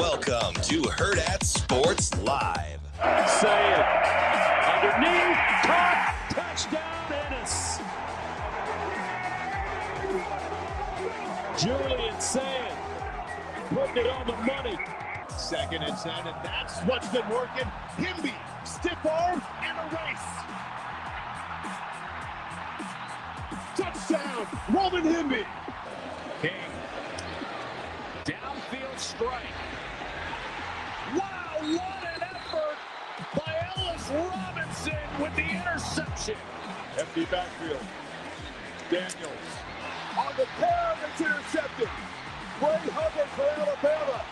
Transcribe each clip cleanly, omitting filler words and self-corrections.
Welcome to Hurrdat Sports Live. Saying, underneath, caught, touchdown, Ennis. Julian saying, putting it on the money. Second and 10, and that's what's been working. Himby, stiff arm, and a race. Touchdown, Roman Himby. King, downfield strike. Wow, what an effort by Ellis Robinson with the interception. Empty backfield. Daniels on the pair that's intercepted. Great Hubbard for Alabama.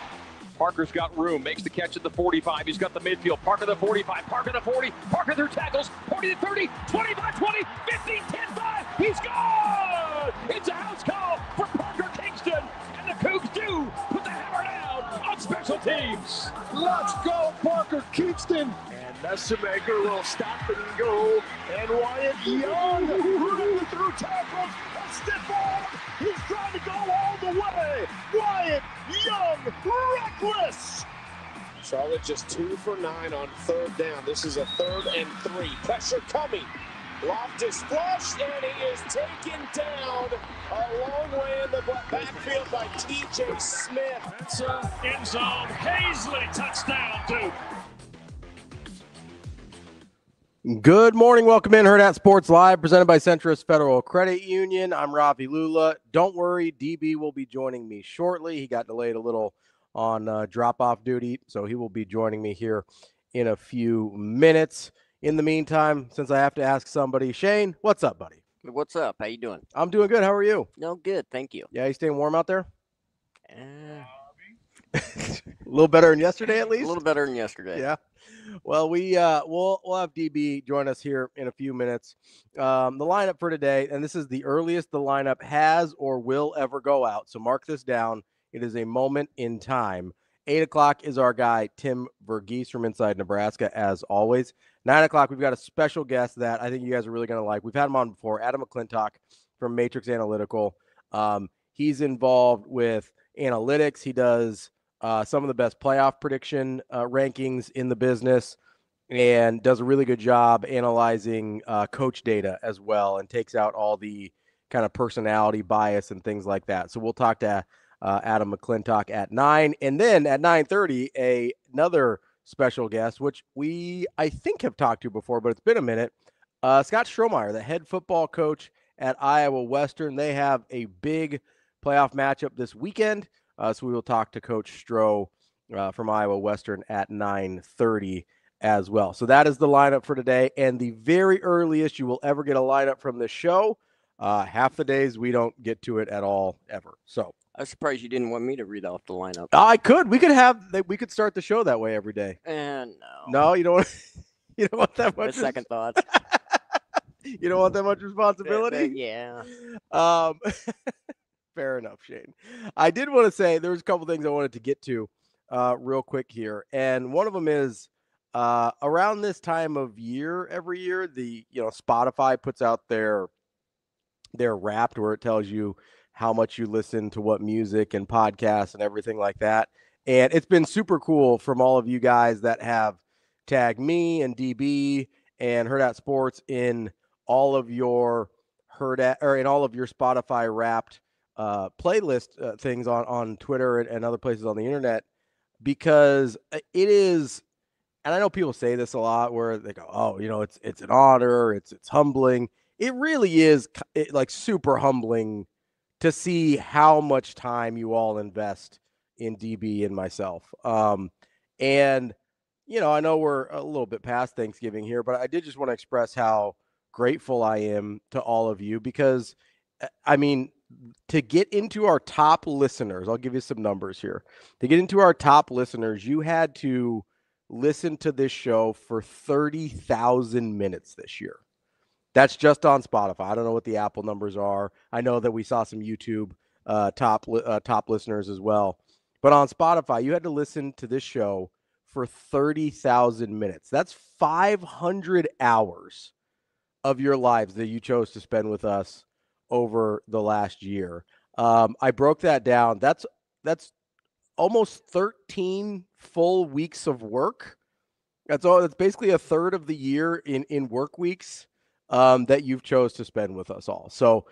Parker's got room, makes the catch at the 45. He's got the midfield. Parker the 45, Parker the 40. Parker through tackles. 40 to 30, 25, 20, 15, 10, 5. He's gone! It's a house call for Parker Kingston. And the Cougs do put the hammer down on special teams. Let's go, Parker Kingston. And Messemaker will stop and go. And Wyatt Young running through tackles. A stiff arm. He's trying to go all the way. Wyatt Young, reckless. Charlotte just 2 for 9 on third down. This is a 3rd and 3. Pressure coming. Loftus flush, and he is taken down a long way in the backfield by T.J. Smith. That's end zone. Hazley touchdown, Duke. Good morning. Welcome in Hurrdat Sports Live, presented by Centrist Federal Credit Union. I'm Ravi Lulla. Don't worry, DB will be joining me shortly. He got delayed a little on drop-off duty, so he will be joining me here in a few minutes. In the meantime, since I have to ask somebody, Shane, what's up, buddy? What's up? How you doing? I'm doing good. How are you? No, good. Thank you. Yeah, you staying warm out there? A little better than yesterday, at least? A little better than yesterday. Yeah. Well, we'll have DB join us here in a few minutes. The lineup for today, and this is the earliest the lineup has or will ever go out, so mark this down. It is a moment in time. 8 o'clock is our guy, Tim VERGHESE from Inside Nebraska, as always. 9 o'clock, we've got a special guest that I think you guys are really going to like. We've had him on before, Adam McCLINTOCK from Matrix Analytical. He's involved with analytics. He does some of the best playoff prediction rankings in the business and does a really good job analyzing coach data as well and takes out all the kind of personality bias and things like that. So we'll talk to Adam McCLINTOCK at 9. And then at 9:30, another special guest, which we, I think, have talked to before, but it's been a minute. Scott STROHMEIER, the head football coach at Iowa Western. They have a big playoff matchup this weekend. So we will talk to Coach Stroh from Iowa Western at 9:30 as well. So that is the lineup for today. And the very earliest you will ever get a lineup from this show. Half the days we don't get to it at all ever. So I was surprised you didn't want me to read off the lineup. I could. We could start the show that way every day. No. No, you don't want. You don't want that much. Second thoughts. You don't want that much responsibility. Yeah. Fair enough, Shane. I did want to say there's a couple things I wanted to get to real quick here, and one of them is around this time of year every year, Spotify puts out their Wrapped, where it tells you how much you listen to what music and podcasts and everything like that. And it's been super cool from all of you guys that have tagged me and DB and Hurrdat Sports in all of your in all of your Spotify Wrapped playlist things on Twitter and other places on the internet, because it is, and I know people say this a lot where they go, oh, it's an honor, it's humbling. It really is like super humbling to see how much time you all invest in DB and myself. And, I know we're a little bit past Thanksgiving here, but I did just want to express how grateful I am to all of you, because, to get into our top listeners, I'll give you some numbers here. To get into our top listeners, you had to listen to this show for 30,000 minutes this year. That's just on Spotify. I don't know what the Apple numbers are. I know that we saw some YouTube top listeners as well. But on Spotify, you had to listen to this show for 30,000 minutes. That's 500 hours of your lives that you chose to spend with us over the last year. I broke that down. That's almost 13 full weeks of work. That's all. That's basically a third of the year in work weeks that you've chose to spend with us all. So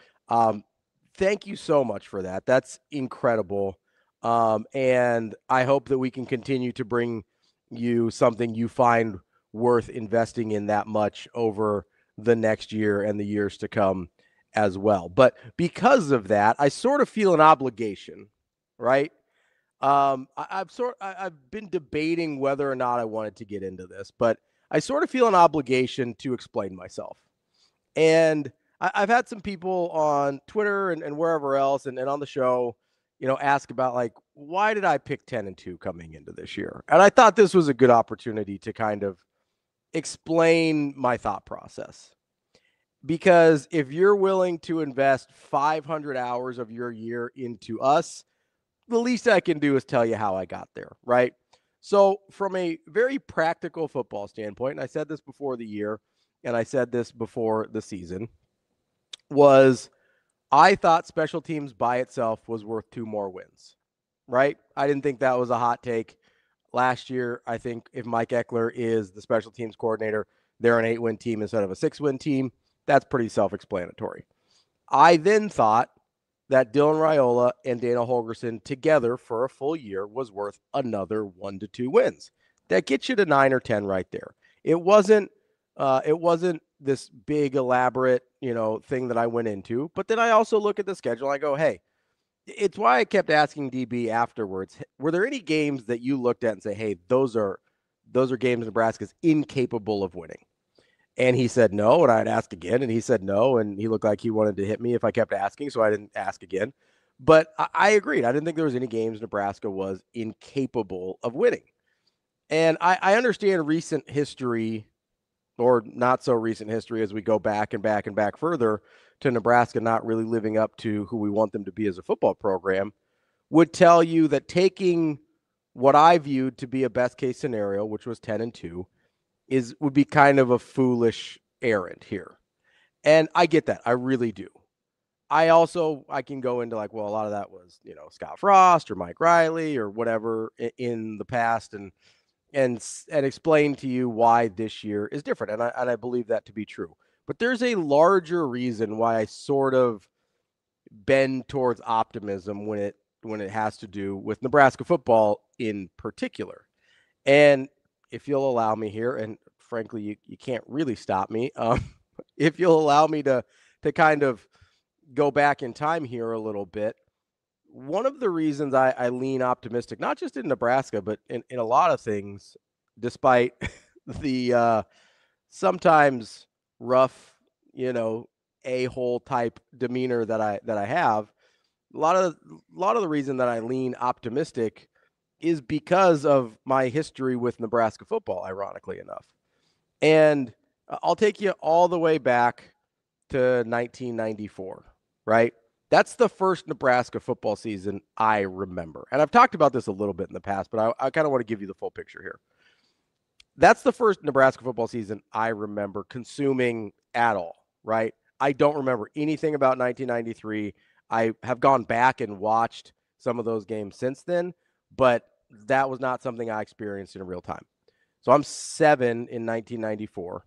thank you so much for that. That's incredible. And I hope that we can continue to bring you something you find worth investing in that much over the next year and the years to come as well. But because of that, I sort of feel an obligation, right? I've been debating whether or not I wanted to get into this, but I sort of feel an obligation to explain myself. And I've had some people on Twitter and wherever else and on the show, ask about like, why did I pick 10-2 coming into this year? And I thought this was a good opportunity to kind of explain my thought process. Because if you're willing to invest 500 hours of your year into us, the least I can do is tell you how I got there, right? So from a very practical football standpoint, and I said this before the year, and I said this before the season, was I thought special teams by itself was worth 2 more wins, right? I didn't think that was a hot take. Last year, I think if Mike Eckler is the special teams coordinator, they're an 8-win team instead of a 6-win team. That's pretty self-explanatory. I then thought that Dylan Raiola and Dana Holgorsen together for a full year was worth another 1 to 2 wins. That gets you to 9 or 10 right there. It wasn't this big elaborate, thing that I went into, but then I also look at the schedule. I go, hey, it's why I kept asking DB afterwards. Were there any games that you looked at and say, hey, those are games Nebraska's incapable of winning? And he said no, and I'd ask again, and he said no, and he looked like he wanted to hit me if I kept asking, so I didn't ask again. But I agreed. I didn't think there was any games Nebraska was incapable of winning. And I understand recent history, or not so recent history as we go back and back and back further to Nebraska not really living up to who we want them to be as a football program, would tell you that taking what I viewed to be a best-case scenario, which was 10-2, would be kind of a foolish errand here. And I get that. I really do. I can go into like, well, a lot of that was, Scott Frost or Mike Riley or whatever in the past and explain to you why this year is different. And I believe that to be true. But there's a larger reason why I sort of bend towards optimism when it has to do with Nebraska football in particular. And if you'll allow me here, and frankly, you can't really stop me. If you'll allow me to kind of go back in time here a little bit, one of the reasons I lean optimistic, not just in Nebraska, but in a lot of things, despite the sometimes rough, a-hole type demeanor that I have, a lot of the reason that I lean optimistic is because of my history with Nebraska football, ironically enough. And I'll take you all the way back to 1994, right? That's the first Nebraska football season I remember. And I've talked about this a little bit in the past, but I kind of want to give you the full picture here. That's the first Nebraska football season I remember consuming at all, right? I don't remember anything about 1993. I have gone back and watched some of those games since then, but that was not something I experienced in real time. So I'm 7 in 1994,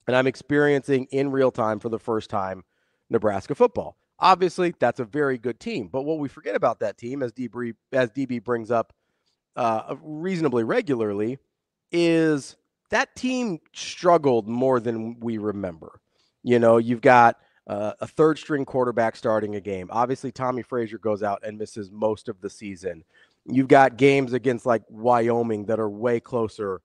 and I'm experiencing in real time for the first time Nebraska football. Obviously, that's a very good team, but what we forget about that team, as DB brings up reasonably regularly, is that team struggled more than we remember. You've got a third-string quarterback starting a game. Obviously, Tommy Frazier goes out and misses most of the season. You've got games against like Wyoming that are way closer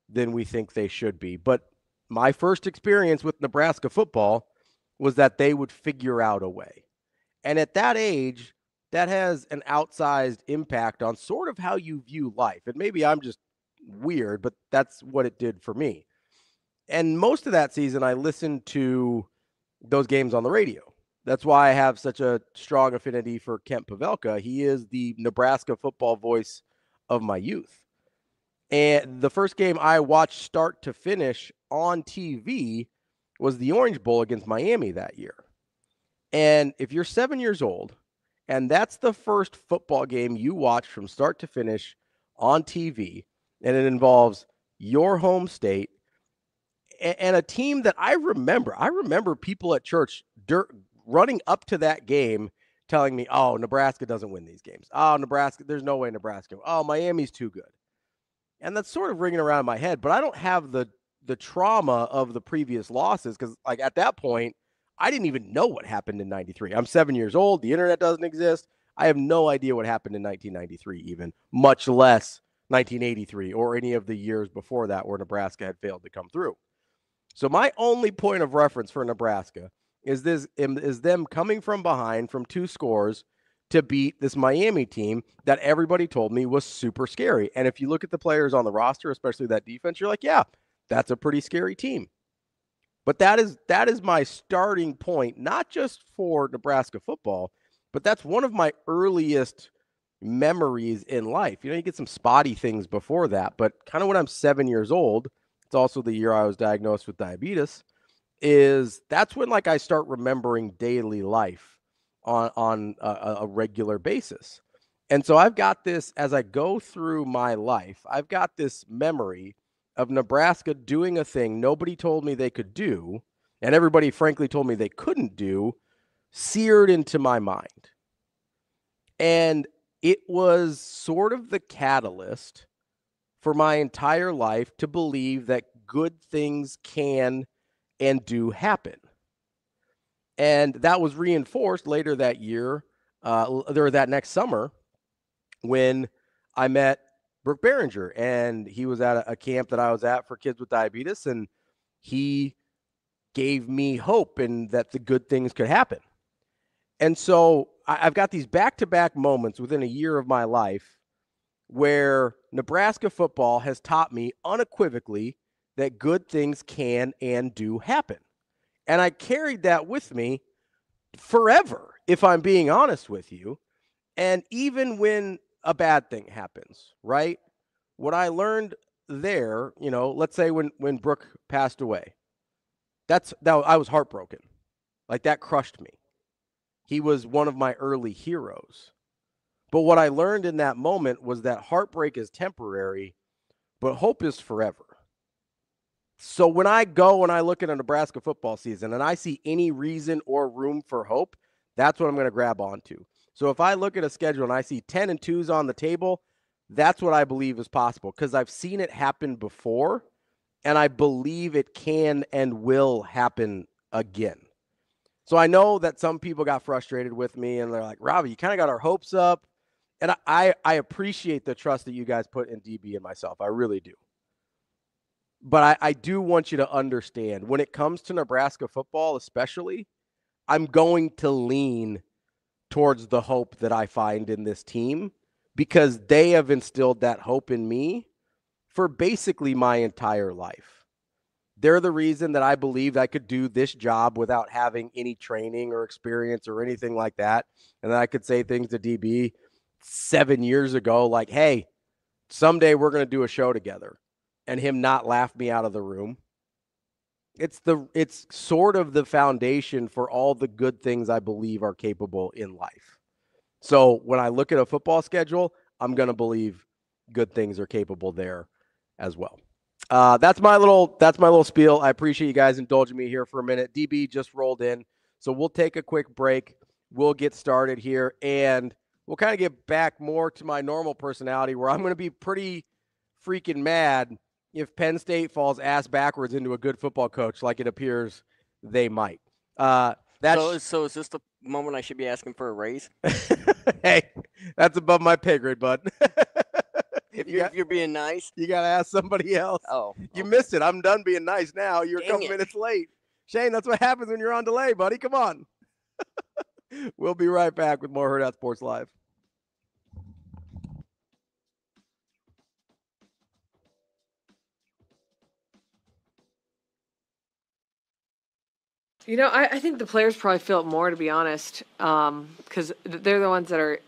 than we think they should be. But my first experience with Nebraska football was that they would figure out a way. And at that age, that has an outsized impact on sort of how you view life. And maybe I'm just weird, but that's what it did for me. And most of that season, I listened to those games on the radio. That's why I have such a strong affinity for Kent Pavelka. He is the Nebraska football voice of my youth. And the first game I watched start to finish on TV was the Orange Bowl against Miami that year. And if you're 7 years old And that's the first football game you watch from start to finish on TV. And it involves your home state and a team that I remember. I remember people at church running up to that game telling me, oh, Nebraska doesn't win these games. Oh, Nebraska, there's no way Nebraska. Oh, Miami's too good. And that's sort of ringing around in my head, but I don't have the trauma of the previous losses because, like, at that point, I didn't even know what happened in 93. I'm 7 years old. The internet doesn't exist. I have no idea what happened in 1993 even, much less 1983 or any of the years before that where Nebraska had failed to come through. So my only point of reference for Nebraska is them coming from behind from 2 scores to beat this Miami team that everybody told me was super scary. And if you look at the players on the roster, especially that defense, you're like, yeah, that's a pretty scary team. But that is my starting point, not just for Nebraska football, but that's one of my earliest memories in life. You know, you get some spotty things before that, but kind of when I'm 7 years old, it's also the year I was diagnosed with diabetes, that's when, like, I start remembering daily life on a regular basis. And so I've got this, as I go through my life, I've got this memory of Nebraska doing a thing nobody told me they could do, and everybody frankly told me they couldn't do, seared into my mind. And it was sort of the catalyst for my entire life to believe that good things can and do happen. And that was reinforced later that year, or that next summer, when I met Brooke Behringer, and he was at a camp that I was at for kids with diabetes, and he gave me hope and that the good things could happen. And so I've got these back-to-back moments within a year of my life where Nebraska football has taught me unequivocally that good things can and do happen. And I carried that with me forever, if I'm being honest with you. And even when a bad thing happens, right? What I learned there, you know, let's say when Brooke passed away, I was heartbroken. Like, that crushed me. He was one of my early heroes. But what I learned in that moment was that heartbreak is temporary, but hope is forever. So when I go and I look at a Nebraska football season and I see any reason or room for hope, that's what I'm going to grab onto. So if I look at a schedule and I see 10-2s on the table, that's what I believe is possible because I've seen it happen before, and I believe it can and will happen again. So I know that some people got frustrated with me and they're like, Ravi, you kind of got our hopes up. And I appreciate the trust that you guys put in DB and myself. I really do. But I do want you to understand, when it comes to Nebraska football especially, I'm going to lean towards the hope that I find in this team because they have instilled that hope in me for basically my entire life. They're the reason that I believed I could do this job without having any training or experience or anything like that. And then I could say things to DB 7 years ago, like, hey, someday we're going to do a show together, and him not laugh me out of the room. It's sort of the foundation for all the good things I believe are capable in life. So when I look at a football schedule, I'm going to believe good things are capable there as well. That's my little spiel. I appreciate you guys indulging me here for a minute. DB just rolled in, so we'll take a quick break. We'll get started here, and we'll kind of get back more to my normal personality where I'm going to be pretty freaking mad if Penn State falls ass backwards into a good football coach like it appears they might. So is this the moment I should be asking for a raise? Hey, that's above my pay grade, bud. If you're being nice, you got to ask somebody else. Oh, okay. You missed it. I'm done being nice now. You're a couple minutes late. Shane, that's what happens when you're on delay, buddy. Come on. We'll be right back with more Hurrdat Sports Live. You know, I think the players probably feel it more, to be honest, because they're the ones that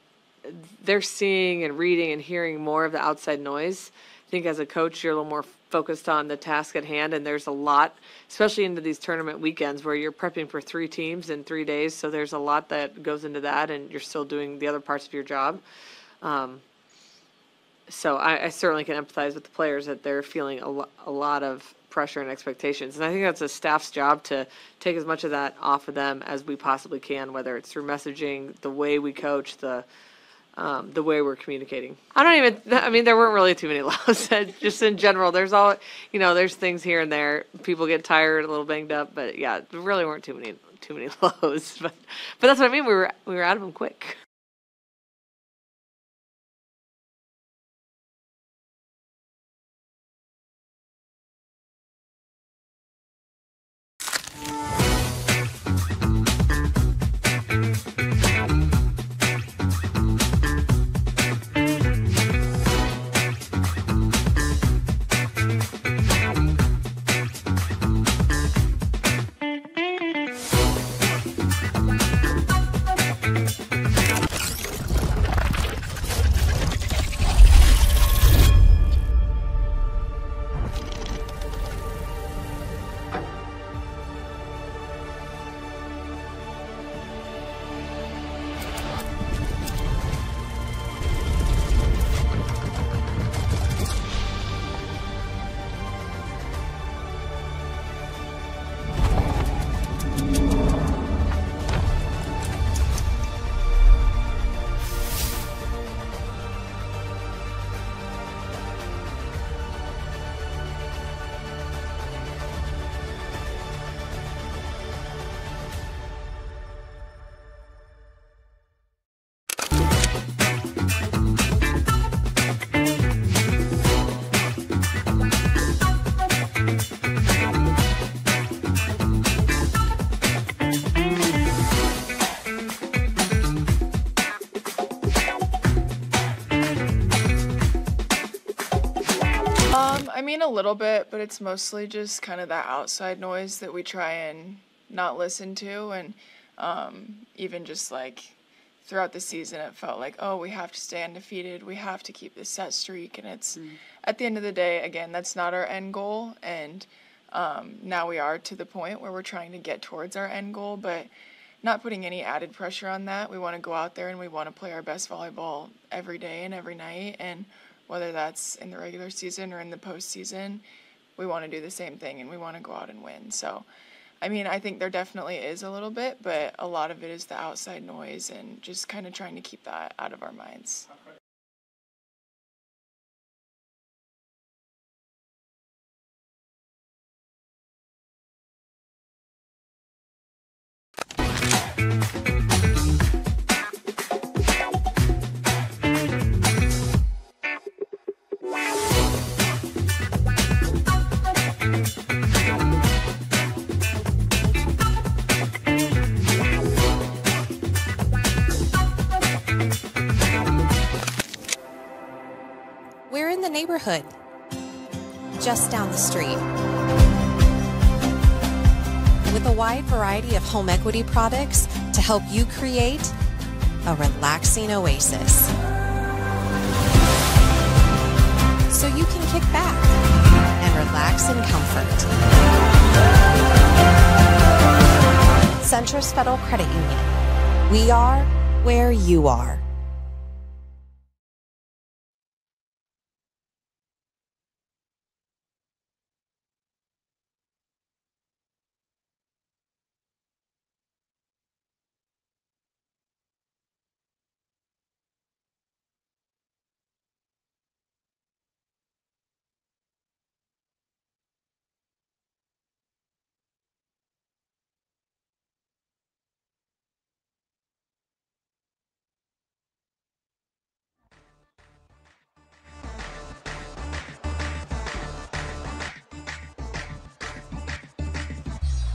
they're seeing and reading and hearing more of the outside noise. I think as a coach, you're a little more focused on the task at hand. And there's a lot, especially into these tournament weekends where you're prepping for 3 teams in 3 days. So there's a lot that goes into that, and you're still doing the other parts of your job. So I certainly can empathize with the players that they're feeling a lot of pressure and expectations. And I think that's a staff's job to take as much of that off of them as we possibly can, whether it's through messaging, the way we coach, the way we're communicating. I mean, there weren't really too many lows. Just in general, there's there's things here and there. People get tired, a little banged up, but yeah, there really weren't too many lows. But that's what I mean. We were out of them quick. I mean, a little bit, but it's mostly just kind of that outside noise that we try and not listen to. And even just like throughout the season, it felt like, oh, we have to stay undefeated. We have to keep this set streak. And it's at the end of the day, again, that's not our end goal. And now we are to the point where we're trying to get towards our end goal, but not putting any added pressure on that. We want to go out there and we want to play our best volleyball every day and every night. And whether that's in the regular season or in the postseason, we want to do the same thing and we want to go out and win. So, I mean, I think there definitely is a little bit, but a lot of it is the outside noise and just kind of trying to keep that out of our minds. We're in the neighborhood, just down the street. With a wide variety of home equity products to help you create a relaxing oasis. So you can kick back and relax in comfort. Centris Federal Credit Union. We are where you are.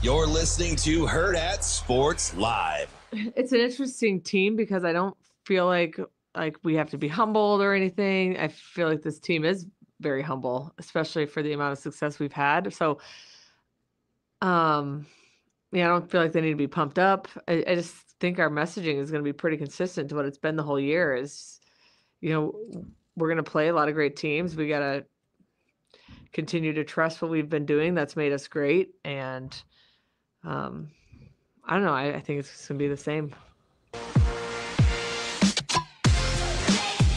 You're listening to Hurrdat Sports Live. It's an interesting team because I don't feel like we have to be humbled or anything. I feel like this team is very humble, especially for the amount of success we've had. So, yeah, I don't feel like they need to be pumped up. I just think our messaging is going to be pretty consistent to what it's been the whole year. Is, we're going to play a lot of great teams. We got to continue to trust what we've been doing. That's made us great. And I don't know. I think it's going to be the same.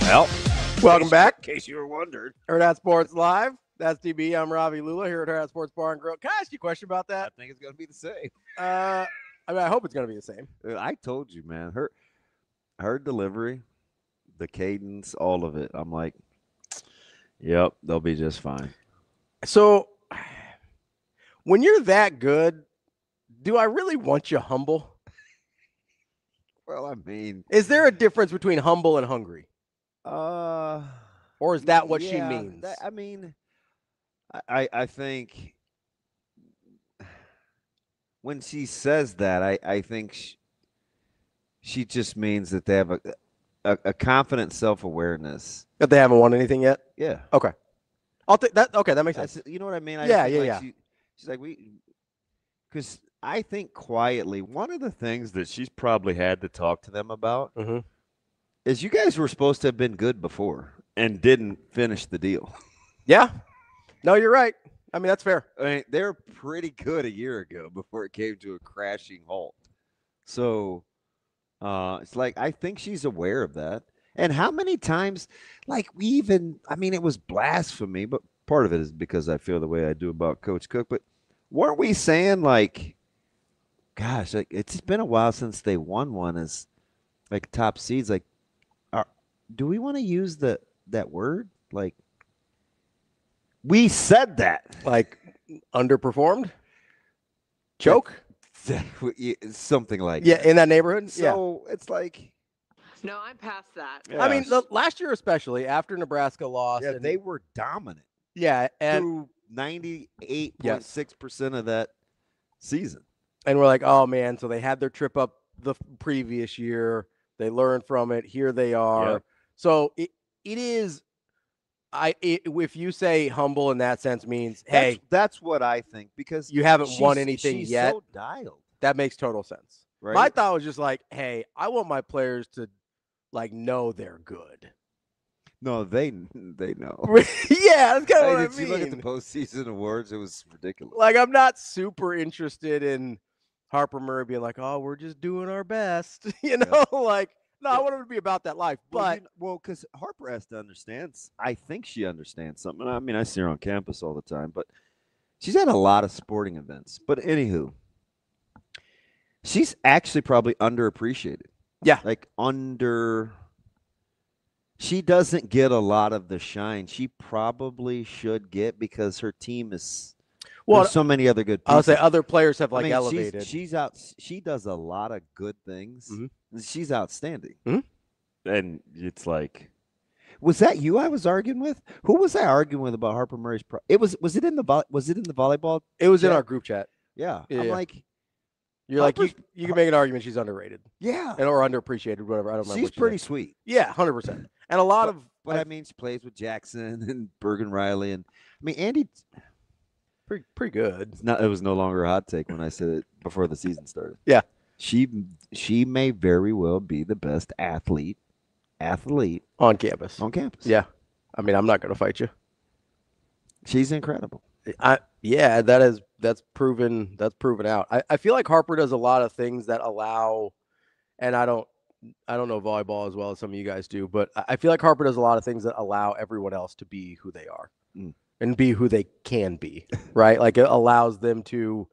Well, welcome back. In case you were wondering. Hurrdat Sports Live. That's DB. I'm Ravi Lulla here at Hurrdat Sports Bar and Grill. Can I ask you a question about that? I think it's going to be the same. I hope it's going to be the same. I told you, man. Her delivery, the cadence, all of it. I'm like, yep, they'll be just fine. So, when you're that good, do I really want you humble? Well, I mean, is there a difference between humble and hungry? Or is that what she means? I think when she says that, I think she just means that they have a confident self-awareness. That they haven't won anything yet? Yeah. Okay. I'll take that. Okay, that makes sense. You know what I mean? Yeah. She's like, because I think quietly, one of the things that she's probably had to talk to them about is you guys were supposed to have been good before and didn't finish the deal. Yeah. No, you're right. I mean, that's fair. I mean, they were pretty good a year ago before it came to a crashing halt. So it's like, I think she's aware of that. And how many times, like it was blasphemy, but part of it is because I feel the way I do about Coach Cook. But weren't we saying, like, gosh, like, it's been a while since they won one as, like, top seeds. Like, do we want to use that word? Like, we said that. Like, underperformed? Choke? Something like that. In that neighborhood? So it's like. No, I'm past that. Yeah. I mean, last year especially, after Nebraska lost. Yeah, they were dominant. Yeah. And through 98.6% of that season. And we're like, oh, man, so they had their trip up the previous year. They learned from it. Here they are. Yep. So it is. If you say humble in that sense means, that's what I think, because you haven't won anything yet. So dialed. That makes total sense. Right? My thought was just like, hey, I want my players to know they're good. No, they know. Yeah, that's kind of what I mean. Did you look at the postseason awards? It was ridiculous. Like, I'm not super interested in Harper Murray being like, oh, we're just doing our best. Like, no, I want him to be about that life. But because Harper has to understand. I think she understands something. I mean, I see her on campus all the time, but she's at a lot of sporting events. But anywho, she's actually probably underappreciated. Yeah. Like she doesn't get a lot of the shine she probably should get because her team is there's so many other good people. I'll say other players have elevated. She's out. She does a lot of good things. Mm-hmm. She's outstanding. Mm-hmm. And it's like, was that you I was arguing with? Who was I arguing with about Harper Murray's was it in the volleyball? It was in our group chat. Yeah. I'm like, you're like, you can make an argument she's underrated. Yeah. Or underappreciated, whatever. I don't know. She's pretty sweet. Yeah, 100%. And a lot of. But I mean, she plays with Jackson and Bergen Riley. And I mean, Andy. Pretty good. It was no longer a hot take when I said it before the season started. Yeah. She may very well be the best athlete on campus. Yeah. I mean, I'm not going to fight you. She's incredible. That's proven out. I feel like Harper does a lot of things that allow, and I don't know volleyball as well as some of you guys do, but I feel like Harper does a lot of things that allow everyone else to be who they are and be who they can be, right? Like, it allows them to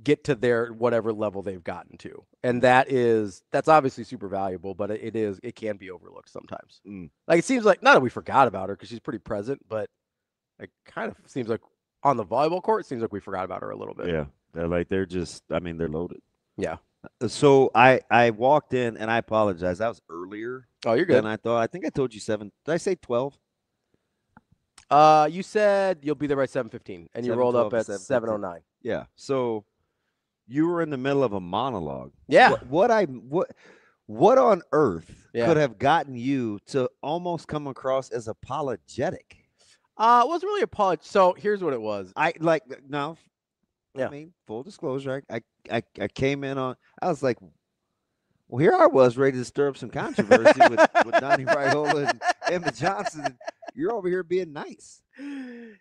get to their whatever level they've gotten to. And that's obviously super valuable, but it can be overlooked sometimes. Like, it seems like, not that we forgot about her because she's pretty present, but it kind of seems like on the volleyball court, it seems like we forgot about her a little bit. Yeah. They're loaded. Yeah. So I walked in, and I apologize. That was earlier. Oh, you're good. Than I thought. I think I told you 7. Did I say 12? You said you'll be there by 7:15, and you rolled up at 7:09. Yeah. So you were in the middle of a monologue. Yeah. What on earth could have gotten you to almost come across as apologetic? It wasn't really apologetic. So here's what it was. I mean, full disclosure, I came in on. I was like, well, here I was ready to stir up some controversy with Donnie Raiola and Emma Johnson. And you're over here being nice.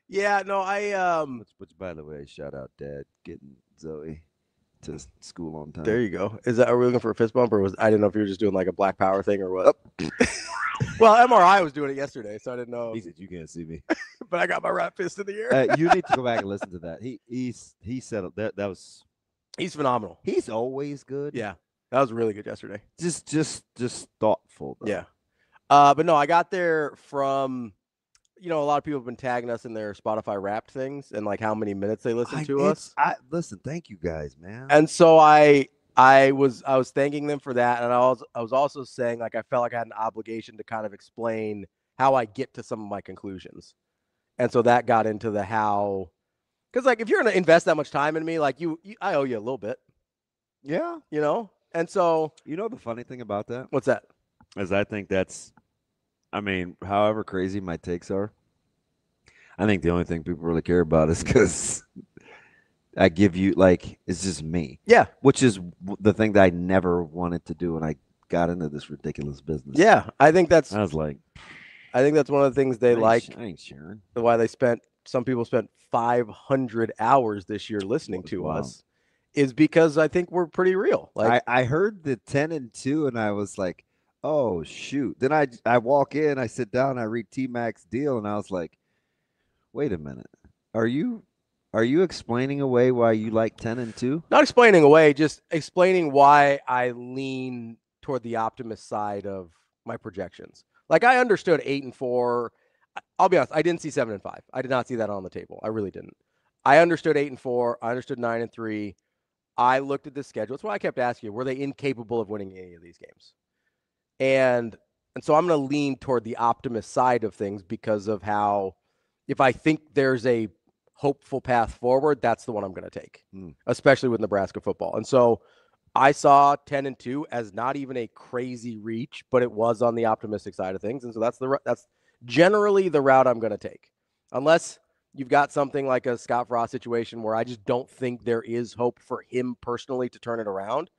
Yeah, no, Which, by the way, shout out Dad getting Zoe to school on time. There you go. Are we looking for a fist bump, or I didn't know if you were just doing like a Black Power thing or what? Well, MRI was doing it yesterday, so I didn't know. He said you can't see me, but I got my right fist in the air. You need to go back and listen to that. He said that was. He's phenomenal. He's always good. Yeah, that was really good yesterday. Just thoughtful. Though. Yeah. But no, I got there from. A lot of people have been tagging us in their Spotify Wrapped things and like how many minutes they listen to us. Listen, thank you guys, man. And so I was thanking them for that, and I was also saying like I felt like I had an obligation to kind of explain how I get to some of my conclusions, and so that got into the how, because like if you're gonna invest that much time in me, like I owe you a little bit. Yeah, and so the funny thing about that. What's that? Is I think that's. I mean, however crazy my takes are, I think the only thing people really care about is because I give you, it's just me. Yeah. Which is the thing that I never wanted to do when I got into this ridiculous business. Yeah. I think that's one of the things they like. I ain't sharing. Why some people spent 500 hours this year listening to us is because I think we're pretty real. Like I heard the 10-2 and I was like, oh, shoot. Then I walk in, I sit down, I read T-Mac's deal, and I was like, wait a minute. Are you explaining away why you like 10-2? Not explaining away, just explaining why I lean toward the optimist side of my projections. Like I understood 8-4. I'll be honest, I didn't see 7-5. I did not see that on the table. I really didn't. I understood 8-4. I understood 9-3. I looked at the schedule. That's why I kept asking you, were they incapable of winning any of these games? And so I'm going to lean toward the optimist side of things because of how, if I think there's a hopeful path forward, that's the one I'm going to take, especially with Nebraska football. And so I saw 10-2 as not even a crazy reach, but it was on the optimistic side of things. And so that's generally the route I'm going to take, unless you've got something like a Scott Frost situation where I just don't think there is hope for him personally to turn it around.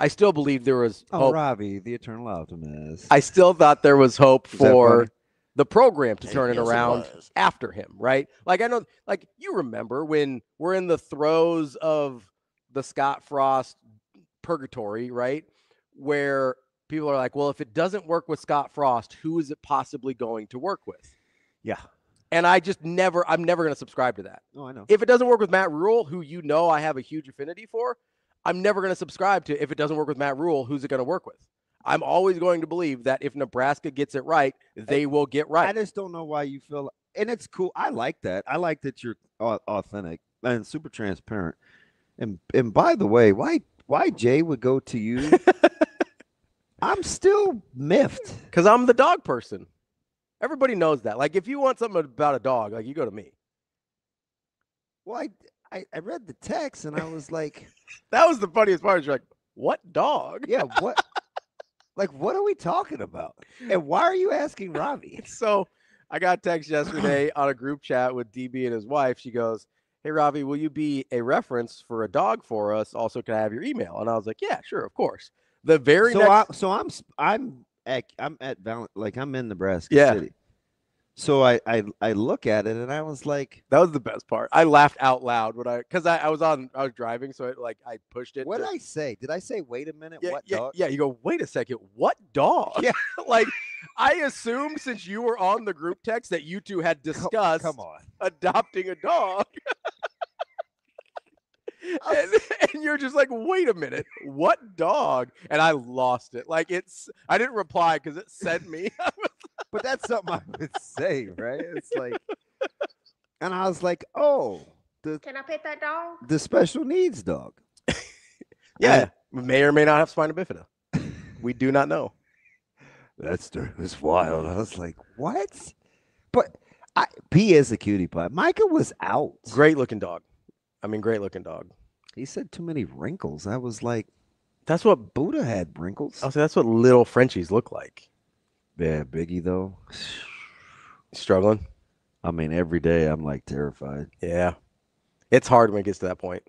I still believe there was hope. Ravi, the eternal optimist. I still thought there was hope for the program to turn it around after him, right? Like I know, like you remember when we're in the throes of the Scott Frost purgatory, right? Where people are like, well, if it doesn't work with Scott Frost, who is it possibly going to work with? Yeah. And I'm never going to subscribe to that. Oh, I know. If it doesn't work with Matt Rule, who I have a huge affinity for, I'm never going to subscribe to. If it doesn't work with Matt Rule, who's it going to work with? I'm always going to believe that if Nebraska gets it right, they will get right. I just don't know why you feel, and it's cool. I like that. I like that you're authentic and super transparent. And by the way, why Jay would go to you? I'm still miffed because I'm the dog person. Everybody knows that. Like, if you want something about a dog, like, you go to me. Well, I read the text and I was like, that was the funniest part. You're like, what dog? Yeah, what? Like, what are we talking about? And why are you asking Ravi? So I got a text yesterday on a group chat with DB and his wife. She goes, hey, Ravi, will you be a reference for a dog for us? Also, can I have your email? And I was like, yeah, sure, of course. The very next. I'm in Nebraska City. So I look at it and I was like, that was the best part. I laughed out loud because I was driving, so I pushed it. What did I say? Did I say wait a minute? Yeah, what dog? Yeah, you go, wait a second, what dog? Yeah. Like, I assumed since you were on the group text that you two had discussed adopting a dog. And you're just like, wait a minute, what dog? And I lost it. Like, I didn't reply because it sent me. But that's something I would say, right? It's like, and I was like, oh, can I pet that dog? The special needs dog. Yeah, may or may not have spina bifida. We do not know. That's wild. I was like, what? But P is a cutie pie. Micah was out. Great looking dog. Great looking dog. He said too many wrinkles. I was like, that's what Buddha had, wrinkles. Oh, so that's what little Frenchies look like. Yeah, Biggie though. Struggling. Every day I'm like terrified. Yeah. It's hard when it gets to that point.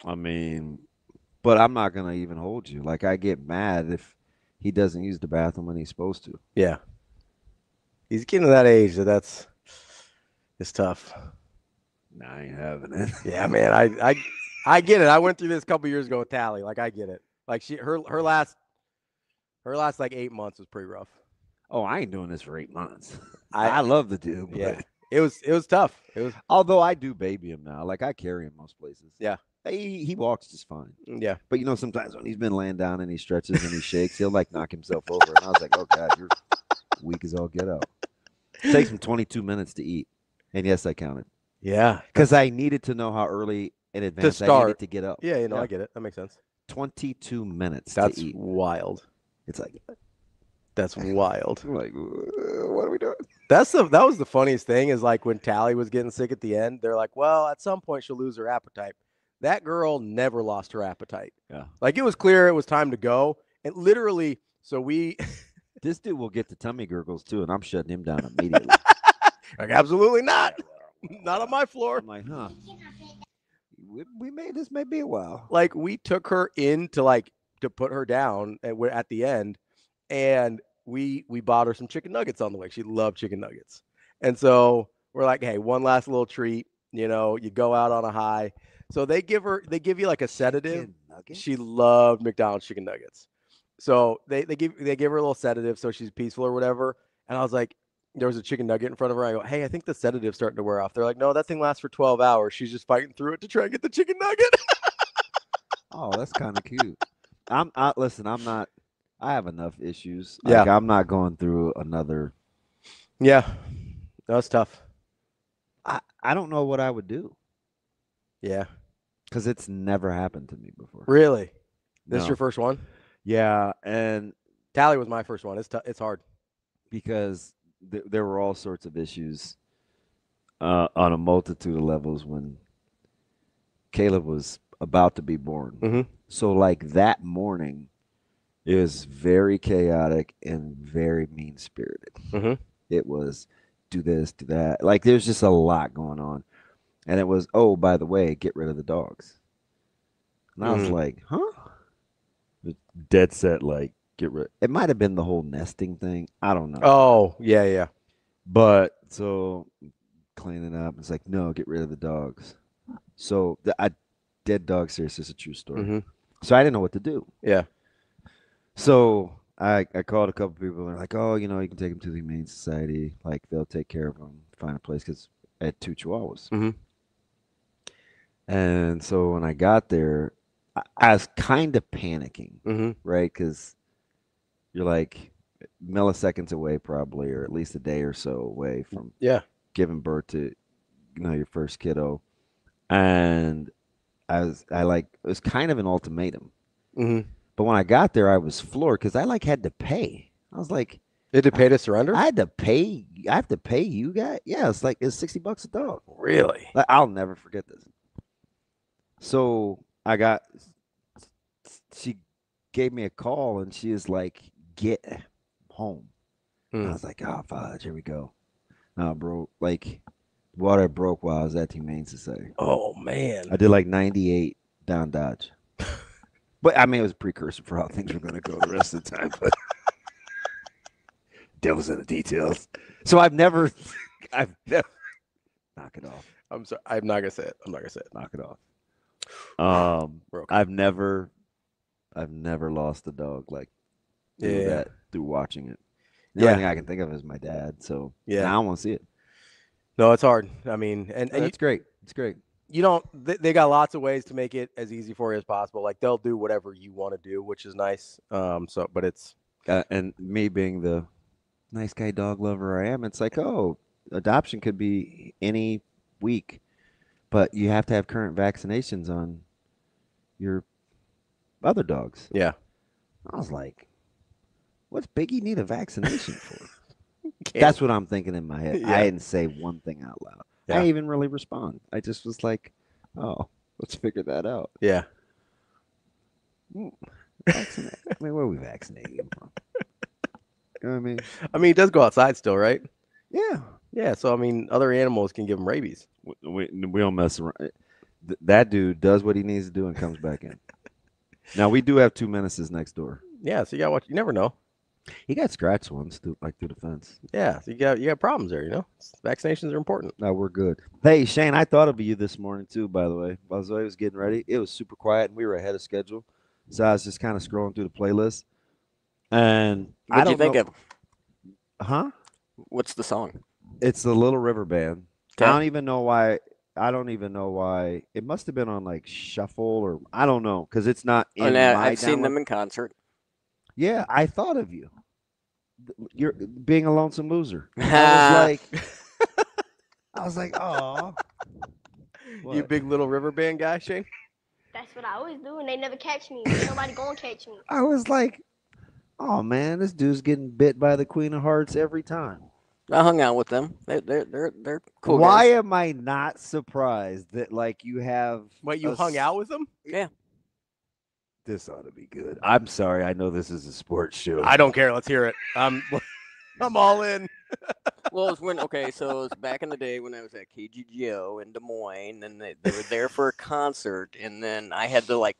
But I'm not gonna even hold you. Like, I get mad if he doesn't use the bathroom when he's supposed to. Yeah. He's getting to that age that's It's tough. Nah, I ain't having it. Yeah, man. I get it. I went through this a couple years ago with Tally. Like, I get it. Like, her last like 8 months was pretty rough. Oh, I ain't doing this for 8 months. I love the dude. But yeah, it was tough. It was. Although I do baby him now. Like, I carry him most places. Yeah. He walks just fine. Yeah. But, sometimes when he's been laying down and he stretches and he shakes, he'll, like, knock himself over. And I was like, oh, God, you're weak as all get out. It takes him 22 minutes to eat. And, yes, I counted. Yeah. Because I needed to know how early in advance I needed to get up. Yeah, I get it. That makes sense. 22 minutes to eat. That's wild. It's like, that's wild. I'm like, what are we doing? That was the funniest thing is like when Tally was getting sick at the end, they're like, well, at some point she'll lose her appetite. That girl never lost her appetite. Yeah. Like it was clear it was time to go. And literally, so we this dude will get the tummy gurgles too, and I'm shutting him down immediately. Like, absolutely not. Not on my floor. I'm like, huh. We made this may be a while. Like we took her in to put her down at the end, and we bought her some chicken nuggets on the way. She loved chicken nuggets. And so we're like, hey, one last little treat, you go out on a high. So they give you like a sedative. She loved McDonald's chicken nuggets. So they give her a little sedative so she's peaceful or whatever. And I was like, there was a chicken nugget in front of her. I go, hey, I think the sedative's starting to wear off. They're like, no, that thing lasts for 12 hours. She's just fighting through it to try and get the chicken nugget. Oh, that's kind of cute. Listen, I have enough issues. Yeah. Like, I'm not going through another. Yeah. That's tough. I don't know what I would do. Yeah. Because it's never happened to me before. Really? This is No. your first one? Yeah. And Tally was my first one. It's hard. Because there were all sorts of issues on a multitude of levels when Caleb was about to be born. Mm-hmm. So, like, that morning, it was very chaotic and very mean-spirited. Mm-hmm. It was do this, do that. Like, there's just a lot going on. And it was, oh, by the way, get rid of the dogs. And I was like, huh? Dead set, like, get rid. It might have been the whole nesting thing. I don't know. Oh, yeah. But so cleaning up, it's like, no, get rid of the dogs. So dead dog series is a true story. Mm-hmm. So I didn't know what to do. Yeah. So I called a couple people. They're like, oh, you can take them to the Humane Society. Like, they'll take care of them, find a place, because I had 2 Chihuahuas. Mm-hmm. And so when I got there, I was kind of panicking, right? Because you're like milliseconds away probably, or at least a day or so away from giving birth to, your first kiddo. And it was kind of an ultimatum. Mm-hmm. But when I got there, I was floored because I had to pay. I was like, you had to pay to surrender? I have to pay you guys? Yeah, it's $60 a dog. Really? I'll never forget this. So she gave me a call and she was like, get home. I was like, oh, fudge, here we go. No, bro, like, water broke while I was at the Humane Society. Oh, man. I did like 98 down Dodge. But, I mean, it was a precursor for how things were going to go the rest of the time. But devil's in the details. So I've never, knock it off. I'm sorry. I'm not going to say it. Knock it off. I've never lost a dog like through watching it. The only thing I can think of is my dad. So I don't want to see it. No, it's hard. I mean, and it's great. It's great. They got lots of ways to make it as easy for you as possible. Like they'll do whatever you want to do, which is nice. But it's and me being the nice guy dog lover I am, it's like, oh, adoption could be any week. But you have to have current vaccinations on your other dogs. Yeah. I was like, what's Biggie need a vaccination for? That's what I'm thinking in my head. I didn't say one thing out loud. I didn't even really respond. I just was like, oh, let's figure that out. Yeah. Vaccinate. I mean, where are we vaccinating him from? You know what I mean? I mean, he does go outside still, right? Yeah. Yeah, so I mean, other animals can give him rabies. We don't mess around. That dude does what he needs to do and comes back in. Now we do have 2 menaces next door. Yeah, so you gotta watch. You never know. He got scratched once through the fence. Yeah, so you got problems there. Vaccinations are important. No, we're good. Hey, Shane, I thought of you this morning too. By the way, while I was getting ready, it was super quiet and we were ahead of schedule, so I was just kind of scrolling through the playlist. And What'd you think of? Huh? What's the song? It's the Little River Band. Okay. I don't even know why. It must have been on like shuffle or I don't know because it's not in I've seen them in concert. Yeah, I thought of you. You're being a lonesome loser. I was like, oh. You big Little River Band guy, Shane? That's what I always do, and they never catch me. Ain't nobody gonna catch me. I was like, oh man, this dude's getting bit by the Queen of Hearts every time. I hung out with them. They're cool. Why guys. am I not surprised that like you have? What, you hung out with them? Yeah. This ought to be good. I'm sorry. I know this is a sports show. I don't care. Let's hear it. I'm all in. Well, it was back in the day when I was at KGGO in Des Moines, and they were there for a concert, and then I had to like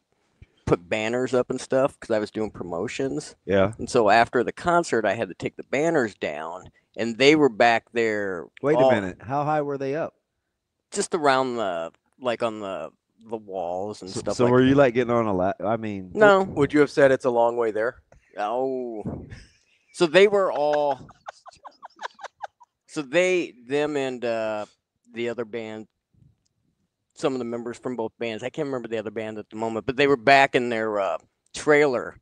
put banners up and stuff because I was doing promotions. Yeah. And so after the concert, I had to take the banners down, and they were back there. Wait a minute. How high were they up? Just around on the walls and stuff. So like were that. you like getting on a lap? I mean, No. Would you have said it's a long way there? Oh. So they were all. So them and the other band, some of the members from both bands. I can't remember the other band at the moment, but they were back in their trailer,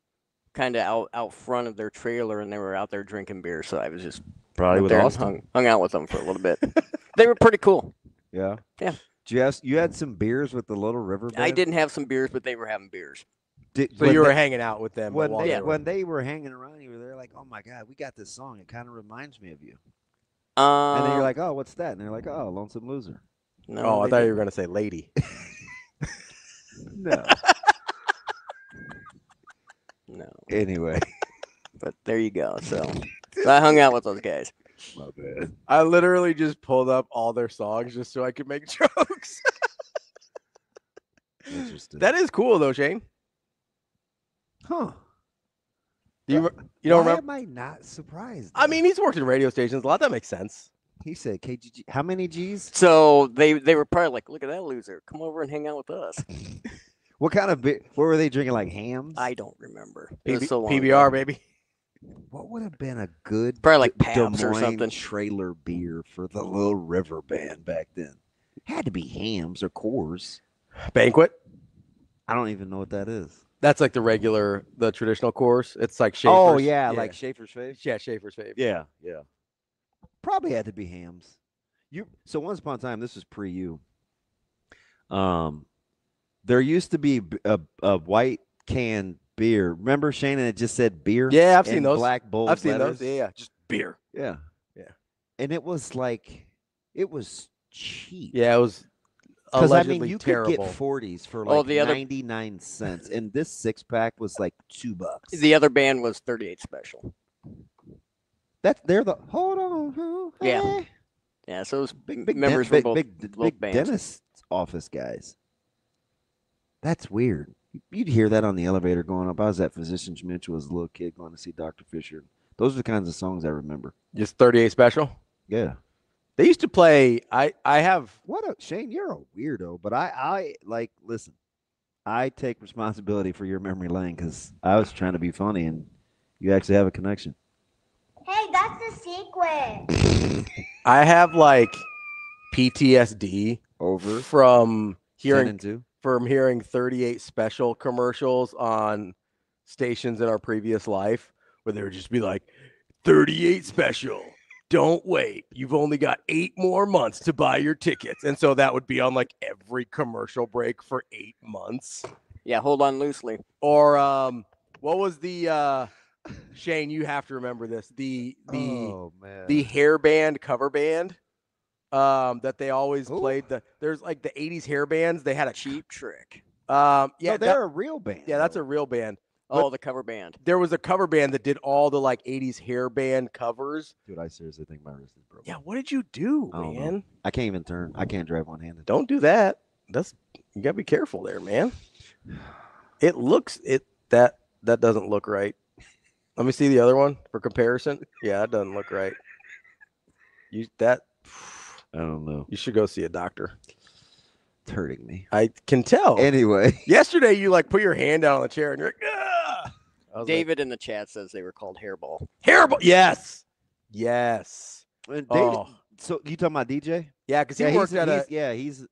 kind of out front of their trailer, and they were out there drinking beer. So I was just probably with Austin. Hung out with them for a little bit. They were pretty cool. Yeah. Yeah. You had some beers with the Little River Band? I didn't have some beers, but they were having beers. So you were hanging out with them when they were hanging around. You were there, like, oh my god, we got this song. It kind of reminds me of you. And then you're like, oh, what's that? And they're like, oh, Lonesome Loser. No, I thought you were going to say lady. No. No. Anyway. But there you go. So I hung out with those guys. My bad. I literally just pulled up all their songs just so I could make jokes. Interesting. That is cool, though, Shane. Huh. You don't remember? Why am I not surprised? I mean, he's worked in radio stations a lot. That makes sense. He said KGG. How many G's? So they were probably like, look at that loser. Come over and hang out with us. What kind of beer? What were they drinking? Like hams? I don't remember. It was so long PBR, ago. baby. What would have been a good Probably like Des Pabst or Moines something. trailer beer for the Little River Band back then? Had to be hams or Coors. Banquet? I don't even know what that is. That's like the traditional course. It's like Schaefer's. Oh, yeah, like Schaefer's Fave? Yeah, Schaefer's Fave. Yeah. Probably had to be hams. So once upon a time, this was pre-you. There used to be a white can beer. Remember, Shane, and it just said beer? Yeah, I've seen those. Black bold I've seen letters? those. Yeah, just beer. Yeah. And it was cheap. Yeah, it was Because, I allegedly mean, you terrible. could get 40s for like 99 cents, and this six-pack was like $2. The other band was 38 Special. They're the hold on. Yeah. Yeah, so it was big members from both bands. dentist office guys. That's weird. You'd hear that on the elevator going up. I was at Physicians Mutual as a little kid going to see Dr. Fisher. Those are the kinds of songs I remember. Just 38 Special? Yeah. They used to play. I have. Shane, you're a weirdo, but I like, listen, I take responsibility for your memory lane because I was trying to be funny and you actually have a connection. Hey, that's the sequence. I have like PTSD from hearing 38 Special commercials on stations in our previous life where they would just be like 38 Special. Don't wait. You've only got 8 more months to buy your tickets. And so that would be on like every commercial break for 8 months. Yeah, hold on loosely. Or what was the Shane, you have to remember this. The hair band cover band that they always played. There's like the 80s hair bands. They had a Cheap Trick. Yeah, they're a real band. Yeah, that's a real band. Oh, the cover band. There was a cover band that did all the like 80s hair band covers. Dude, I seriously think my wrist is broken. Yeah, what did you do, I don't man? know. I can't even turn. I can't drive one-handed. Don't do that. You gotta be careful there, man. It looks that doesn't look right. Let me see the other one for comparison. Yeah, that doesn't look right. I don't know. You should go see a doctor. It's hurting me. I can tell. Anyway. Yesterday, you like put your hand down on the chair and you're like, ah! David in the chat says they were called hairball. Hairball. Yes. Yes. David, so you talking about DJ? Yeah, because he works at he's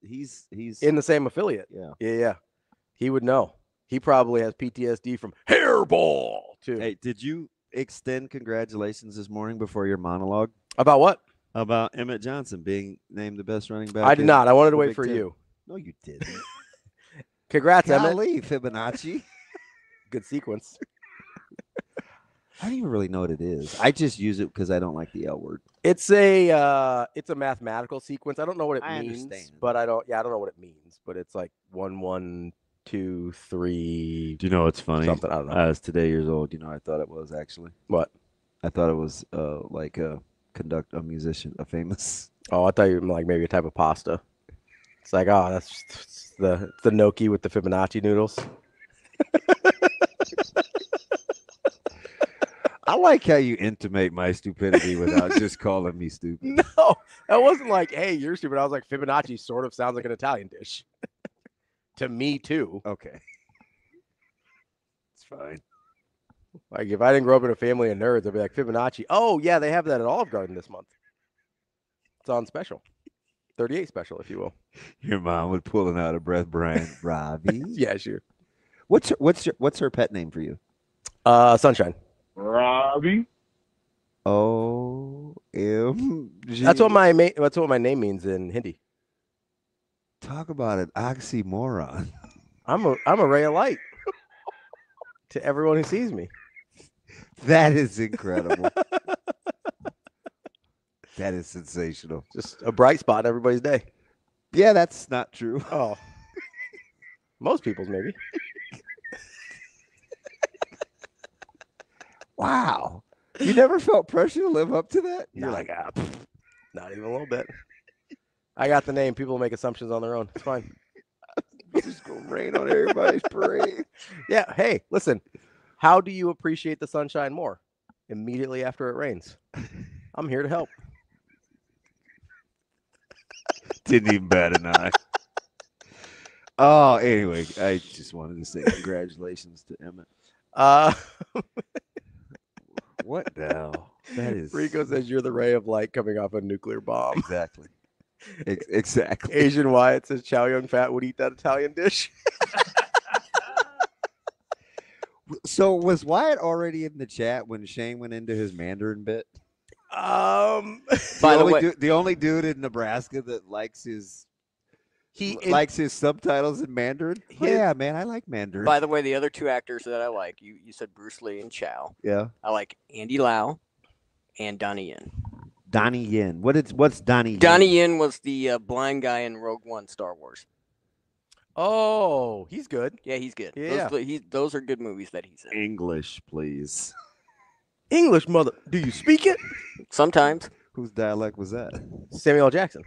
in the same affiliate. Yeah. He would know. He probably has PTSD from hairball too. Hey, did you extend congratulations this morning before your monologue? About what? About Emmett Johnson being named the best running back. I did not. I wanted to wait for you. No, you didn't. Congrats, Golly, Emmett. Fibonacci. Good sequence. I don't even really know what it is. I just use it because I don't like the L word. It's a mathematical sequence. I don't know what it means, understand. but I don't know what it means. But it's like 1, 1, 2, 3. Do you know what's funny? Something I don't know. I was today years old. You know, I thought it was actually. What? I thought it was like a musician, a famous. Oh, I thought you were like maybe a type of pasta. It's like, oh, that's the gnocchi with the Fibonacci noodles. I like how you intimate my stupidity without just calling me stupid. No, that wasn't like, hey, you're stupid. I was like, Fibonacci sort of sounds like an Italian dish. To me, too. Okay. It's fine. Like, if I didn't grow up in a family of nerds, I'd be like, Fibonacci. Oh, yeah, they have that at Olive Garden this month. It's on special. 38 special, if you will. Your mom would pulling out of breath, Brian. Ravi. Yeah, sure. What's her pet name for you? Sunshine. Ravi. OMG. That's what my name means in Hindi. Talk about an oxymoron. I'm a ray of light to everyone who sees me. That is incredible. That is sensational. Just a bright spot in everybody's day. Yeah, that's not true. Oh. Most people's maybe. Wow. You never felt pressure to live up to that? You're like, not even a little bit. I got the name. People make assumptions on their own. It's fine. Just go rain on everybody's parade. Yeah. Hey, listen. How do you appreciate the sunshine more? Immediately after it rains. I'm here to help. Didn't even bat an eye. Oh, anyway, I just wanted to say congratulations to Emmett. What the hell? That is. Rico says you're the ray of light coming off a nuclear bomb. Exactly. Exactly. Asian Wyatt says Chow Yun Fat would eat that Italian dish. So was Wyatt already in the chat when Shane went into his Mandarin bit? By the way, the only dude in Nebraska that likes his likes his subtitles in Mandarin. Yeah, man, I like Mandarin. by the way, the other two actors that I like, you said Bruce Lee and Chow. Yeah, I like Andy Lau and Donnie Yen. Donnie Yen. What's Donnie Yen? Donnie Yen was the blind guy in Rogue One Star Wars. Oh, he's good. Yeah, he's good. Yeah. Those are good movies that he's in. English, please. English, mother. Do you speak it? Sometimes. Whose dialect was that? Samuel L. Jackson.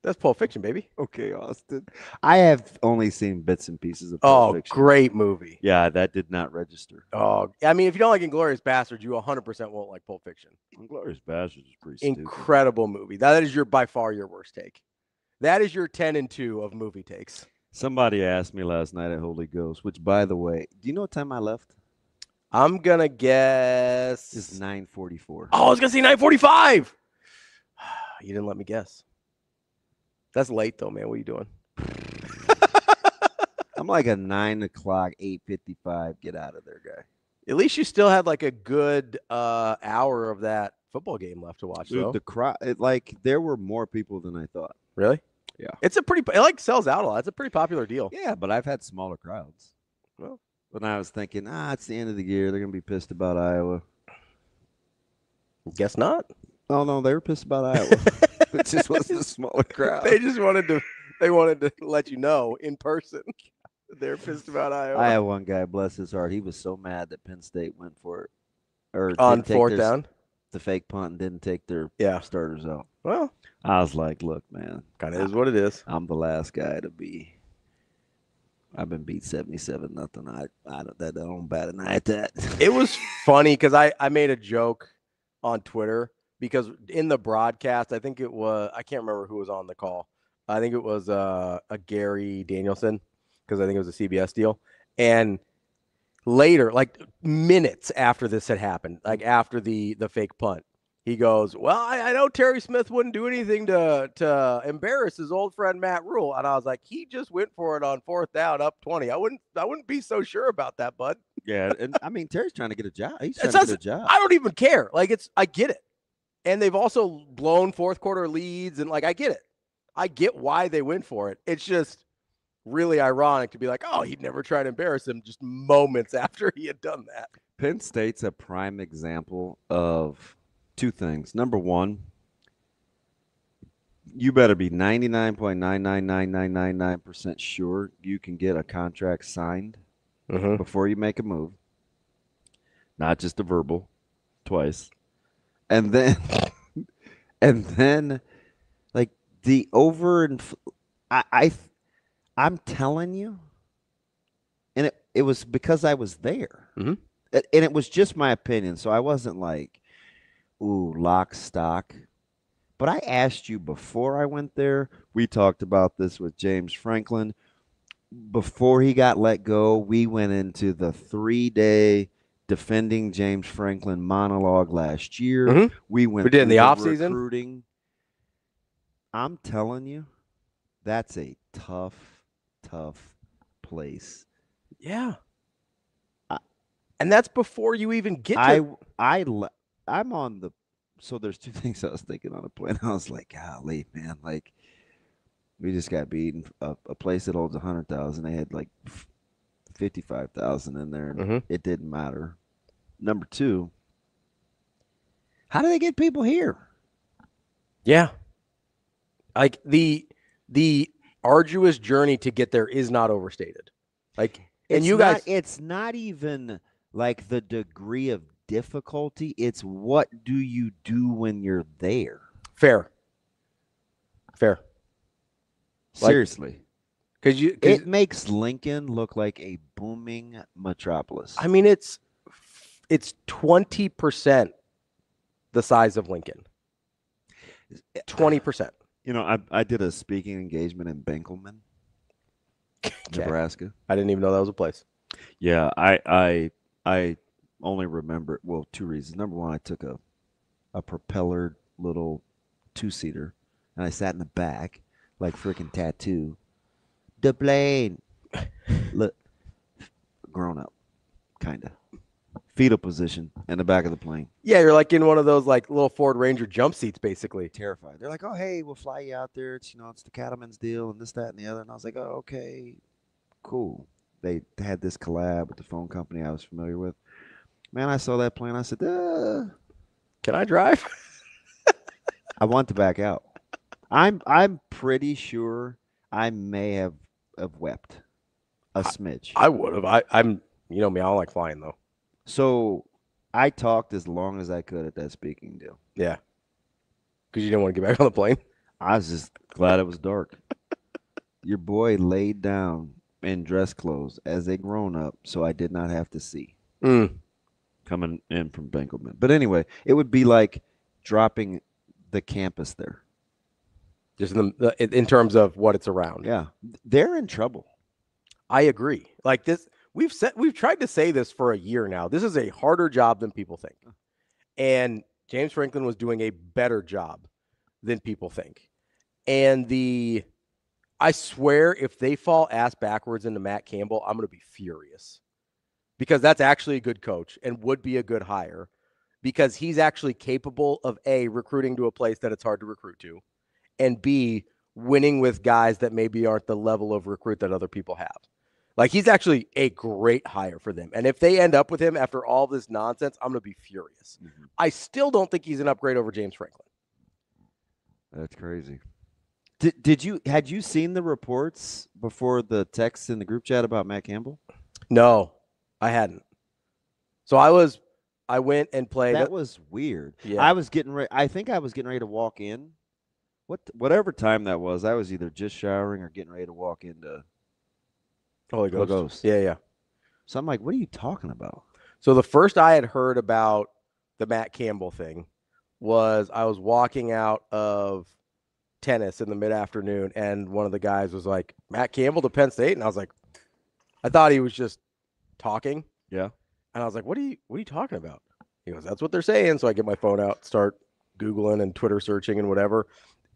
That's Pulp Fiction, baby. Okay, Austin. I have only seen bits and pieces of Pulp Fiction. Great movie. Yeah, that did not register. Oh, I mean, if you don't like Inglourious Basterds, you 100% won't like Pulp Fiction. Inglourious Basterds is pretty Incredible movie. That is by far your worst take. That is your 10 and 2 of movie takes. Somebody asked me last night at Holy Ghost, which, by the way, do you know what time I left? I'm going to guess. It's 9:44. Oh, I was going to say 9:45. You didn't let me guess. That's late, though, man. What are you doing? I'm like a 9 o'clock, 8:55, get out of there guy. At least you still had like a good hour of that football game left to watch, Dude, though. the crowd, there were more people than I thought. Really? Yeah. It like sells out a lot. It's a pretty popular deal. Yeah, but I've had smaller crowds. Well, when I was thinking, it's the end of the year, they're going to be pissed about Iowa. Guess not. Oh, no, they were pissed about Iowa. It just wasn't a smaller crowd. They just wanted to let you know in person. They're pissed about Iowa. I had one guy, bless his heart, he was so mad that Penn State went for it. Or on fourth down? The fake punt and didn't take their starters out. Well, I was like, look, man. Kind of is what it is. I'm the last guy to be. I've been beat 77-0. I don't bat an eye at that. It was funny because I made a joke on Twitter because in the broadcast, I think it was, I can't remember who was on the call. I think it was a Gary Danielson because I think it was a CBS deal. And later, like minutes after this had happened, like after the fake punt, he goes, well, I know Terry Smith wouldn't do anything to embarrass his old friend Matt Rule. And I was like, he just went for it on 4th down, up 20. I wouldn't be so sure about that, bud. Yeah, and I mean, Terry's trying to get a job. He's trying to get a job. I don't even care. Like, I get it. And they've also blown fourth quarter leads, and like, I get it. I get why they went for it. It's just really ironic to be like, oh, he'd never try to embarrass him just moments after he had done that. Penn State's a prime example of two things. Number one, you better be 99.999999% sure you can get a contract signed before you make a move. Not just a verbal twice. And then like the I'm telling you, and it was because I was there. And it was just my opinion, so I wasn't like, ooh, lock, stock. But I asked you before I went there. We talked about this with James Franklin. Before he got let go, we went into the 3-day defending James Franklin monologue last year. We did in the offseason recruiting. I'm telling you, that's a tough place. Yeah. And that's before you even get to I'm on the – so there's two things I was thinking on a plane. I was like, golly, man, like we just got beaten. A place that holds 100,000, they had like 55,000 in there, and it didn't matter. Number two, how do they get people here? Yeah. Like the arduous journey to get there is not overstated. Like, and you guys – it's not even like the degree of difficulty. It's what do you do when you're there? Fair. Seriously. Because it makes Lincoln look like a booming metropolis. I mean, it's 20% the size of Lincoln. 20%. You know, I did a speaking engagement in Benkelman, Nebraska. I didn't even know that was a place. Yeah, I only remember, well, two reasons. Number one, I took a propellered little 2-seater, and I sat in the back like freaking Tattoo. The plane. Look, grown up, kind of. Fetal position in the back of the plane. Yeah, you're like in one of those like little Ford Ranger jump seats, basically. Terrified. They're like, oh, hey, we'll fly you out there. It's, it's the Cattleman's deal and this, that, and the other. And I was like, oh, okay, cool. They had this collab with the phone company I was familiar with. Man, I saw that plane. I said, can I drive? I want to back out. I'm pretty sure I may have wept a smidge. I would have. I'm me, I don't like flying though. So I talked as long as I could at that speaking deal. Yeah. Because you didn't want to get back on the plane? I was just glad it was dark. Your boy laid down in dress clothes as a grown-up, so I did not have to see. Coming in from Benkelman. But anyway, it would be like dropping the campus there. Just in terms of what it's around. Yeah. They're in trouble. I agree. Like this, we've tried to say this for a year now. This is a harder job than people think. And James Franklin was doing a better job than people think. And I swear if they fall ass backwards into Matt Campbell, I'm going to be furious. Because that's actually a good coach and would be a good hire because he's actually capable of A, recruiting to a place that it's hard to recruit to, and B, winning with guys that maybe aren't the level of recruit that other people have. Like, he's actually a great hire for them. And if they end up with him after all this nonsense, I'm going to be furious. I still don't think he's an upgrade over James Franklin. That's crazy. Had you seen the reports before the texts in the group chat about Matt Campbell? No. I hadn't. So I went and played. That was weird. Yeah. I was getting ready. I think I was getting ready to walk in. Whatever time that was, I was either just showering or getting ready to walk into Holy Holy Ghost. Ghost. Yeah. So I'm like, what are you talking about? So the first I had heard about the Matt Campbell thing was I was walking out of tennis in the mid-afternoon, and one of the guys was like, Matt Campbell to Penn State? And I was like, I thought he was just talking. Yeah. And I was like, what are you talking about? He goes, that's what they're saying. So I get my phone out, start Googling and Twitter searching and whatever.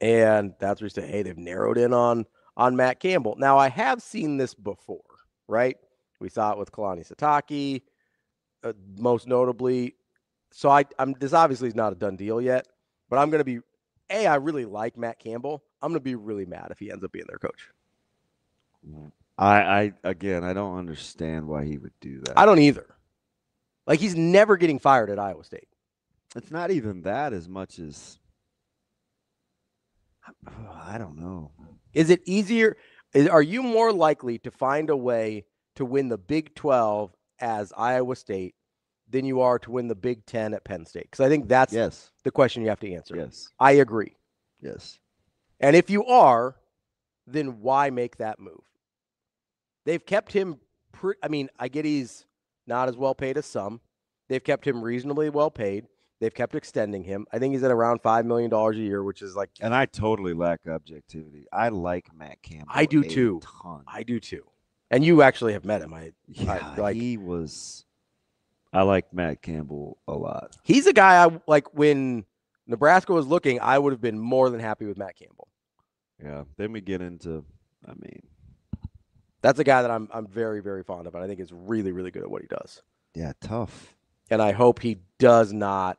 And that's where you say, hey, they've narrowed in on Matt Campbell. Now, I have seen this before, right? We saw it with Kalani Sitake, most notably. So I'm this obviously is not a done deal yet, but I'm going to be, I really like Matt Campbell. I'm going to be really mad if he ends up being their coach. I don't understand why he would do that. I don't either. Like, he's never getting fired at Iowa State. It's not even that as much as, I don't know. Is it easier? Are you more likely to find a way to win the Big 12 as Iowa State than you are to win the Big 10 at Penn State? Because I think that's the question you have to answer. Yes. I agree. Yes. And if you are, then why make that move? They've kept him I get he's not as well paid as some. They've kept him reasonably well paid. They've kept extending him. I think he's at around $5 million a year, which is like. And I totally lack objectivity. I like Matt Campbell. I do too. Ton. I do too. And you actually have met him. I like Matt Campbell a lot. He's a guy I like. When Nebraska was looking, I would have been more than happy with Matt Campbell. Yeah. Then we get into, that's a guy that I'm very, very fond of, and I think is really, really good at what he does. Yeah, tough. And I hope he does not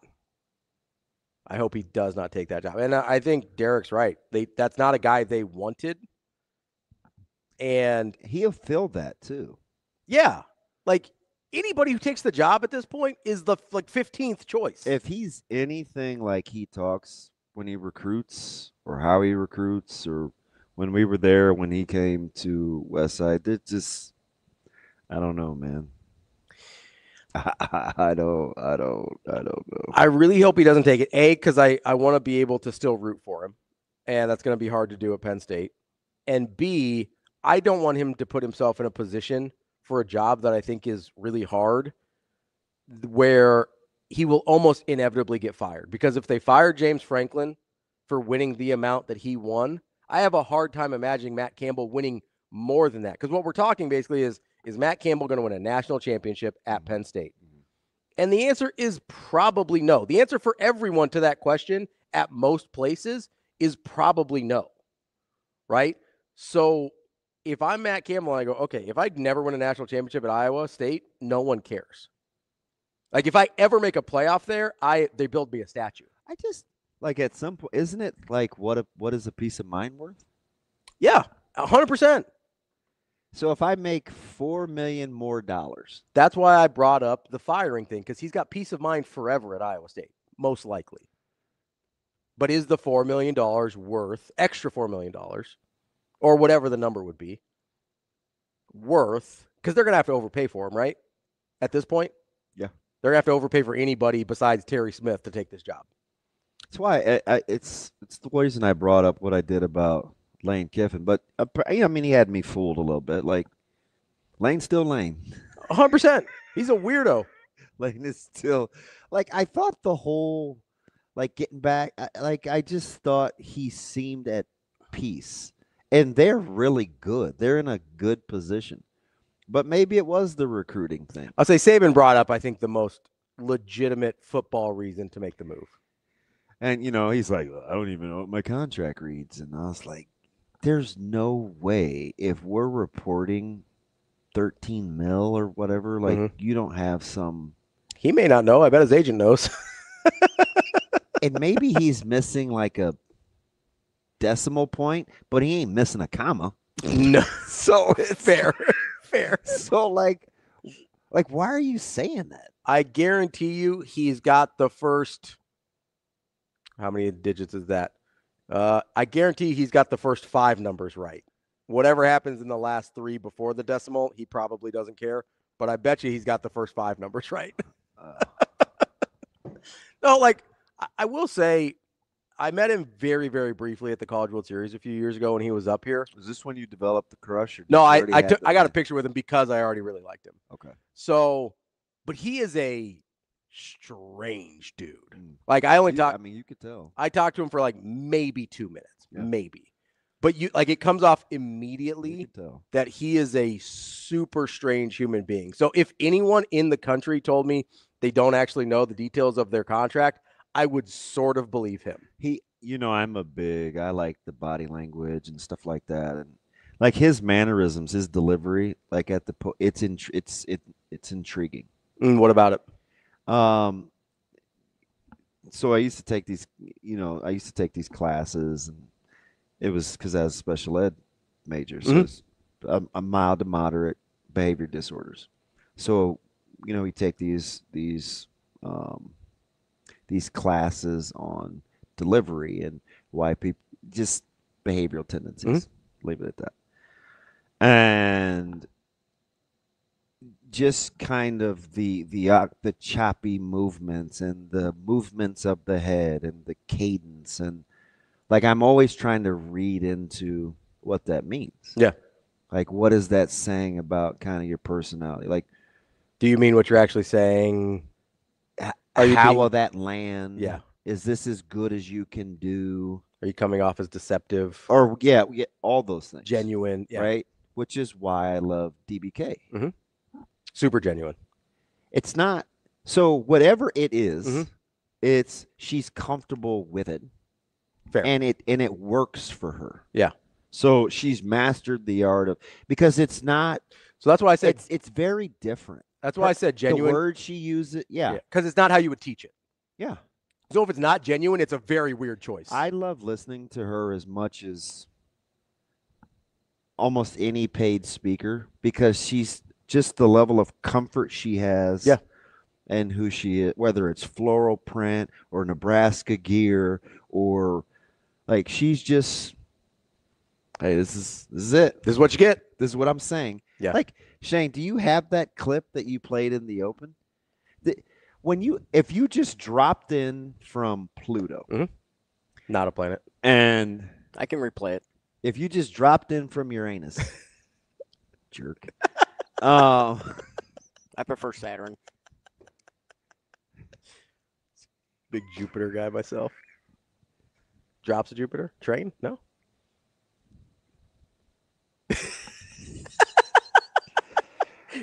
take that job. And I think Derek's right. That's not a guy they wanted. And he'll fill that too. Yeah. Like, anybody who takes the job at this point is the 15th choice. If he's anything like he talks when he recruits, or how he recruits, or when we were there when he came to Westside, it just, I don't know, man. I don't know. I really hope he doesn't take it. Because I want to be able to still root for him, and that's going to be hard to do at Penn State. And B, I don't want him to put himself in a position for a job that I think is really hard, where he will almost inevitably get fired. Because if they fire James Franklin for winning the amount that he won, I have a hard time imagining Matt Campbell winning more than that. Because what we're talking basically is Matt Campbell going to win a national championship at Penn State? And the answer is probably no. The answer for everyone to that question at most places is probably no, right? So if I'm Matt Campbell and I go, okay, if I never win a national championship at Iowa State, no one cares. Like, if I ever make a playoff there, they build me a statue. I just, like, at some point, isn't it like what is a peace of mind worth? Yeah, 100%. So if I make $4 million more, that's why I brought up the firing thing, because he's got peace of mind forever at Iowa State, most likely. But is the $4 million worth, extra $4 million, or whatever the number would be, worth, because they're going to have to overpay for him, right? At this point? Yeah. They're going to have to overpay for anybody besides Terry Smith to take this job. That's why it's the reason I brought up what I did about Lane Kiffin. But, he had me fooled a little bit. Like, Lane's still Lane. 100%. He's a weirdo. Lane is still, like, I thought the whole, like, getting back, I just thought he seemed at peace. And they're really good. They're in a good position. But maybe it was the recruiting thing. I'll say Saban brought up, I think, the most legitimate football reason to make the move. And, he's like, I don't even know what my contract reads. And I was like, there's no way if we're reporting 13 mil or whatever, like, you don't have some. He may not know. I bet his agent knows. And maybe he's missing like a decimal point, but he ain't missing a comma. No. So it's fair. So like why are you saying that? I guarantee you he's got the first, how many digits is that? I guarantee he's got the first 5 numbers right. Whatever happens in the last 3 before the decimal, he probably doesn't care. But I bet you he's got the first 5 numbers right. No, like, I will say, I met him very, very briefly at the College World Series a few years ago when he was up here. Was this when you developed the crush? Or No, I got a picture with him because I already really liked him. Okay. So, but he is a strange dude. Like I only talked. I mean, you could tell. I talked to him for like maybe 2 minutes, maybe. But it comes off immediately that he is a super strange human being. So if anyone in the country told me they don't actually know the details of their contract, I would sort of believe him. I like the body language and stuff like that, and like his mannerisms, his delivery, like at the it's intriguing. What about it? So I used to take these, classes, and it was because I was special ed major, so it's a mild to moderate behavior disorders. So, we take these classes on delivery and why people just behavioral tendencies. Leave it at that. And just kind of the choppy movements and the movements of the head and the cadence, and like I'm always trying to read into what that means. Yeah. Like, what is that saying about kind of your personality? Like, do you mean what you're actually saying? How will that land? Yeah. Is this as good as you can do? Are you coming off as deceptive? Or all those things. Genuine, right? Which is why I love DBK. Super genuine. It's not so whatever it is, she's comfortable with it. Fair. And it works for her. Yeah. So she's mastered the art of, because it's not. So that's why I said it's very different. That's why I said genuine. The word she uses, because it's not how you would teach it. Yeah. So if it's not genuine, it's a very weird choice. I love listening to her as much as almost any paid speaker, because she's just the level of comfort she has. Yeah. And who she is, whether it's floral print or Nebraska gear, or like she's just, hey, this is it. This is what you get. This is what I'm saying. Yeah. Like, Shane, do you have that clip that you played in the Open? If you just dropped in from Pluto, not a planet, and I can replay it. If you just dropped in from Uranus, jerk. I prefer Saturn. Big Jupiter guy myself. Drops of Jupiter? Train? No?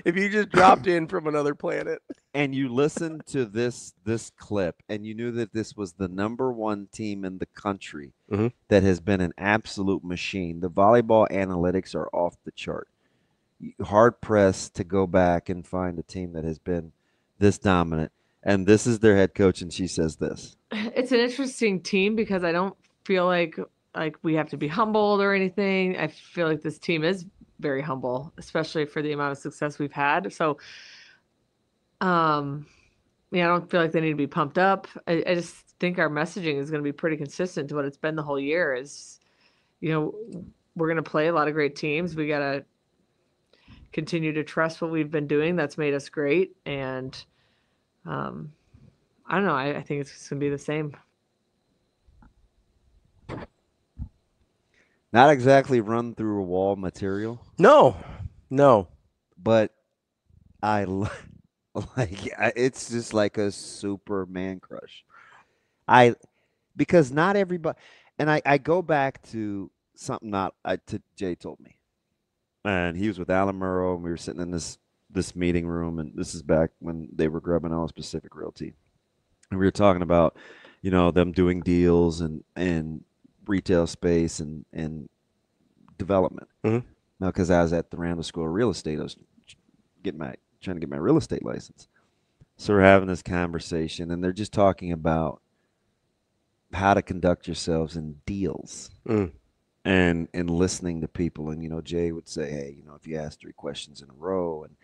If you just dropped in from another planet and you listened to this clip and you knew that this was the #1 team in the country that has been an absolute machine, the volleyball analytics are off the chart. Hard pressed to go back and find a team that has been this dominant. And this is their head coach, and she says this. It's an interesting team because I don't feel like we have to be humbled or anything. I feel like this team is very humble, especially for the amount of success we've had. So, I don't feel like they need to be pumped up. I just think our messaging is going to be pretty consistent to what it's been the whole year. Is, we're going to play a lot of great teams. We got to continue to trust what we've been doing. That's made us great. And I don't know. I think it's going to be the same. Not exactly run through a wall material. No. But it's just like a Superman crush. Because not everybody, and I go back to something Jay told me. And he was with Alan Murrow, and we were sitting in this meeting room, and this is back when they were grubbing Ellis Pacific Realty. And we were talking about, them doing deals and retail space and development. Now, because I was at the Randall School of Real Estate, I was trying to get my real estate license. So we're having this conversation, and they're just talking about how to conduct yourselves in deals. And listening to people. And, Jay would say, hey, if you ask 3 questions in a row and,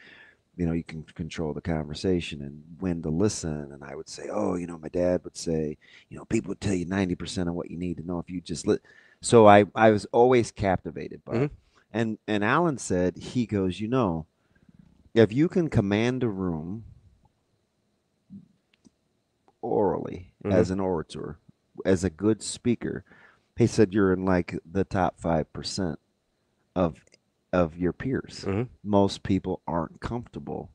you can control the conversation and when to listen. And I would say, my dad would say, people would tell you 90% of what you need to know if you just So I was always captivated by it. And Alan said, he goes, if you can command a room orally as an orator, as a good speaker, he said you're in like the top 5% of your peers. Mm-hmm. Most people aren't comfortable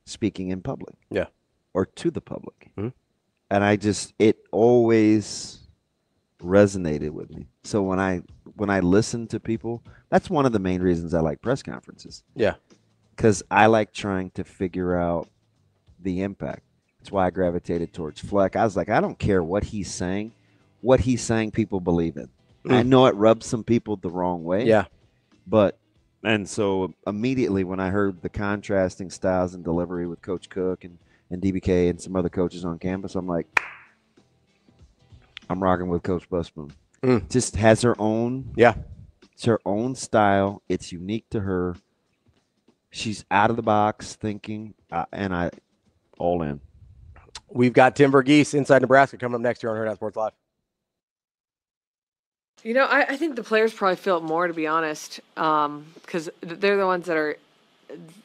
speaking in public. Yeah. Or to the public. Mm-hmm. And it always resonated with me. So when I listen to people, that's one of the main reasons I like press conferences. Yeah. Because I like trying to figure out the impact. That's why I gravitated towards Fleck. I was like, I don't care what he's saying. What he's saying, people believe it. I know it rubs some people the wrong way. Yeah. And so immediately when I heard the contrasting styles and delivery with Coach Cook and DBK and some other coaches on campus, I'm like, I'm rocking with Coach Busboom. Just has her own. Yeah. It's her own style. It's unique to her. She's out of the box thinking, and I all in. We've got Tim VERGHESE, Inside Nebraska, coming up next year on Hurrdat Sports Live. You know, I think the players probably feel it more, to be honest, because they're the ones that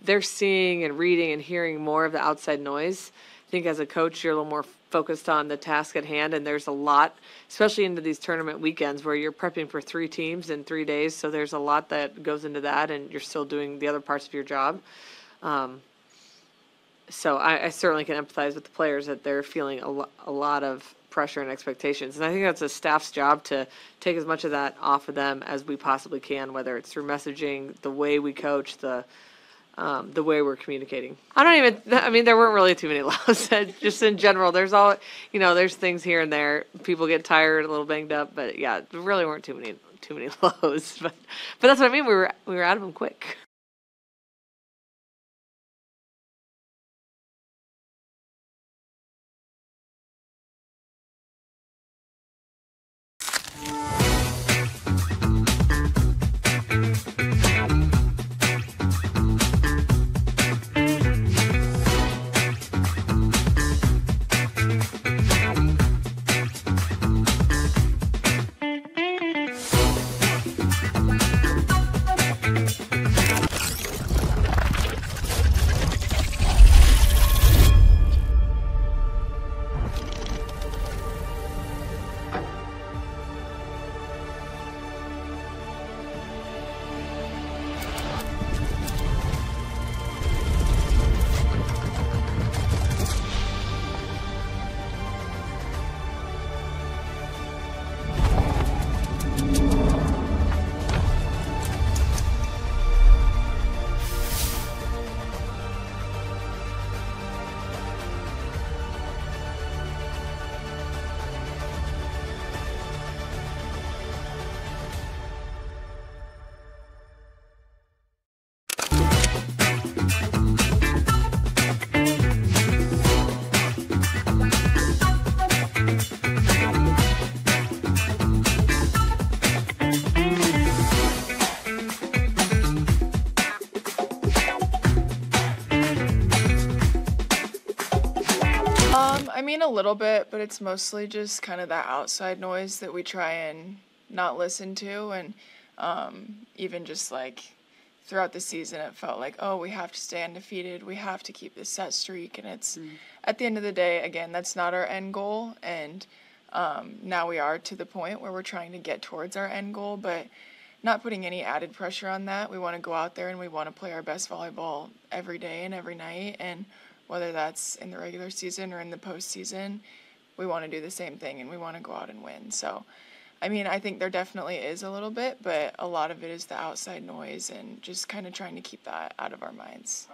they're seeing and reading and hearing more of the outside noise. I think as a coach, you're a little more focused on the task at hand, and there's a lot, especially into these tournament weekends where you're prepping for 3 teams in 3 days, so there's a lot that goes into that, and you're still doing the other parts of your job. So I certainly can empathize with the players that they're feeling a lot of pressure and expectations. And I think that's a staff's job to take as much of that off of them as we possibly can, whether it's through messaging, the way we coach, the way we're communicating. I mean, there weren't really too many lows. Just in general, there's there's things here and there. People get tired, a little banged up, but yeah, there really weren't too many lows. But that's what I mean. We were out of them quick. I mean, a little bit, but it's mostly just kind of that outside noise that we try and not listen to. And even just like throughout the season, it felt like, oh, we have to stay undefeated. We have to keep this set streak. And it's at the end of the day, again, that's not our end goal. And now we are to the point where we're trying to get towards our end goal, but not putting any added pressure on that. We want to go out there and we want to play our best volleyball every day and every night. And whether that's in the regular season or in the postseason, we want to do the same thing and we want to go out and win. So, I mean, I think there definitely is a little bit, but a lot of it is the outside noise and just kind of trying to keep that out of our minds.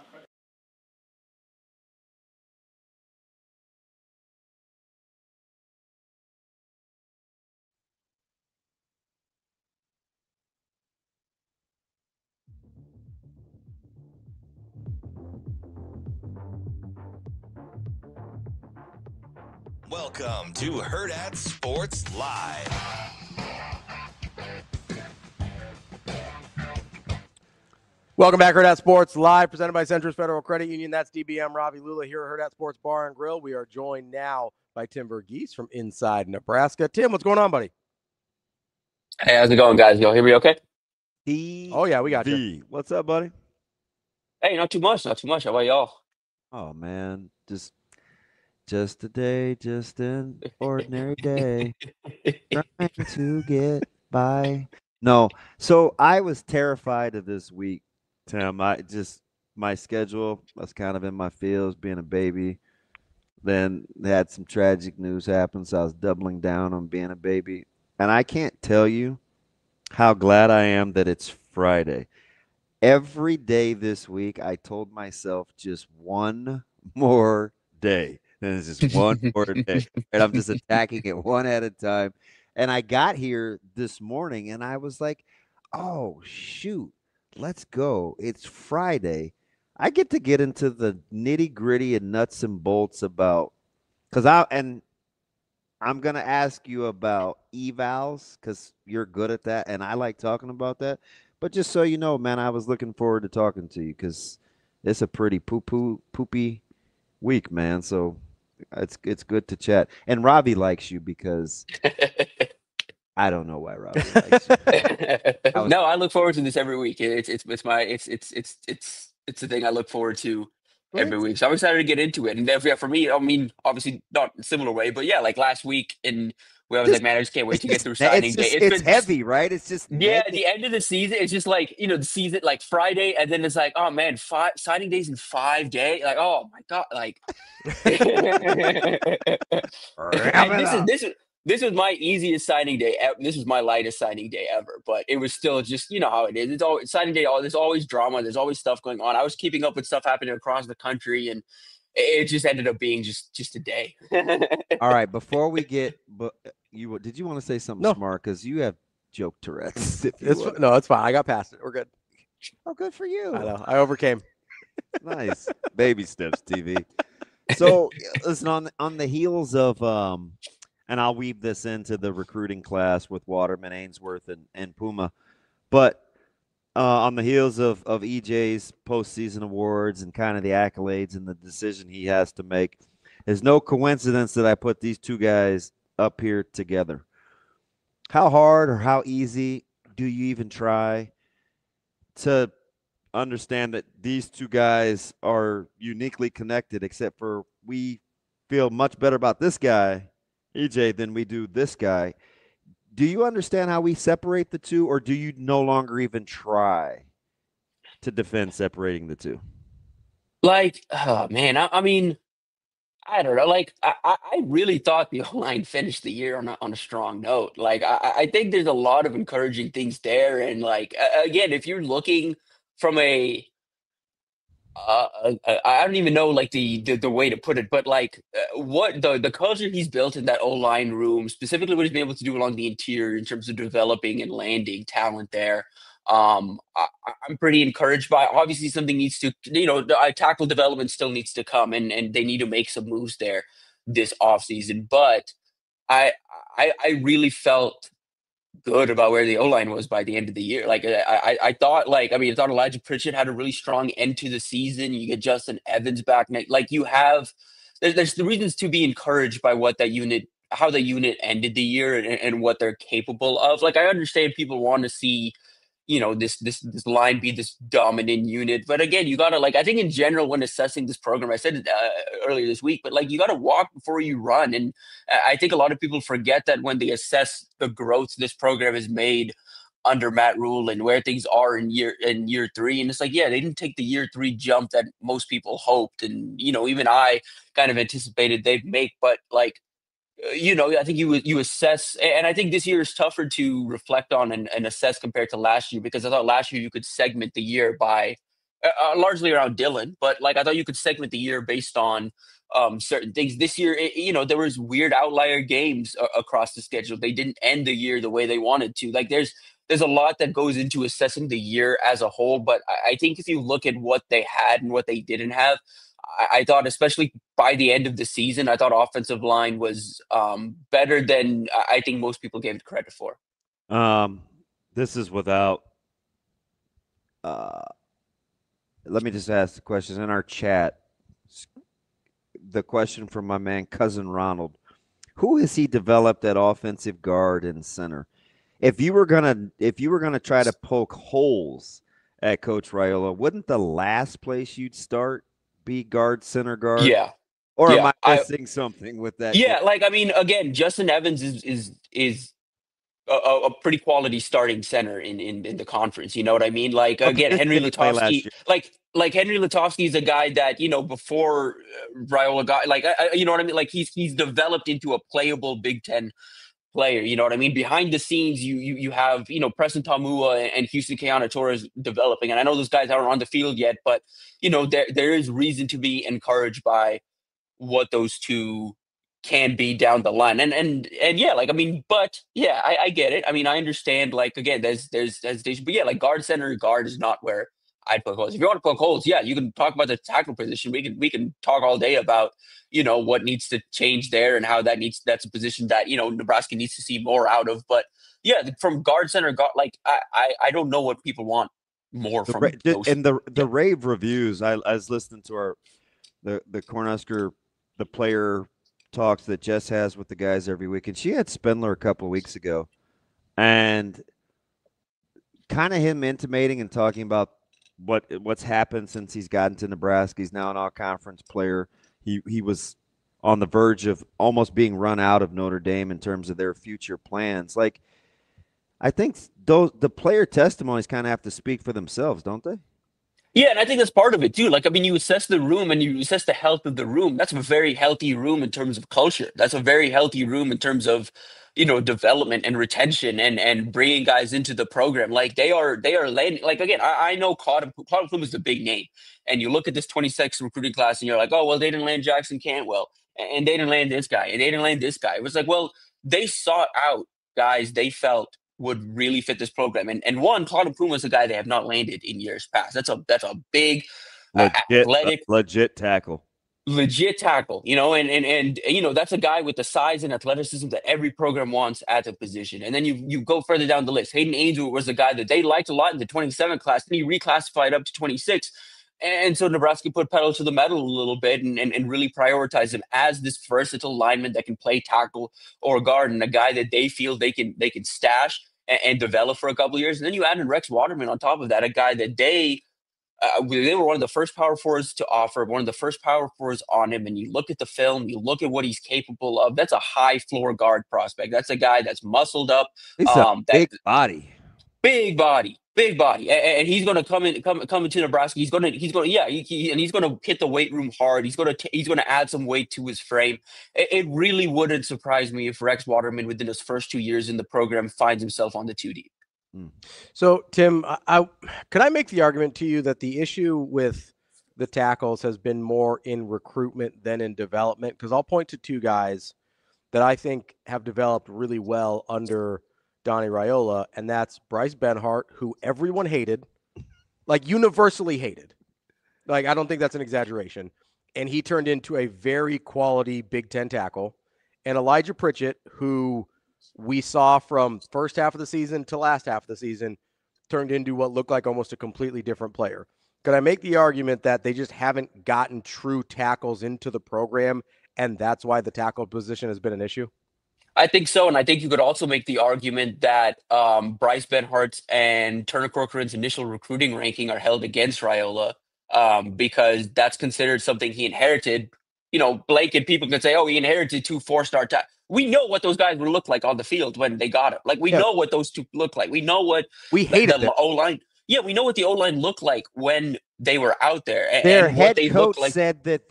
Welcome to Hurrdat Sports Live. Welcome back, Hurrdat Sports Live, presented by Centris Federal Credit Union. That's DBM Ravi Lulla here at Hurrdat Sports Bar and Grill. We are joined now by Tim VERGHESE from inside Nebraska. Tim, what's going on, buddy? Hey, how's it going, guys? Y'all hear me okay? Oh, yeah, we got you. What's up, buddy? Hey, not too much. How about y'all? Oh, man, just Just a day, just an ordinary day. Trying to get by. No, so I was terrified of this week, Tim. My schedule was kind of in my feels, being a baby. Then had some tragic news happen, so I was doubling down on being a baby. And I can't tell you how glad I am that it's Friday. Every day this week, I told myself just one more day. And it's just one more day. And I'm just attacking it one at a time. And I got here this morning and I was like, oh, shoot, let's go. It's Friday. I get into the nitty gritty and nuts and bolts about, I'm going to ask you about evals because you're good at that. And I like talking about that. But just so you know, man, I was looking forward to talking to you because it's a pretty poopy week, man. So it's good to chat. And Ravi likes you because I don't know why Ravi likes you. No, I look forward to this every week. It's the thing I look forward to every week. So I'm excited to get into it. And yeah, for me, I mean, obviously not in a similar way, but yeah, like last week and where I was like, man, I just can't wait to get through signing day. It's heavy, right? It's just at the end of the season, it's just like, the season, like Friday, and then it's like, oh man, signing days in 5 days. Like, oh my God, like this was my easiest signing day. This was my lightest signing day ever, but it was still just, you know how it is. It's always signing day. There's always drama. There's always stuff going on. I was keeping up with stuff happening across the country, and it just ended up being just a day. All right, before we get, did you want to say something smart? Because you have joke Tourette's. No, it's fine. I got past it. We're good. Oh, good for you. I know. I overcame. Nice. Baby steps, TV. So, listen, on the heels of, and I'll weave this into the recruiting class with Waterman, Ainsworth, and Puma, but on the heels of EJ's postseason awards and kind of the accolades and the decision he has to make, there's no coincidence that I put these two guys up here together. How hard or how easy do you even try to understand that these two guys are uniquely connected, except for we feel much better about this guy, EJ, than we do this guy? Do you understand how we separate the two, or do you no longer even try to defend separating the two? Like, oh man, I mean, I don't know. Like, I really thought the O-line finished the year on a strong note. Like, I think there's a lot of encouraging things there. And like, again, if you're looking from I don't even know like the way to put it, but like what the culture he's built in that O-line room, specifically what he's been able to do along the interior in terms of developing and landing talent there. I'm pretty encouraged by. Obviously, something needs to, tackle development still needs to come, and they need to make some moves there this offseason. But I really felt good about where the O-line was by the end of the year. Like I thought, I thought Elijah Pritchett had a really strong end to the season. You get Justin Evans back. Like you have, there's the reasons to be encouraged by how the unit ended the year and what they're capable of. Like I understand people want to see, this line be this dominant unit. But again, you got to I think in general, when assessing this program, I said it earlier this week, but you got to walk before you run. And I think a lot of people forget that when they assess the growth this program has made under Matt Rule and where things are in year 3. And it's they didn't take the year 3 jump that most people hoped. And, even I kind of anticipated they'd make, but I think you assess, and I think this year is tougher to reflect on and assess compared to last year, because I thought last year you could segment the year by largely around Dylan, but I thought you could segment the year based on certain things. This year, there was weird outlier games across the schedule. They didn't end the year the way they wanted to. There's a lot that goes into assessing the year as a whole, but I think if you look at what they had and what they didn't have, I thought, especially by the end of the season, I thought offensive line was better than I think most people gave it credit for. This is without. Let me just ask the question in our chat. The question from my man, Cousin Ronald: who has he developed at offensive guard and center? If you were gonna try to poke holes at Coach Raiola, wouldn't the last place you'd start be guard, center guard? Yeah. Or am Yeah, I missing something with that? yeah, like I mean, again, Justin Evans is a pretty quality starting center in the conference. You know what I mean? Like What again, position Henry did he play last Lutovsky, year? like Henry Lutovsky is a guy that before Raiola got like you know what I mean? Like he's developed into a playable Big Ten player. You know what I mean? Behind the scenes, you have Preston Tamua and Houston Keanu Torres developing, and I know those guys aren't on the field yet, but there is reason to be encouraged by what those two can be down the line. And yeah, like I mean, but yeah, I get it. I mean, I understand. Like again, there's hesitation, but yeah, like guard is not where I'd poke holes. If you want to poke holes, yeah, you can talk about the tackle position. We can talk all day about what needs to change there and how that's a position that Nebraska needs to see more out of. But yeah, from guard center, like I don't know what people want more from those. And the rave reviews. I was listening to the Cornhusker, the player talks that Jess has with the guys every week, and she had Spindler a couple of weeks ago, and kind of him intimating and talking about what's happened since he's gotten to Nebraska. He's now an all-conference player. He was on the verge of almost being run out of Notre Dame in terms of their future plans. Like, I think the player testimonies kind of have to speak for themselves, don't they? Yeah, and I think that's part of it too. Like, I mean, you assess the room and you assess the health of the room. That's a very healthy room in terms of culture. That's a very healthy room in terms of, development and retention and bringing guys into the program. Like they are landing. Like again, I know Claude Plume is the big name, and you look at this 26 recruiting class and you're like, oh well, they didn't land Jackson Cantwell, and they didn't land this guy, and they didn't land this guy. It was like, well, they sought out guys they felt would really fit this program. And one, Claude Plume was a guy they have not landed in years past. That's a big, athletic, legit tackle. Legit tackle, and that's a guy with the size and athleticism that every program wants at the position. And then you go further down the list. Hayden Angel was a guy that they liked a lot in the 27 class, and he reclassified up to 26. And so Nebraska put pedal to the metal a little bit and really prioritized him as this versatile lineman that can play tackle or guard, and a guy that they feel they can stash and develop for a couple of years. And then you add in Rex Waterman on top of that, a guy that they were one of the first power forwards to offer, one of the first power forwards on him. And you look at the film, you look at what he's capable of. That's a high floor guard prospect. That's a guy that's muscled up. He's a big body. Big body, and he's going to come into Nebraska. He's going to hit the weight room hard. He's going to add some weight to his frame. It really wouldn't surprise me if Rex Waterman, within his first 2 years in the program, finds himself on the 2 deep. So Tim, could I make the argument to you that the issue with the tackles has been more in recruitment than in development? Because I'll point to two guys that I think have developed really well under Donnie Raiola, and that's Bryce Benhart, who everyone hated, like universally hated. Like, I don't think that's an exaggeration. And he turned into a very quality Big Ten tackle. And Elijah Pritchett, who we saw from first half of the season to last half of the season, turned into what looked like almost a completely different player. Could I make the argument that they just haven't gotten true tackles into the program, and that's why the tackle position has been an issue? I think so, and I think you could also make the argument that Bryce Benhart's and Turner Corcoran's initial recruiting ranking are held against Raiola because that's considered something he inherited. Blanket people can say, oh, he inherited 2 4-star tackles. We know what those guys would look like on the field when they got it. Like, we know what those two look like. We know what we hated the O-line. Yeah, we know what the O-line looked like when they were out there. Their and head what they coach like. said that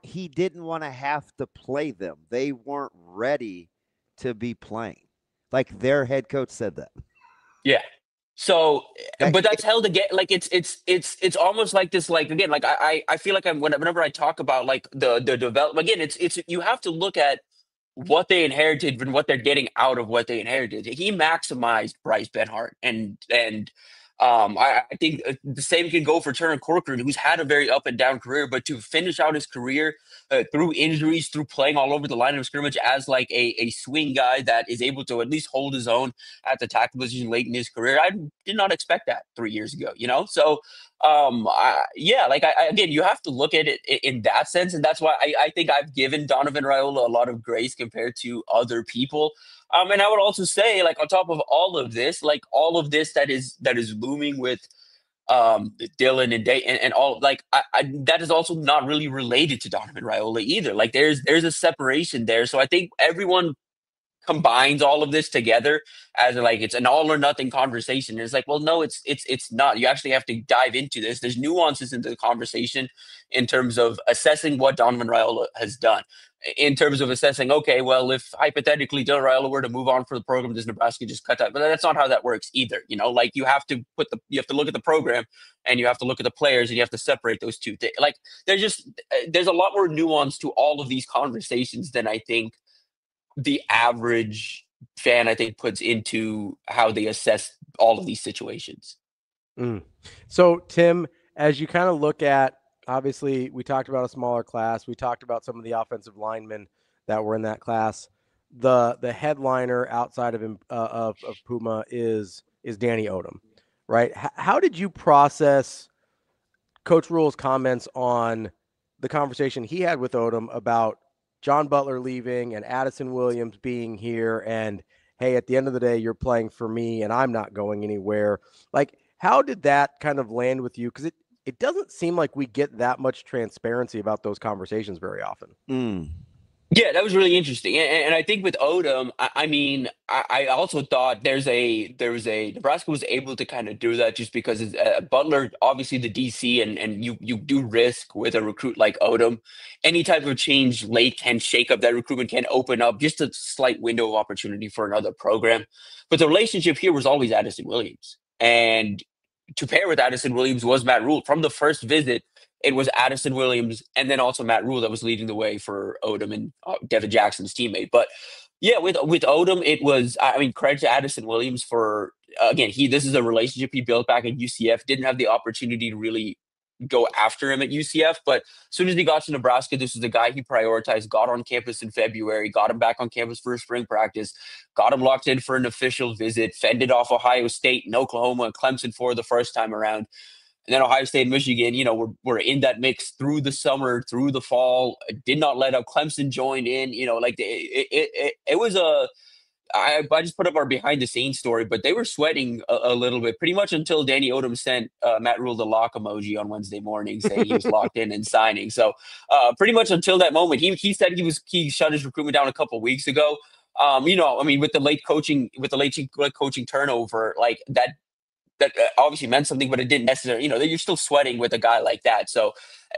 he didn't want to have to play them. They weren't ready to be playing. Like, their head coach said that. Yeah. So, but that's held again. Like, it's almost like this. Like, again, like I feel like whenever I talk about like the development, again, it's you have to look at what they inherited and what they're getting out of what they inherited. He maximized Bryce Benhart, and I think the same can go for Turner Corcoran, who's had a very up and down career, but to finish out his career through injuries, through playing all over the line of scrimmage as like a swing guy that is able to at least hold his own at the tackle position late in his career. I did not expect that 3 years ago, So, again, you have to look at it in that sense. And that's why I think I've given Donovan Raiola a lot of grace compared to other people. And I would also say, like, on top of all of this, like all of this that is looming with Dylan and Day and all, like that is also not really related to Donovan Raiola either. Like there's a separation there. So I think everyone combines all of this together as like it's an all or nothing conversation. And it's like, well, no, it's not. You actually have to dive into this. There's nuances into the conversation in terms of assessing what Donovan Raiola has done. In terms of assessing, okay, well, if hypothetically Dylan Raiola were to move on for the program, does Nebraska just cut that? But that's not how that works either. You know, like you have to look at the program and you have to look at the players and you have to separate those two things. Like there's a lot more nuance to all of these conversations than I think the average fan, I think, puts into how they assess all of these situations. So, Tim, as you kind of look at, obviously, we talked about a smaller class. We talked about some of the offensive linemen that were in that class. The headliner outside of Puma is Danny Odom, right? How did you process Coach Rule's comments on the conversation he had with Odom about John Butler leaving and Addison Williams being here, and hey, at the end of the day, you're playing for me and I'm not going anywhere? Like, how did that kind of land with you? Because it doesn't seem like we get that much transparency about those conversations very often. Yeah, that was really interesting. And I think with Odom, I also thought there was a Nebraska was able to kind of do that just because Butler, obviously the DC, and you do risk with a recruit like Odom. Any type of change late can shake up that recruitment, can open up just a slight window of opportunity for another program. But the relationship here was always Addison Williams. And to pair with Addison Williams was Matt Rule. From the first visit, it was Addison Williams and then also Matt Rule that was leading the way for Odom and Devin Jackson's teammate. But yeah, with Odom, it was, credit to Addison Williams for, again, this is a relationship he built back at UCF. Didn't have the opportunity to really go after him at UCF, but as soon as he got to Nebraska, this was the guy he prioritized, got on campus in February, got him back on campus for a spring practice, got him locked in for an official visit, fended off Ohio State and Oklahoma and Clemson for the first time around. And then Ohio State and Michigan, were in that mix through the summer, through the fall, did not let up. Clemson joined in, it was I just put up our behind the scenes story, but they were sweating a little bit pretty much until Danny Odom sent Matt Rule the lock emoji on Wednesday morning saying he was locked in and signing. So pretty much until that moment, he said he shut his recruitment down a couple of weeks ago. With the late coaching turnover, like that obviously meant something, but it didn't necessarily, you're still sweating with a guy like that. So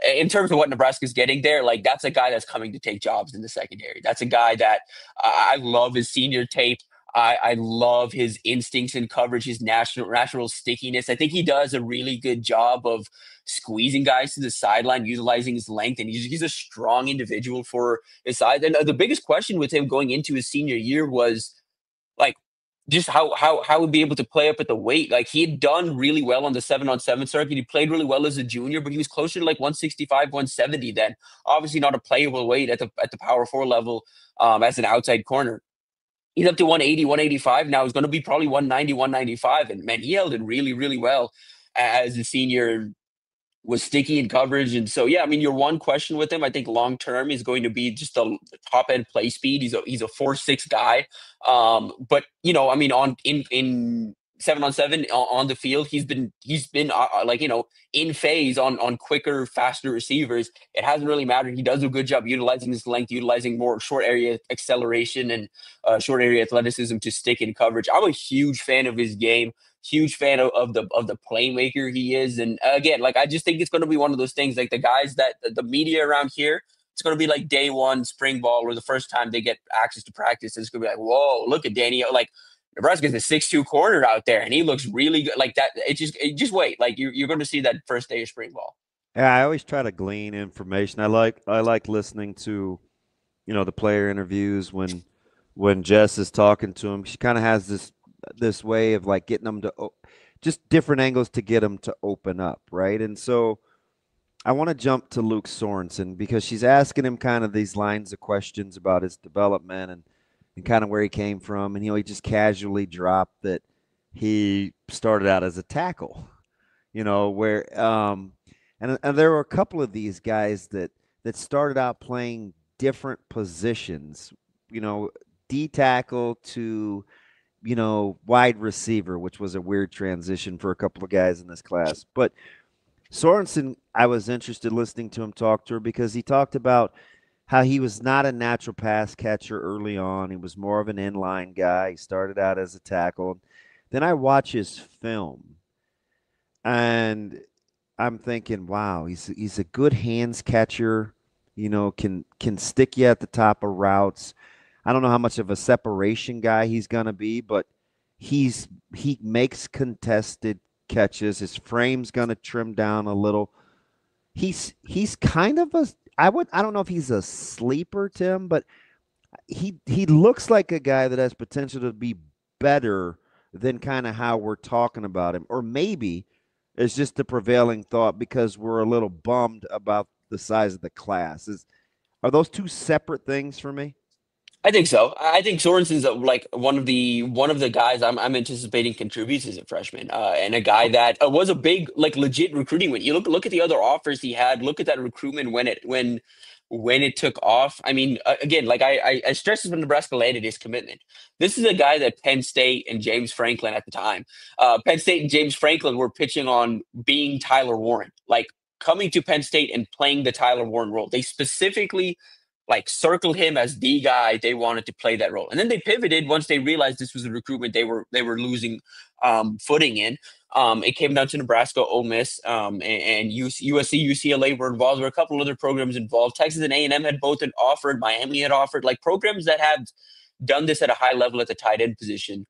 in terms of what Nebraska's getting there, like that's a guy that's coming to take jobs in the secondary. That's a guy that I love his senior tape. I love his instincts in coverage, his natural stickiness. I think he does a really good job of squeezing guys to the sideline, utilizing his length, and he's a strong individual for his size. And the biggest question with him going into his senior year was like, just how he'd be able to play up at the weight. Like he had done really well on the 7-on-7 circuit. He played really well as a junior, but he was closer to like 165, 170 then. Obviously not a playable weight at the power 4 level as an outside corner. He's up to 180, 185 now. He's going to be probably 190, 195. And man, he held it really, really well as a senior. Was sticky in coverage. And so, yeah, your one question with him, I think long-term is going to be just the top end play speed. He's a 4.6 guy. But in 7-on-7 on the field, he's been in phase on quicker, faster receivers. It hasn't really mattered. He does a good job utilizing his length, utilizing more short area acceleration and short area athleticism to stick in coverage. I'm a huge fan of his game. Huge fan of the playmaker he is. And again, like I just think it's going to be one of those things, like the guys that the media around here, it's going to be like day one spring ball or the first time they get access to practice. It's going to be like, whoa, look at Danny. Like Nebraska's a 6'2" corner out there and he looks really good. Like that. Just wait. Like you're going to see that first day of spring ball. Yeah, I always try to glean information. I like listening to, the player interviews when Jess is talking to him. She kind of has this way of like getting them to just different angles to get them to open up, right? And so I want to jump to Luke Sorensen because she's asking him kind of these lines of questions about his development and kind of where he came from. And he just casually dropped that he started out as a tackle, where and there were a couple of these guys that started out playing different positions, D tackle to wide receiver, which was a weird transition for a couple of guys in this class. But Sorensen, I was interested listening to him talk to her because he talked about how he was not a natural pass catcher early on. He was more of an inline guy. He started out as a tackle. Then I watch his film, and I'm thinking, wow, he's a good hands catcher. Can stick you at the top of routes. I don't know how much of a separation guy he's gonna be, but he makes contested catches. His frame's gonna trim down a little. He's kind of I don't know if he's a sleeper, Tim, but he looks like a guy that has potential to be better than kind of how we're talking about him. Or maybe it's just the prevailing thought because we're a little bummed about the size of the class. Are those two separate things for me? I think so. I think Sorensen's like one of the guys I'm anticipating contributes as a freshman, and a guy that was a big legit recruiting win. You look at the other offers he had. Look at that recruitment when it took off. I mean, again, like I stressed this when Nebraska landed his commitment. This is a guy that Penn State and James Franklin at the time, Penn State and James Franklin were pitching on being Tyler Warren, like coming to Penn State and playing the Tyler Warren role. They specifically circled him as the guy they wanted to play that role. And then they pivoted once they realized this was a recruitment they were losing footing in. It came down to Nebraska, Ole Miss, and USC, UCLA were involved. There were a couple other programs involved. Texas and A&M had both offered. Miami had offered. Programs that had done this at a high level at the tight end position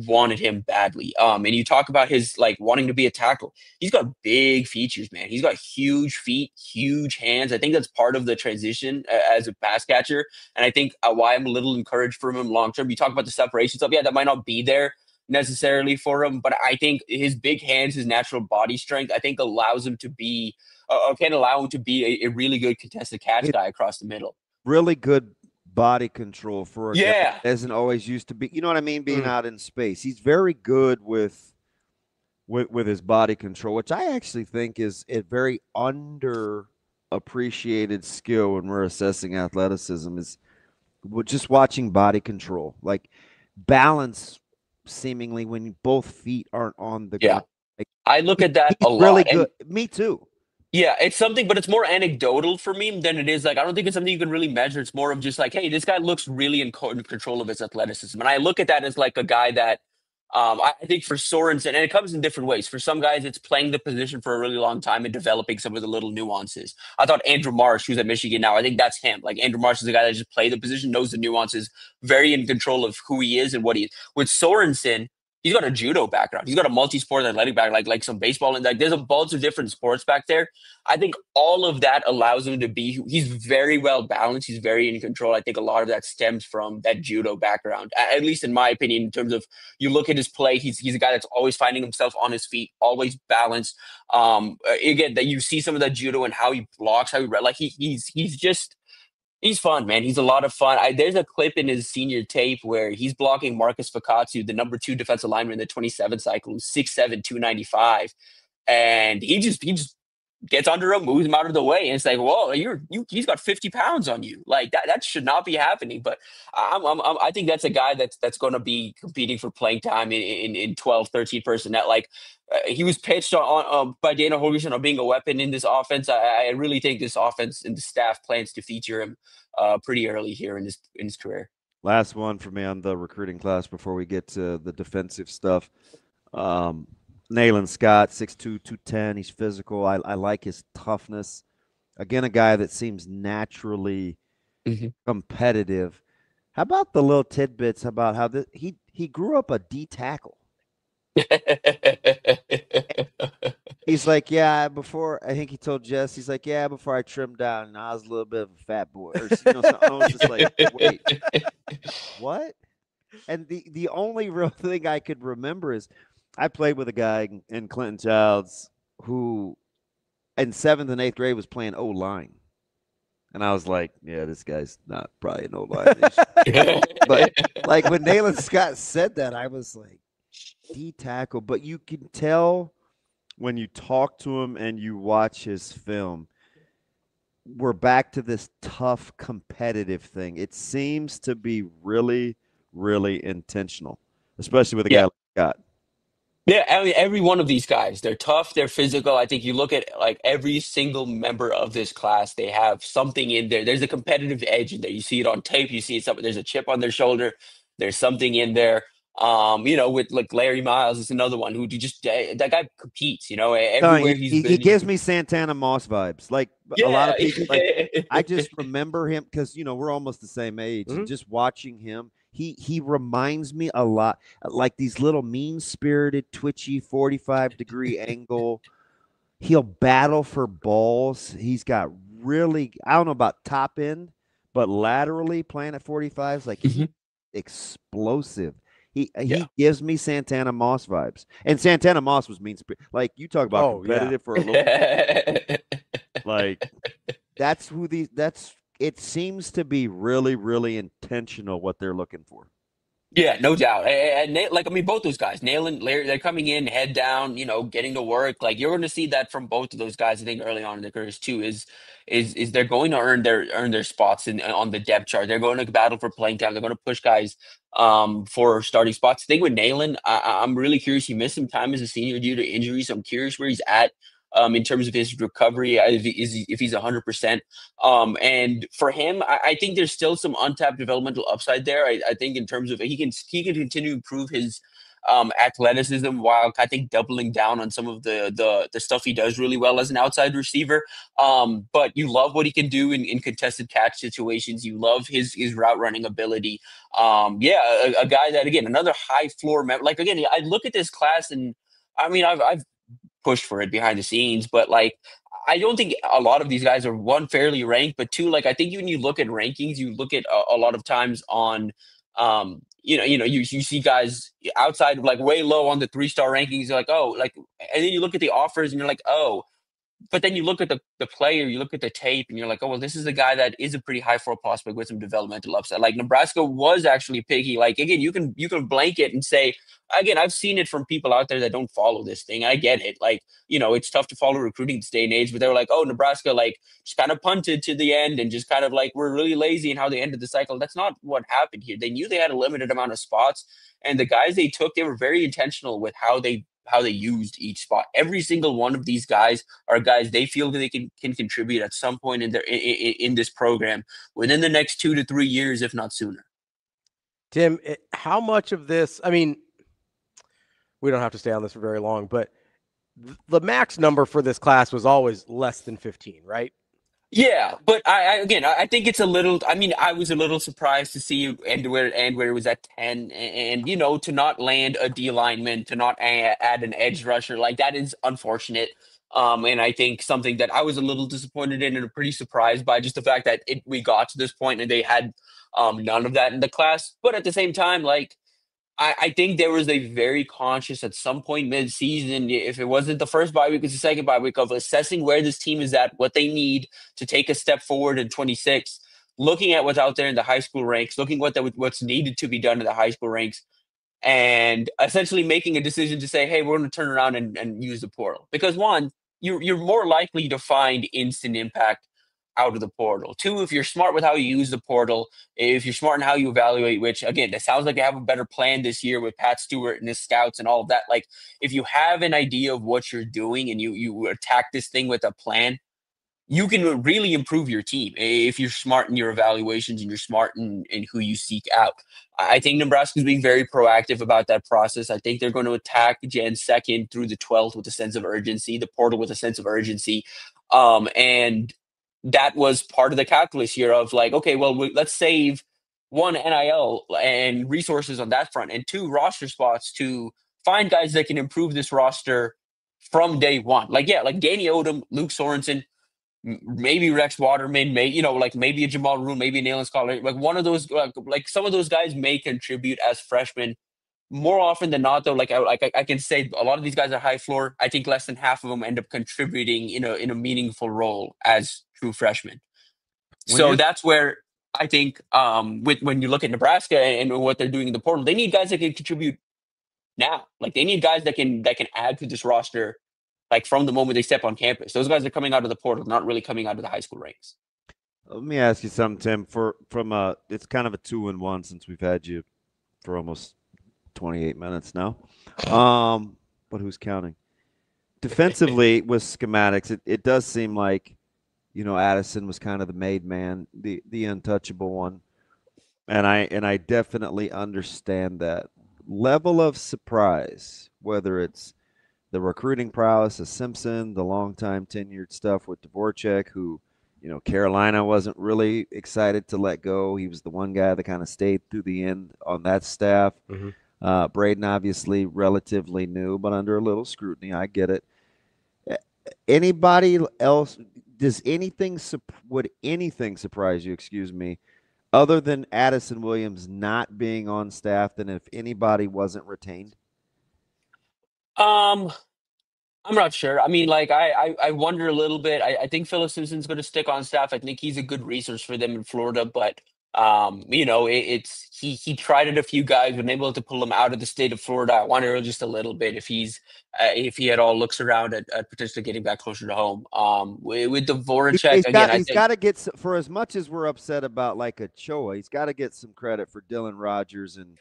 wanted him badly. And you talk about his wanting to be a tackle. He's got big features, man. He's got huge feet, huge hands. I think that's part of the transition as a pass catcher. And I think why I'm a little encouraged for him long term. You talk about the separation stuff. Yeah, that might not be there necessarily for him, but I think his big hands, his natural body strength, I think allows him to be can allow him to be a really good contested catch guy across the middle. Really good body control for a guy that isn't always used to be, you know what I mean, being out in space. He's very good with his body control, which I actually think is a very underappreciated skill when we're assessing athleticism, is just watching body control, like balance seemingly when both feet aren't on the ground. I look at that a lot. Really good. Me too. Yeah, it's something, but it's more anecdotal for me than it is I don't think it's something you can really measure. It's more of just hey, this guy looks really in control of his athleticism. And I look at that as a guy that I think for Sorensen, and it comes in different ways. For some guys, it's playing the position for a really long time and developing some of the little nuances. I thought Andrew Marsh, who's at Michigan now, I think that's him. Andrew Marsh is a guy that just played the position, knows the nuances, very in control of who he is and what he is. With Sorensen, he's got a judo background. He's got a multi-sport athletic background, like some baseball, and there's a bunch of different sports back there. I think all of that allows him to be. He's very well balanced. He's very in control. I think a lot of that stems from that judo background, at least in my opinion. In terms of you look at his play, he's a guy that's always finding himself on his feet, always balanced. Again, that you see some of that judo and how he blocks, how he he's fun, man. He's a lot of fun. There's a clip in his senior tape where he's blocking Marcus Fakatsu, the number 2 defensive lineman in the 27 cycle, who's 6'7", 295. And he just gets under him, moves him out of the way. And it's whoa, he's got 50 pounds on you. That should not be happening. But I think that's a guy that's going to be competing for playing time in 12, 13 personnel. He was pitched on by Dana Holgorsen on being a weapon in this offense. I really think this offense and the staff plans to feature him pretty early here in his career. Last one for me on the recruiting class before we get to the defensive stuff. Nayland Scott, 6'2", 210. He's physical. I like his toughness. Again, a guy that seems naturally competitive. How about the little tidbits about how he grew up a D tackle? He's before, I think he told Jess, he's before I trimmed down, I was a little bit of a fat boy. Or, I was just wait, what? And the only real thing I could remember is I played with a guy in Clinton Childs who in 7th and 8th grade was playing O-line. And I was like, yeah, this guy's not probably an O-line. But when Nayland Scott said that, I was like, D-tackle. But you can tell when you talk to him and you watch his film, we're back to this tough, competitive thing. It seems to be really, really intentional. especially with a guy like Scott. Yeah, I mean, every one of these guys, they're tough, they're physical. I think you look at like every single member of this class, they have something in there. There's a competitive edge in there. You see it on tape, you see it something, there's a chip on their shoulder, there's something in there. With like Larry Miles is another one who just that guy competes, everywhere he's been. He gives me Santana Moss vibes. Like a lot of people, like I just remember him because we're almost the same age, and just watching him. He reminds me a lot like these little mean-spirited, twitchy 45-degree angle. He'll battle for balls. He's got really, I don't know about top end, but laterally playing at 45s, like he's explosive. He gives me Santana Moss vibes. And Santana Moss was mean-spirited. Like you talk about competitive for a little like it seems to be really, really intentional what they're looking for. Yeah, no doubt. And both those guys, nailing, they're coming in head down, getting to work. Like you're going to see that from both of those guys. I think early on in their careers too is they're going to earn their spots on the depth chart. They're going to battle for playing time. They're going to push guys for starting spots. I think with Nayland, I'm really curious. He missed some time as a senior due to injury, so I'm curious where he's at in terms of his recovery, if he's 100%. And for him, I think there's still some untapped developmental upside there. I think in terms of he can continue to improve his athleticism while I think doubling down on some of the stuff he does really well as an outside receiver. But you love what he can do in contested catch situations. You love his route running ability. A guy that, again, another high floor member. Like, again, I look at this class and I mean, I've pushed for it behind the scenes, but like I don't think a lot of these guys are, one, fairly ranked, but two, like I think when you look at rankings, you look at a lot of times on you see guys outside of like way low on the 3-star rankings. You're like, oh, like, and then you look at the offers and you're like, oh, but then you look at the player, you look at the tape, and you're like, oh, well, this is a guy that is a pretty high floor prospect with some developmental upside. Like Nebraska was actually picky. Like, again, you can blanket and say, again, I've seen it from people out there that don't follow this thing. I get it. Like, it's tough to follow recruiting this day and age, but they were like, oh, Nebraska, like, just kind of punted to the end and just kind of like, we're really lazy in how they ended the cycle. That's not what happened here. They knew they had a limited amount of spots, and the guys they took, they were very intentional with how they used each spot. Every single one of these guys are guys they feel that they can contribute at some point in this program within the next 2 to 3 years, if not sooner. Tim, how much of this, I mean, we don't have to stay on this for very long, but the max number for this class was always less than 15, right? Yeah, but I think it's a little. I mean, I was a little surprised to see you end where it was at 10, and to not land a D lineman, to not add an edge rusher, like that is unfortunate. And I think something that I was a little disappointed in and pretty surprised by, just the fact that we got to this point and they had none of that in the class. But at the same time, like, I think there was a very conscious at some point mid-season, if it wasn't the first bye week, it's the second bye week, of assessing where this team is at, what they need to take a step forward in 26, looking at what's out there in the high school ranks, looking what's needed to be done in the high school ranks, and essentially making a decision to say, hey, we're going to turn around and use the portal. Because one, you're more likely to find instant impact out of the portal. Two, if you're smart with how you use the portal, if you're smart in how you evaluate, which, again, it sounds like they have a better plan this year with Pat Stewart and his scouts and all of that. Like, if you have an idea of what you're doing and you attack this thing with a plan, you can really improve your team if you're smart in your evaluations and you're smart in who you seek out. I think Nebraska's being very proactive about that process. I think they're going to attack Jan 2nd through the 12th with a sense of urgency, the portal with a sense of urgency. And that was part of the calculus here of like, okay, well, let's save one, NIL and resources on that front, and two, roster spots to find guys that can improve this roster from day one. Like, yeah, like Danny Odom, Luke Sorensen, maybe Rex Waterman, maybe a Jamal Roon, maybe a Nayland Scholar. Like one of those, like some of those guys may contribute as freshmen. More often than not, though, I can say a lot of these guys are high floor. I think less than half of them end up contributing in a meaningful role as true freshmen. So that's where I think when you look at Nebraska and what they're doing in the portal, they need guys that can contribute now. Like they need guys that can add to this roster, like from the moment they step on campus. Those guys are coming out of the portal, not really coming out of the high school ranks. Let me ask you something, Tim. It's kind of a 2-in-1 since we've had you for almost 28 minutes now. But who's counting? Defensively with schematics, it does seem like, Addison was kind of the made man, the untouchable one. And I definitely understand that level of surprise, whether it's the recruiting prowess of Simpson, the longtime tenured stuff with Dvorak, who, Carolina wasn't really excited to let go. He was the one guy that kind of stayed through the end on that staff. Mm-hmm. Braden, obviously relatively new, but under a little scrutiny. I get it. Anybody else? Would anything surprise you? Excuse me, other than Addison Williams not being on staff, than if anybody wasn't retained? I'm not sure. I mean, like, I wonder a little bit. I think Philip Simpson's going to stick on staff. I think he's a good resource for them in Florida, but it's he tried it a few guys, been able to pull him out of the state of Florida. I wonder just a little bit if if he at all looks around at potentially getting back closer to home. With the Voracek again, he's got to get, for as much as we're upset about like Ochoa, he's got to get some credit for Dylan Rogers and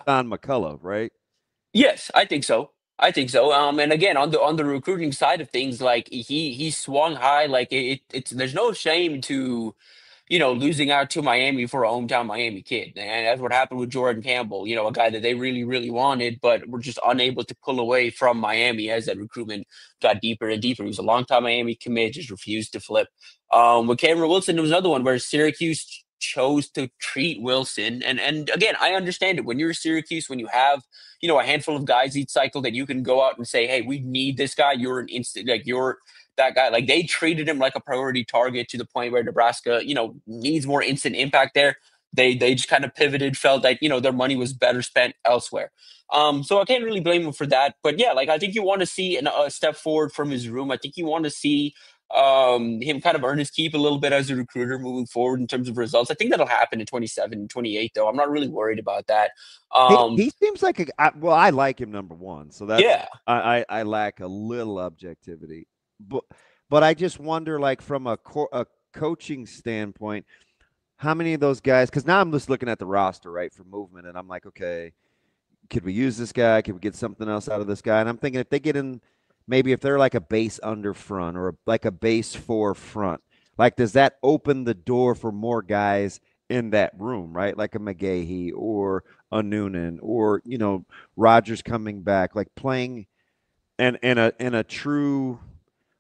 Don McCullough, right? Yes, I think so. And again, on the recruiting side of things, like he swung high. Like it's there's no shame to, losing out to Miami for a hometown Miami kid, and that's what happened with Jordan Campbell. A guy that they really really wanted, but were just unable to pull away from Miami as that recruitment got deeper and deeper. He was a longtime Miami commit, just refused to flip. With Cameron Wilson, there was another one where Syracuse chose to treat Wilson, and again, I understand it. When you're Syracuse, when you have a handful of guys each cycle that you can go out and say, hey, we need this guy. You're an instant, like you're that guy. Like they treated him like a priority target to the point where Nebraska, needs more instant impact there. They just kind of pivoted, felt like, their money was better spent elsewhere. So I can't really blame him for that. But yeah, like I think you want to see a step forward from his room. I think you want to see him kind of earn his keep a little bit as a recruiter moving forward in terms of results. I think that'll happen in 27 and 28, though. I'm not really worried about that. He seems like I like him, number one. So that's I lack a little objectivity, but I just wonder, like from a coaching standpoint, how many of those guys? Because now I'm just looking at the roster, right, for movement, and I'm like, okay, could we use this guy? Could we get something else out of this guy? And I'm thinking if they get in, maybe if they're like a base under front or like a base 4 front, like does that open the door for more guys in that room, right? Like a McGahee or a Noonan or, Rogers coming back, like playing in a true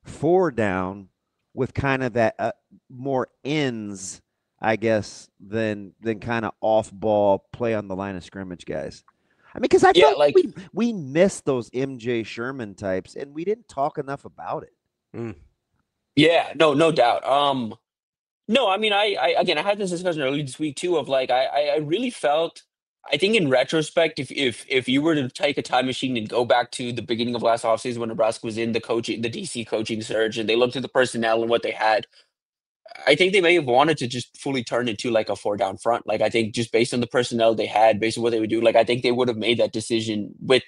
4 down with kind of that more ends, I guess, than kind of off ball play on the line of scrimmage guys. I mean, because I felt like we missed those MJ Sherman types, and we didn't talk enough about it. Yeah, no doubt. No, I mean, I again, I had this discussion earlier this week too. Of like, I really felt, I think in retrospect, if you were to take a time machine and go back to the beginning of last offseason when Nebraska was in the DC coaching surge, and they looked at the personnel and what they had, I think they may have wanted to just fully turn into like a 4 down front. Like I think just based on the personnel they had, based on what they would do, like I think they would have made that decision with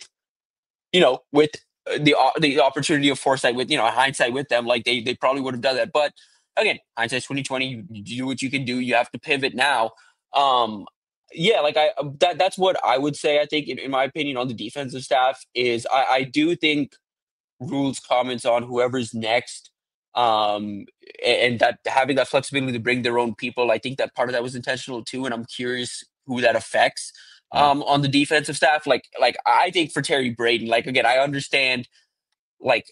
the opportunity of foresight, with hindsight with them. Like they probably would have done that. But again, hindsight's 2020. You do what you can do. You have to pivot now. Yeah, like that's what I would say. I think in my opinion on the defensive staff is I do think Rhule's comments on whoever's next, and that having that flexibility to bring their own people, I think that part of that was intentional too, and I'm curious who that affects on the defensive staff. Like I think for Terry Braden, like again, I understand like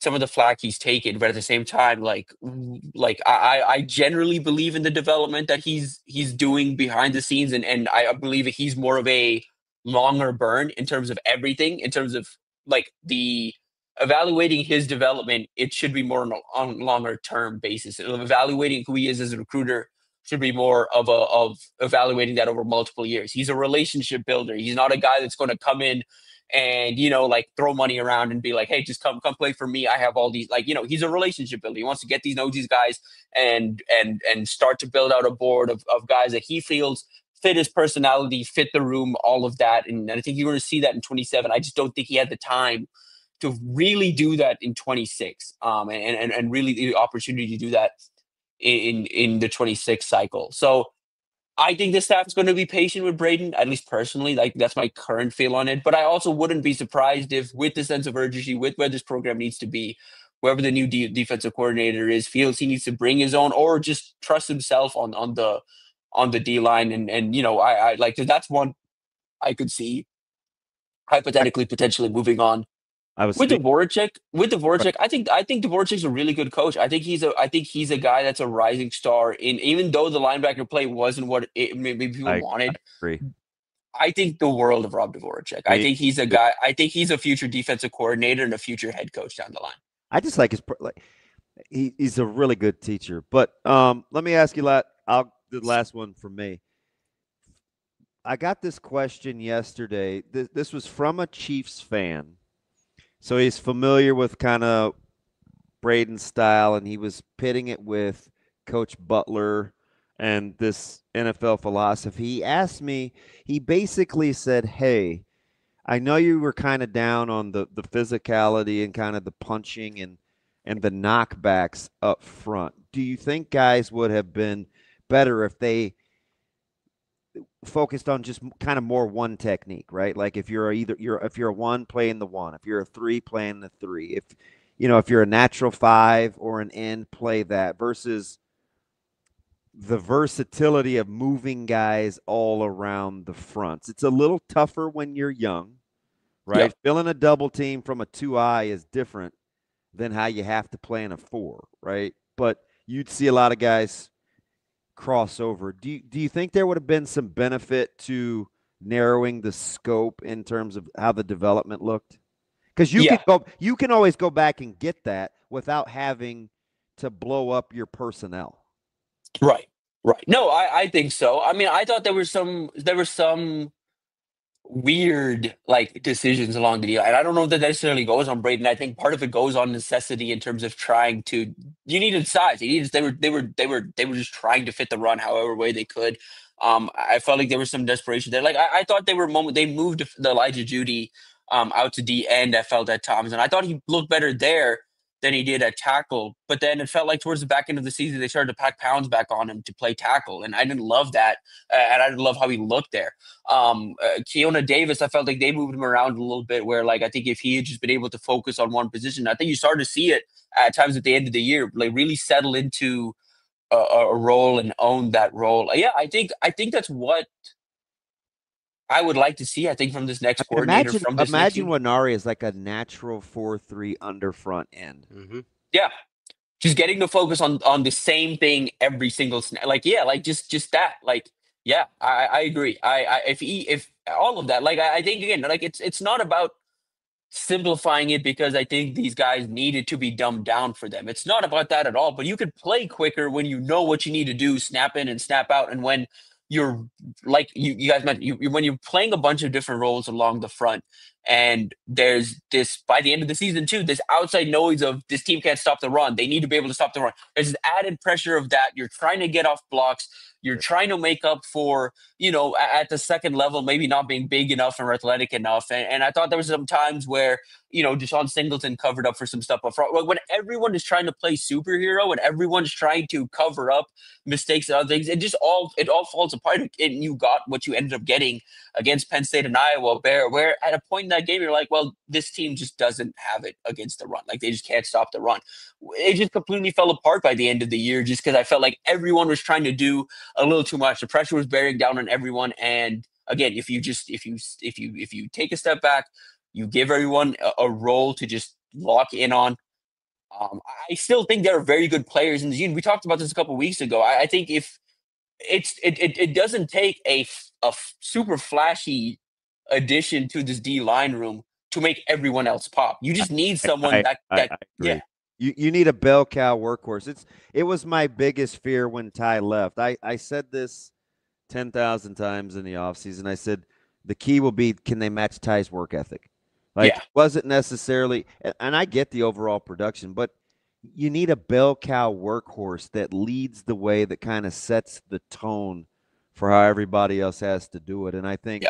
some of the flack he's taken, but at the same time, like I generally believe in the development that he's doing behind the scenes, and I believe that he's more of a longer burn in terms of everything, in terms of like the evaluating his development. It should be more on a longer term basis. Evaluating who he is as a recruiter should be more of evaluating that over multiple years. He's a relationship builder. He's not a guy that's going to come in and like throw money around and be like, hey, just come play for me. I have all these, like, he's a relationship builder. He wants to get these guys and start to build out a board of guys that he feels fit his personality, fit the room, all of that. And I think you're going to see that in 27. I just don't think he had the time to really do that in 26, and really the opportunity to do that in the 26 cycle. So I think the staff is going to be patient with Braden, at least personally. Like, that's my current feel on it. But I also wouldn't be surprised if, with the sense of urgency, with where this program needs to be, whoever the new defensive coordinator is feels he needs to bring his own, or just trust himself on the D line. And I like that's one I could see hypothetically potentially moving on. With Dvorak, I think Dvorak's a really good coach. I think he's a guy that's a rising star. Even though the linebacker play wasn't what maybe people wanted, I agree. I think the world of Rob Dvorak. I think he's a guy. I think he's a future defensive coordinator and a future head coach down the line. I just like he's a really good teacher. But let me ask you that. The last one from me. I got this question yesterday. This was from a Chiefs fan. So he's familiar with kind of Braden's style, and he was pitting it with Coach Butler and this NFL philosophy. He asked me, he basically said, hey, I know you were kind of down on the physicality and kind of the punching and the knockbacks up front. Do you think guys would have been better if they focused on just kind of more one technique, right? Like if you're a one, playing the one. If you're a three, playing the three. If you're a natural five or an end, play that, versus the versatility of moving guys all around the fronts. It's a little tougher when you're young, right? Yep. Filling a double team from a 2-eye is different than how you have to play in a 4, right? But you'd see a lot of guys crossover. Do you think there would have been some benefit to narrowing the scope in terms of how the development looked? Because you can always go back and get that without having to blow up your personnel. Right. No, I think so. I mean, I thought there were some weird decisions along the deal, and I don't know if that necessarily goes on Braden. I think part of it goes on necessity in terms of trying to. You needed size. They were just trying to fit the run however way they could. I felt like there was some desperation there. Like I thought they moved the Elijah Judy out to D end. I felt at times, and I thought he looked better there than he did at tackle. But then it felt like towards the back end of the season, they started to pack pounds back on him to play tackle. And I didn't love that. And I didn't love how he looked there. Keona Davis, I felt like they moved him around a little bit where, I think if he had just been able to focus on one position, I think you started to see it at times at the end of the year, really settle into a role and own that role. Yeah, I think that's what I would like to see, I think, from this next coordinator. Imagine Wanari is like a natural 4-3 under front end. Mm-hmm. Yeah. Just getting to focus on the same thing every single snap. Just that. I agree. If all of that, I think, again, it's not about simplifying it because I think these guys needed to be dumbed down for them. It's not about that at all, but you could play quicker when you know what you need to do, snap in and snap out. And when you're you guys mentioned, when you're playing a bunch of different roles along the front, and there's this, by the end of the season too, this outside noise of this team can't stop the run. They need to be able to stop the run. There's this added pressure of that. You're trying to get off blocks. You're trying to make up for, at the second level, maybe not being big enough or athletic enough. And I thought there was some times where, Deshaun Singleton covered up for some stuff up front. When everyone is trying to play superhero and everyone's trying to cover up mistakes and other things, it all falls apart. And you got what you ended up getting against Penn State and Iowa, where at a point in that game, you're like, well, this team just doesn't have it against the run. They just can't stop the run. It just completely fell apart by the end of the year, just because I felt like everyone was trying to do a little too much. The pressure was bearing down on everyone. And again, if you take a step back, you give everyone a role to just lock in on. I still think there are very good players in the union. We talked about this a couple of weeks ago. I think if it doesn't take a super flashy addition to this D line room to make everyone else pop. You just need someone yeah. You need a bell cow workhorse. It was my biggest fear when Ty left. I said this 10,000 times in the offseason. I said the key will be, can they match Ty's work ethic? It wasn't necessarily, and I get the overall production, but you need a bell cow workhorse that leads the way, that kind of sets the tone for how everybody else has to do it. And I think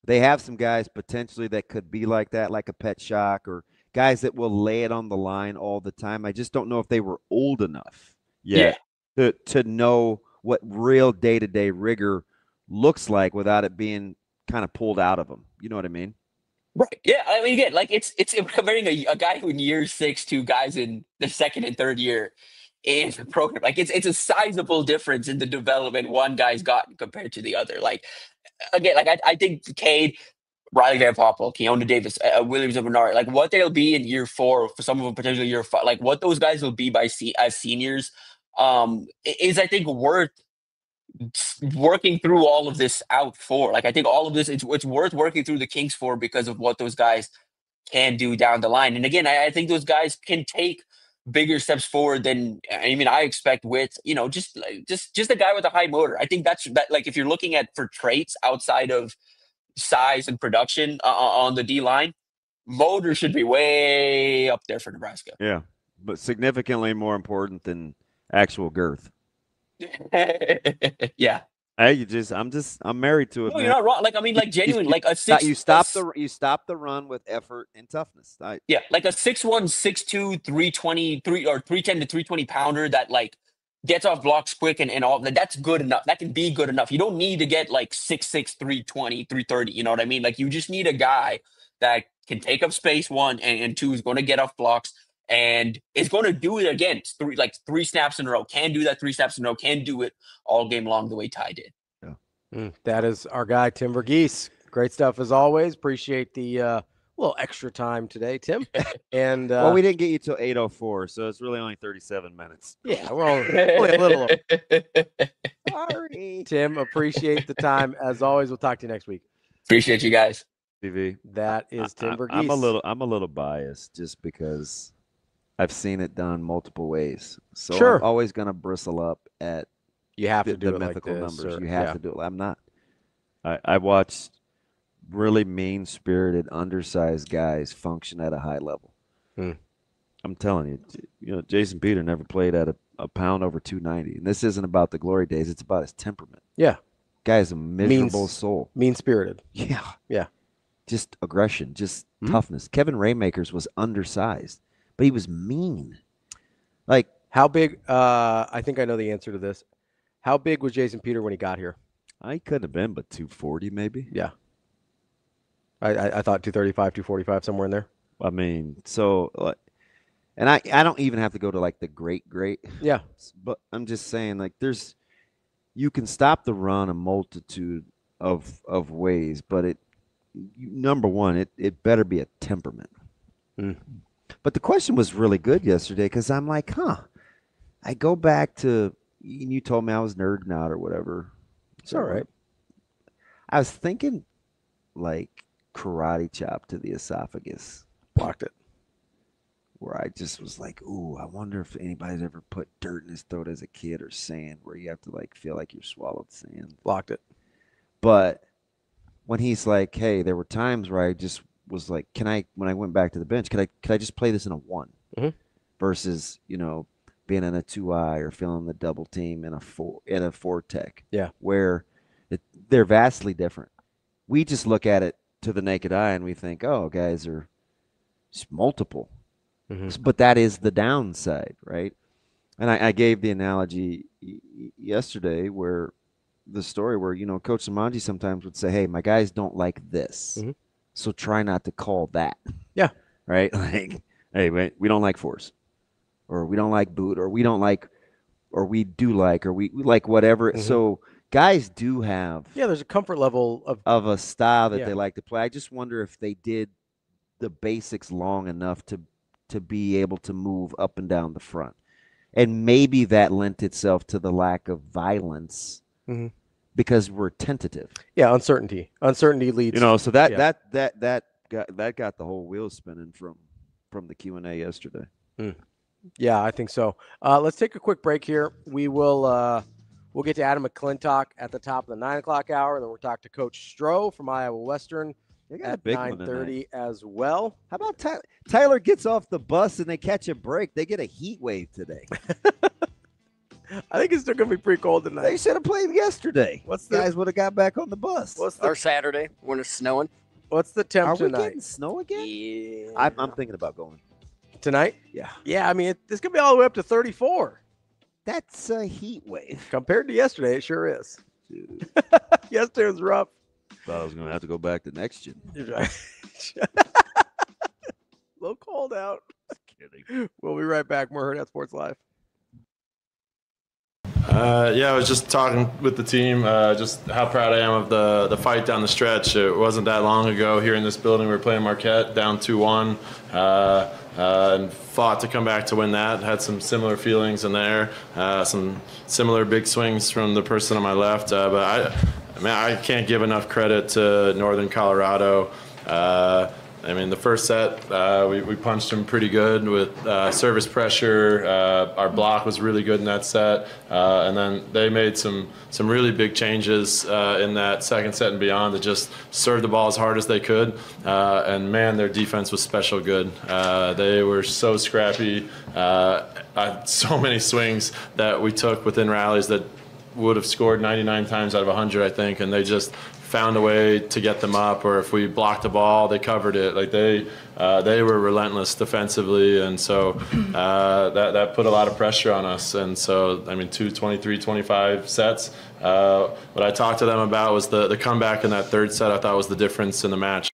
they have some guys potentially that could be like that, like a Pet Shock, or guys that will lay it on the line all the time. I just don't know if they were old enough to know what real day-to-day rigor looks like without it being kind of pulled out of them. You know what I mean? Right. Yeah. I mean, again, like it's comparing a guy who in year 6 to guys in the second and third year in the program. Like it's a sizable difference in the development one guy's got compared to the other. Like again, like I think Cade, Riley Van Poppel, Keona Davis, Williams and Bernard, like what they'll be in year 4, for some of them potentially year 5, like what those guys will be as seniors, is I think worth working through all of this out for. Like I think all of this, it's worth working through the kinks for because of what those guys can do down the line. And again, I think those guys can take bigger steps forward than I expect with, just a guy with a high motor. I think that like if you're looking at for traits outside of size and production on the D line, motor should be way up there for Nebraska. Yeah, but significantly more important than actual girth. Yeah. Hey, I'm married to it. No, you're not wrong. Like, I mean, like genuine, like a six. You stop the run with effort and toughness. Yeah, like a 6'1", 6'2", 320, 310 to 320 pounder that like gets off blocks quick and all that. That's good enough. That can be good enough. You don't need to get like 6'6", 320, 330. You know what I mean? Like you just need a guy that can take up space, 1, and 2 is going to get off blocks. And it's going to do it again. It's 3 snaps in a row. Can do that 3 snaps in a row. Can do it all game long the way Ty did. Yeah. That is our guy, Tim VERGHESE. Great stuff as always. Appreciate the little extra time today, Tim. And well, we didn't get you till 8:04, so it's really only 37 minutes. Yeah, we're only a little. Sorry, Tim. Appreciate the time as always. We'll talk to you next week. Appreciate you guys. TV. That is Tim VERGHESE. I'm a little biased just because I've seen it done multiple ways. So sure. I'm always going to bristle up at you have to do the it mythical like this, numbers. or, You have to do it. I'm not. I watched really mean-spirited, undersized guys function at a high level. I'm telling you, Jason Peter never played at a pound over 290. And this isn't about the glory days. It's about his temperament. Yeah. Guy's a miserable soul. Mean-spirited. Yeah. Yeah. Just aggression, just toughness. Kevin Raymakers was undersized, but he was mean. Like, how big? I think I know the answer to this. How big was Jason Peter when he got here? I couldn't have been, but 240 maybe. Yeah. I thought 235, 245, somewhere in there. I mean, so, and I don't even have to go to like the great. Yeah. But I'm just saying, like, you can stop the run a multitude of ways, but number one, it better be a temperament. But the question was really good yesterday because I'm like, I go back to, and you told me I was nerding out or whatever. It's all right. I was thinking like karate chop to the esophagus. Blocked it. Where I just was like, ooh, I wonder if anybody's ever put dirt in his throat as a kid or sand where you have to like feel like you swallowed sand. Blocked it. But when he's like, hey, there were times where I just was like, when I went back to the bench, could I just play this in a 1 versus, being in a 2-eye or feeling the double team in a 4 tech. Yeah. Where they're vastly different. We just look at it to the naked eye and we think, oh, guys are just multiple. But that is the downside, right? And I gave the analogy yesterday where the story where, Coach Samanji sometimes would say, hey, my guys don't like this. So try not to call that. Yeah. Right? Like, hey, we don't like force. Or we don't like boot. Or we don't like, or we do like, or we like whatever. So guys do have. Yeah, there's a comfort level of a style that they like to play. I just wonder if they did the basics long enough to be able to move up and down the front. And maybe that lent itself to the lack of violence because we're tentative. Yeah, uncertainty. Uncertainty leads. So that got the whole wheel spinning from the Q&A yesterday. Yeah, I think so. Let's take a quick break here. We'll get to Adam McCLINTOCK at the top of the 9 o'clock hour, and then we'll talk to Coach Stroh from Iowa Western at 9:30 as well. How about Tyler gets off the bus and they catch a break? They get a heat wave today. I think it's still going to be pretty cold tonight. They should have played yesterday. Guys would have got back on the bus. Or Saturday when it's snowing. What's the temp Are we tonight? getting snow again? Yeah. I'm thinking about going. Tonight? Yeah. Yeah, I mean, it's going to be all the way up to 34. That's a heat wave. Compared to yesterday, it sure is. Yesterday was rough. Thought I was going to have to go back to next gen. A little cold out. Just kidding. We'll be right back. More Hurrdat Sports Live. Yeah, I was just talking with the team, just how proud I am of the fight down the stretch. It wasn't that long ago here in this building. We were playing Marquette down 2-1 and fought to come back to win that. Had some similar feelings in there, some similar big swings from the person on my left. But I can't give enough credit to Northern Colorado. I mean, the first set, we punched them pretty good with service pressure. Our block was really good in that set. And then they made some really big changes in that second set and beyond to just serve the ball as hard as they could. And, man, their defense was special good. They were so scrappy. So many swings that we took within rallies that would have scored 99 times out of 100, I think, and they just found a way to get them up, or if we blocked the ball, they covered it. Like they were relentless defensively, and so that put a lot of pressure on us. And so, I mean, 23-25 sets. What I talked to them about was the comeback in that third set. I thought was the difference in the match.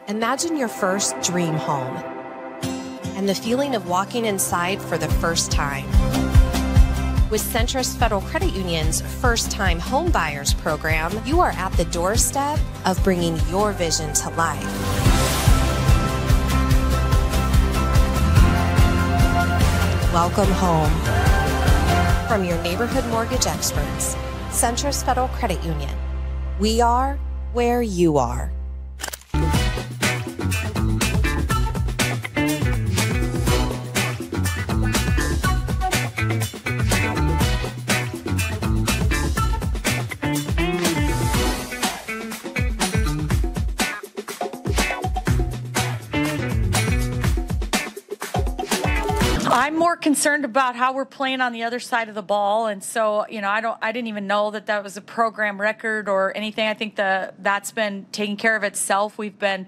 Imagine your first dream home and the feeling of walking inside for the first time. With Centrist Federal Credit Union's First Time Home Buyers program, you are at the doorstep of bringing your vision to life. Welcome home. From your neighborhood mortgage experts, Centrist Federal Credit Union. We are where you are. I'm more concerned about how we're playing on the other side of the ball, and so I didn't even know that was a program record or anything. I think that's been taking care of itself. We've been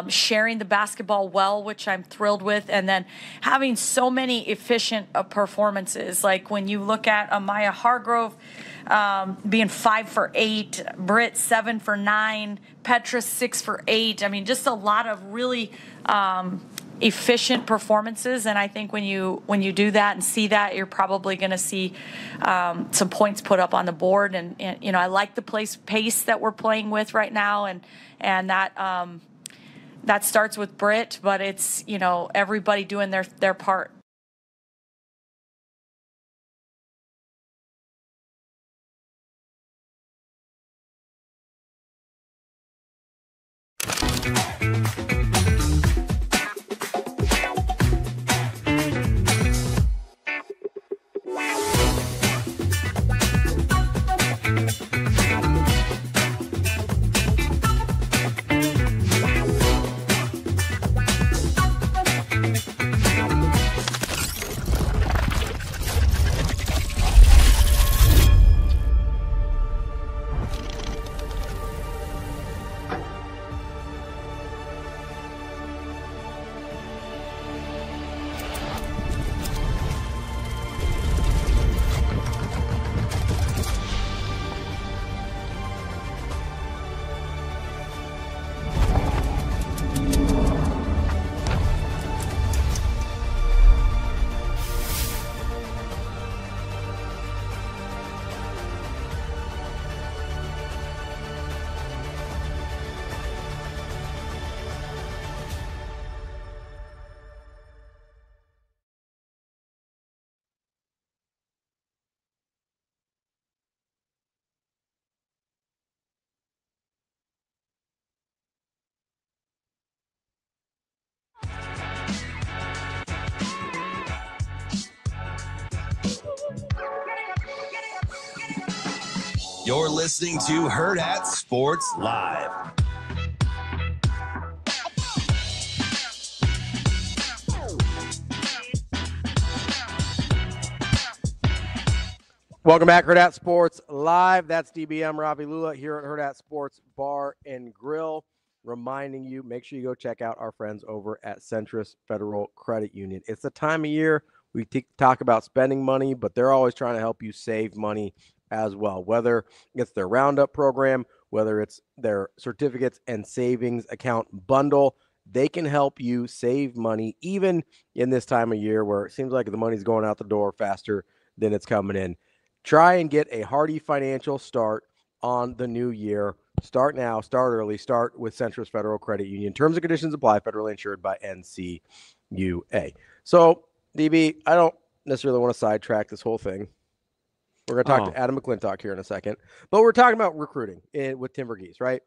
sharing the basketball well, which I'm thrilled with, and then having so many efficient performances. Like when you look at Amaya Hargrove being 5 for 8, Britt 7 for 9, Petra 6 for 8. I mean, just a lot of really efficient performances, and I think when you do that and see that, you're probably going to see some points put up on the board. And I like the pace that we're playing with right now, and that starts with Britt, but it's everybody doing their part. You're listening to Hurrdat Sports Live. Welcome back, Hurrdat Sports Live. That's DBM Ravi Lulla here at Hurrdat Sports Bar and Grill, reminding you, make sure you go check out our friends over at Centris Federal Credit Union. It's the time of year we talk about spending money, but they're always trying to help you save money as well, whether it's their Roundup program, whether it's their certificates and savings account bundle. They can help you save money even in this time of year where it seems like the money's going out the door faster than it's coming in. Try and get a hearty financial start on the new year. Start now, start early, start with Centris Federal Credit Union. Terms and conditions apply, federally insured by NCUA. So, DB, I don't necessarily want to sidetrack this whole thing. We're going to talk to Adam McCLINTOCK here in a second, but we're talking about recruiting with Tim VERGHESE, right?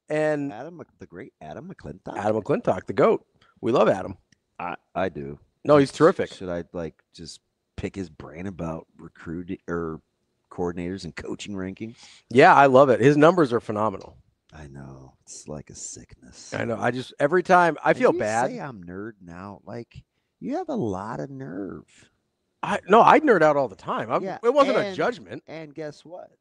And the great Adam McCLINTOCK. Adam McCLINTOCK, the GOAT. We love Adam. I do. No, he's terrific. Should I just pick his brain about recruiting or coordinators and coaching rankings? Yeah, I love it. His numbers are phenomenal. I know. It's like a sickness. I know. Every time I feel bad. Say I'm nerding out. Like, you have a lot of nerve. I nerd out all the time. It wasn't a judgment. And guess what?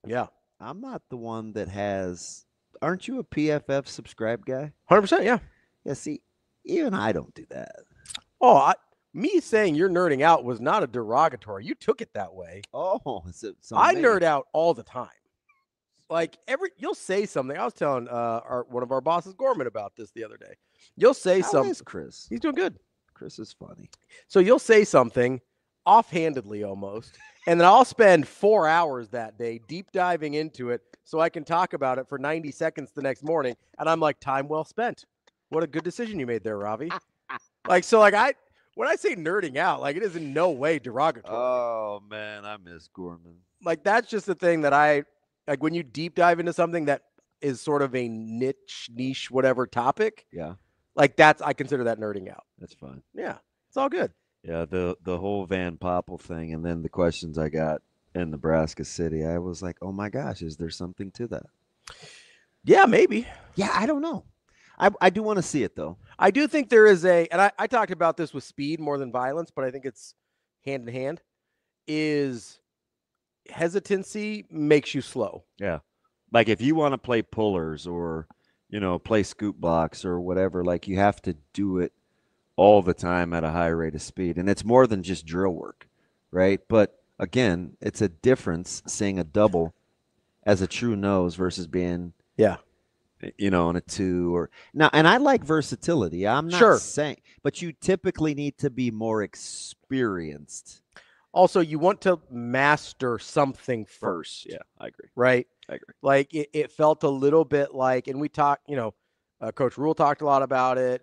Yeah. I'm not the one that has. Aren't you a PFF subscribe guy? 100%, yeah. Yeah, see, even I don't do that. Oh, me saying you're nerding out was not a derogatory. You took it that way. Oh, I nerd out all the time. Like you'll say something. I was telling one of our bosses, Gorman, about this the other day. You'll say something. How is Chris? He's doing good. Chris is funny. So you'll say something offhandedly almost, and then I'll spend 4 hours that day deep diving into it so I can talk about it for 90 seconds the next morning. And I'm like, time well spent. What a good decision you made there, Ravi. When I say nerding out, like, it is in no way derogatory. Oh, man, I miss Gorman. Like, that's just the thing that like when you deep dive into something that is sort of a niche, whatever topic. Yeah. Like I consider that nerding out. That's fine. Yeah. It's all good. Yeah. The whole Van Poppel thing. And then the questions I got in Nebraska City, I was like, oh my gosh, is there something to that? Yeah, maybe. Yeah. I don't know. I do want to see it, though. I do think there is and I talked about this with speed more than violence, but I think it's hand in hand, is hesitancy makes you slow. Yeah. Like if you want to play pullers or, play scoop blocks or whatever, like you have to do it all the time at a high rate of speed. And it's more than just drill work, right? But again, it's a difference seeing a double as a true nose versus being on a 2 or now. And I like versatility. I'm not saying, but you typically need to be more experienced. Also, you want to master something first. Yeah, I agree. Right? I agree. Like it felt a little bit like, and we talked, Coach Rule talked a lot about it.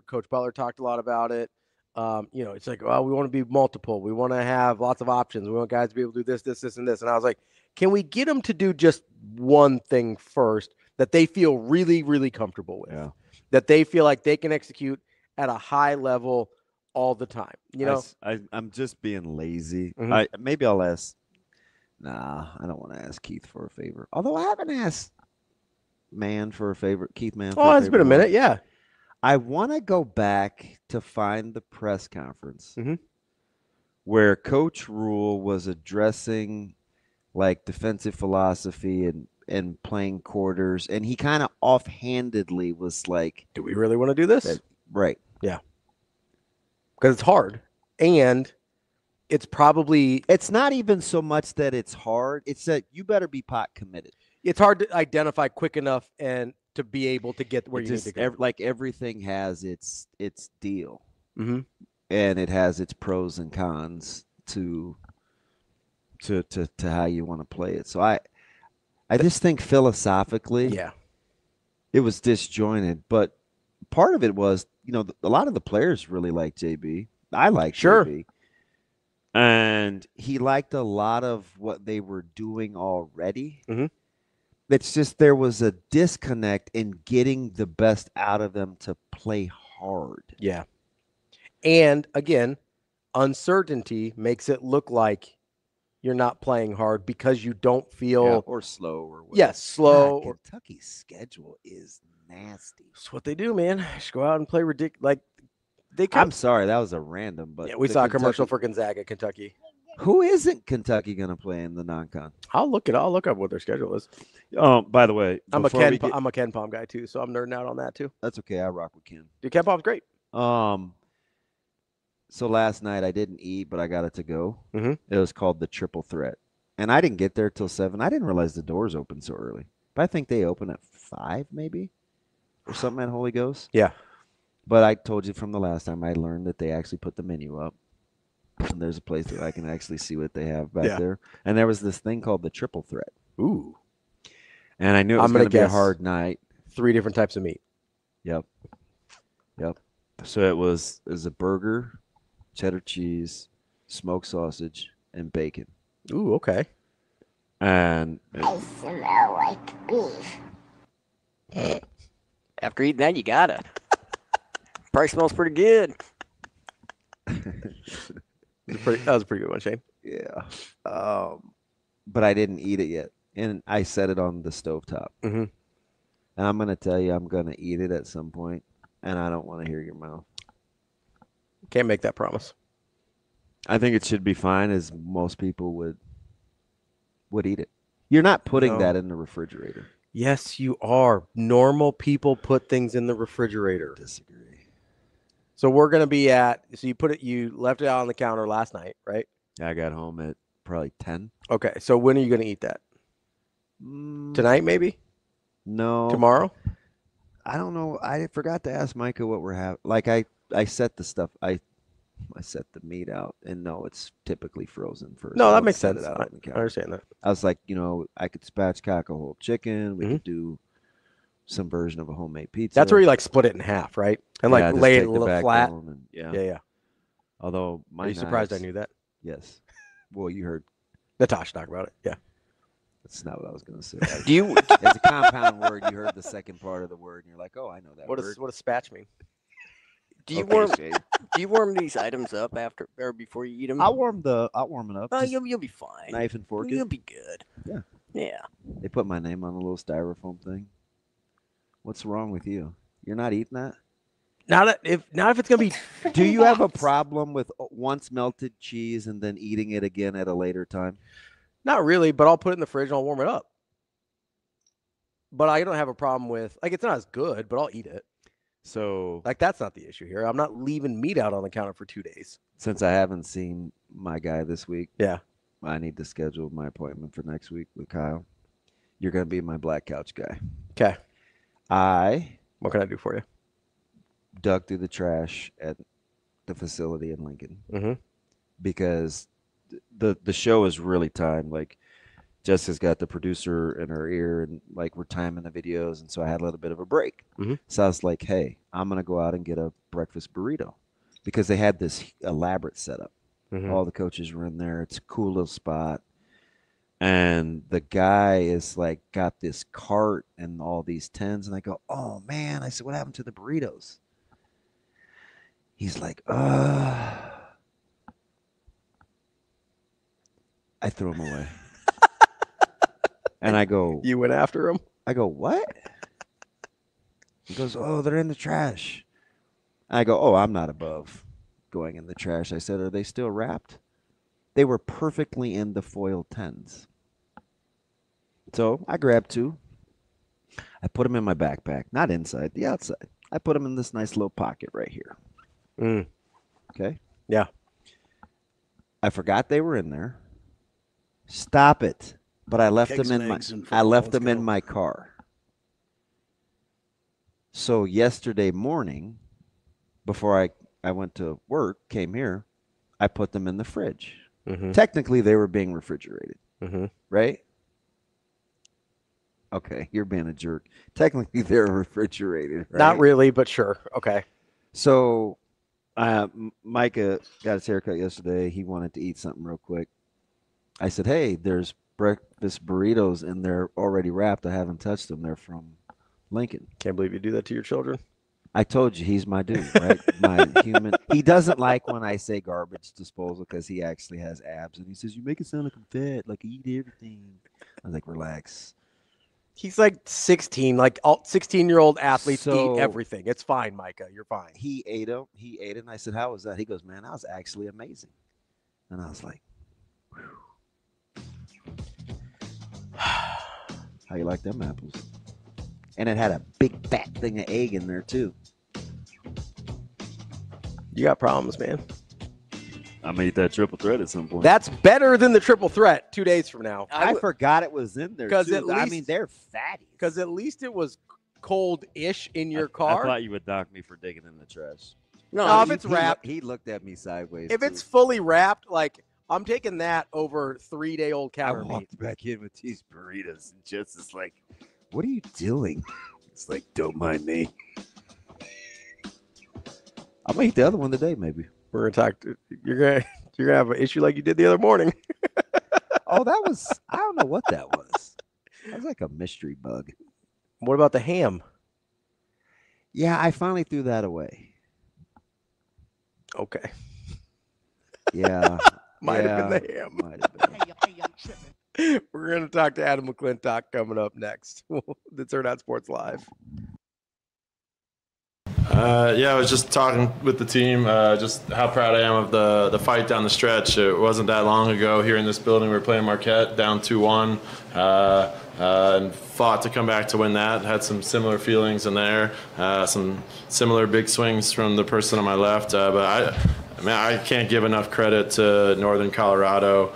Coach Butler talked a lot about it. It's like, well, we want to be multiple. We want to have lots of options. We want guys to be able to do this, this, this, and this. And I was like, can we get them to do just one thing first that they feel really, really comfortable with? Yeah. That they feel like they can execute at a high level all the time. I'm just being lazy. Mm-hmm. Maybe I'll ask. Nah, I don't want to ask Keith for a favor. Although I haven't asked Mann for a favor. Keith Mann. Oh, it's been a minute. Yeah. I want to go back to find the press conference mm-hmm. where Coach Rule was addressing like defensive philosophy and playing quarters, and he kind of offhandedly was like, "Do we really want to do this?" Right. Yeah. Because it's hard, and it's not even so much that it's hard. It's that you better be pot committed. It's hard to identify quick enough and to be able to get where you need to go. Like everything has its deal, mm-hmm. and it has its pros and cons to how you want to play it. So I just think philosophically, it was disjointed. But part of it was, a lot of the players really like JB. I like JB. And he liked a lot of what they were doing already. Mm-hmm. It's just there was a disconnect in getting the best out of them to play hard. Yeah. And again, uncertainty makes it look like you're not playing hard because you don't feel or slow or whatever. Yes, slow. God, Kentucky's schedule is nasty. That's what they do, man. Just go out and play ridiculous. Like I'm sorry, that was a random, but yeah, we saw a commercial for Gonzaga, Kentucky. Who isn't Kentucky going to play in the non-con? I'll look up what their schedule is. By the way, I'm a Ken Palm guy too, so I'm nerding out on that too. That's okay. I rock with Ken. Dude, Ken Palm's great. So last night I didn't eat, but I got it to go. Mm-hmm. It was called the Triple Threat, and I didn't get there till 7. I didn't realize the doors open so early, but I think they open at 5 maybe, or something at Holy Ghost. Yeah. But I told you from the last time I learned that they actually put the menu up. And there's a place that I can actually see what they have back there. And there was this thing called the Triple Threat. Ooh. And I knew it was going to be a hard night. 3 different types of meat. Yep. So it was a burger, cheddar cheese, smoked sausage, and bacon. Ooh, okay. And I smell like beef. After eating that, you got it. Probably smells pretty good. That was a pretty good one, Shane. Yeah. But I didn't eat it yet. And I set it on the stovetop. Mm-hmm. And I'm going to tell you, I'm going to eat it at some point, and I don't want to hear your mouth. Can't make that promise. I think it should be fine, as most people would eat it. You're not putting that in the refrigerator. Yes, you are. Normal people put things in the refrigerator. Disagree. So we're going to be you left it out on the counter last night, right? I got home at probably 10. Okay, so when are you going to eat that? Tonight, maybe? No. Tomorrow? I don't know. I forgot to ask Micah what we're having. Like I set the stuff. I set the meat out, and no, it's typically frozen first. No, that makes sense. I understand that. I was like, I could spatchcock a whole chicken. We could do some version of a homemade pizza. That's where you like split it in half, right? And like lay it a little flat. Yeah. Although, are you surprised I knew that? Yes. Well, you heard Natasha talk about it. Yeah. That's not what I was going to say. Do you? It's a compound word. You heard the second part of the word, and you're like, "Oh, I know that word." What does spatch mean? Do you warm these items up after or before you eat them? I'll warm it up. Oh, you'll be fine. Knife and fork. You'll be good. Yeah. Yeah. They put my name on a little styrofoam thing. What's wrong with you? You're not eating that? Not if it's gonna be. Do you have a problem with once melted cheese and then eating it again at a later time? Not really, but I'll put it in the fridge and I'll warm it up. But I don't have a problem with it's not as good, but I'll eat it. So that's not the issue here. I'm not leaving meat out on the counter for 2 days. Since I haven't seen my guy this week, yeah, I need to schedule my appointment for next week with Kyle. You're gonna be my black couch guy. Okay. What can I do for you? Dug through the trash at the facility in Lincoln because the show is really timed. Like Jessica's got the producer in her ear, and like we're timing the videos, and so I had a little bit of a break. So I was like, "Hey, I'm gonna go out and get a breakfast burrito," because they had this elaborate setup. All the coaches were in there. It's a cool little spot. And the guy is like got this cart and all these tins, and I go, "Oh man!" I said, "What happened to the burritos?" He's like, I threw them away. And I go, "You went after him?" I go, "What?" He goes, "Oh, they're in the trash." I go, "Oh, I'm not above going in the trash." I said, "Are they still wrapped?" They were perfectly in the foil tins. So I grabbed 2. I put them in my backpack, not inside, the outside. I put them in this nice little pocket right here. Okay? Yeah. I forgot they were in there. Stop it. But I left them in my car. So yesterday morning, before I went to work, came here, I put them in the fridge. Technically, they were being refrigerated, right? Okay, you're being a jerk. Technically, they're refrigerated, right? Not really, but sure. Okay. So Micah got his haircut yesterday. He wanted to eat something real quick. I said, "Hey, there's breakfast burritos, and they're already wrapped. I haven't touched them. They're from Lincoln." Can't believe you do that to your children. I told you he's my dude, right? My human. He doesn't like when I say garbage disposal because he actually has abs, and he says you make it sound like I'm fat, like I eat everything. I was like, relax. He's like 16, like all 16-year-old athletes eat everything. It's fine, Micah. You're fine. He ate them. He ate it, and I said, "How was that?" He goes, "Man, that was actually amazing." And I was like, whew. "How you like them apples?" And it had a big fat thing of egg in there too. You got problems, man. I made that triple threat at some point. That's better than the triple threat 2 days from now. I forgot it was in there because too. I mean, they're fatty. Because at least it was cold-ish in your car. I thought you would dock me for digging in the trash. No, if it's wrapped, he looked at me sideways. If it's fully wrapped, like I'm taking that over 3-day-old counter meat. I walked back in with these burritos, and Jess is like, "What are you doing?" It's like, "Don't mind me." I'm gonna eat the other one today, maybe. We're gonna talk. You're gonna have an issue like you did the other morning. Oh, that was. I don't know what that was. That was like a mystery bug. What about the ham? Yeah, I finally threw that away. Okay. Yeah. Might have been the ham. Might have been. We're going to talk to Adam McClintock coming up next. That's Hurrdat Sports Live. Yeah, I was just talking with the team, just how proud I am of the fight down the stretch. It wasn't that long ago here in this building. We were playing Marquette down 2-1 and fought to come back to win that. Had some similar feelings in there, some similar big swings from the person on my left. But I can't give enough credit to Northern Colorado.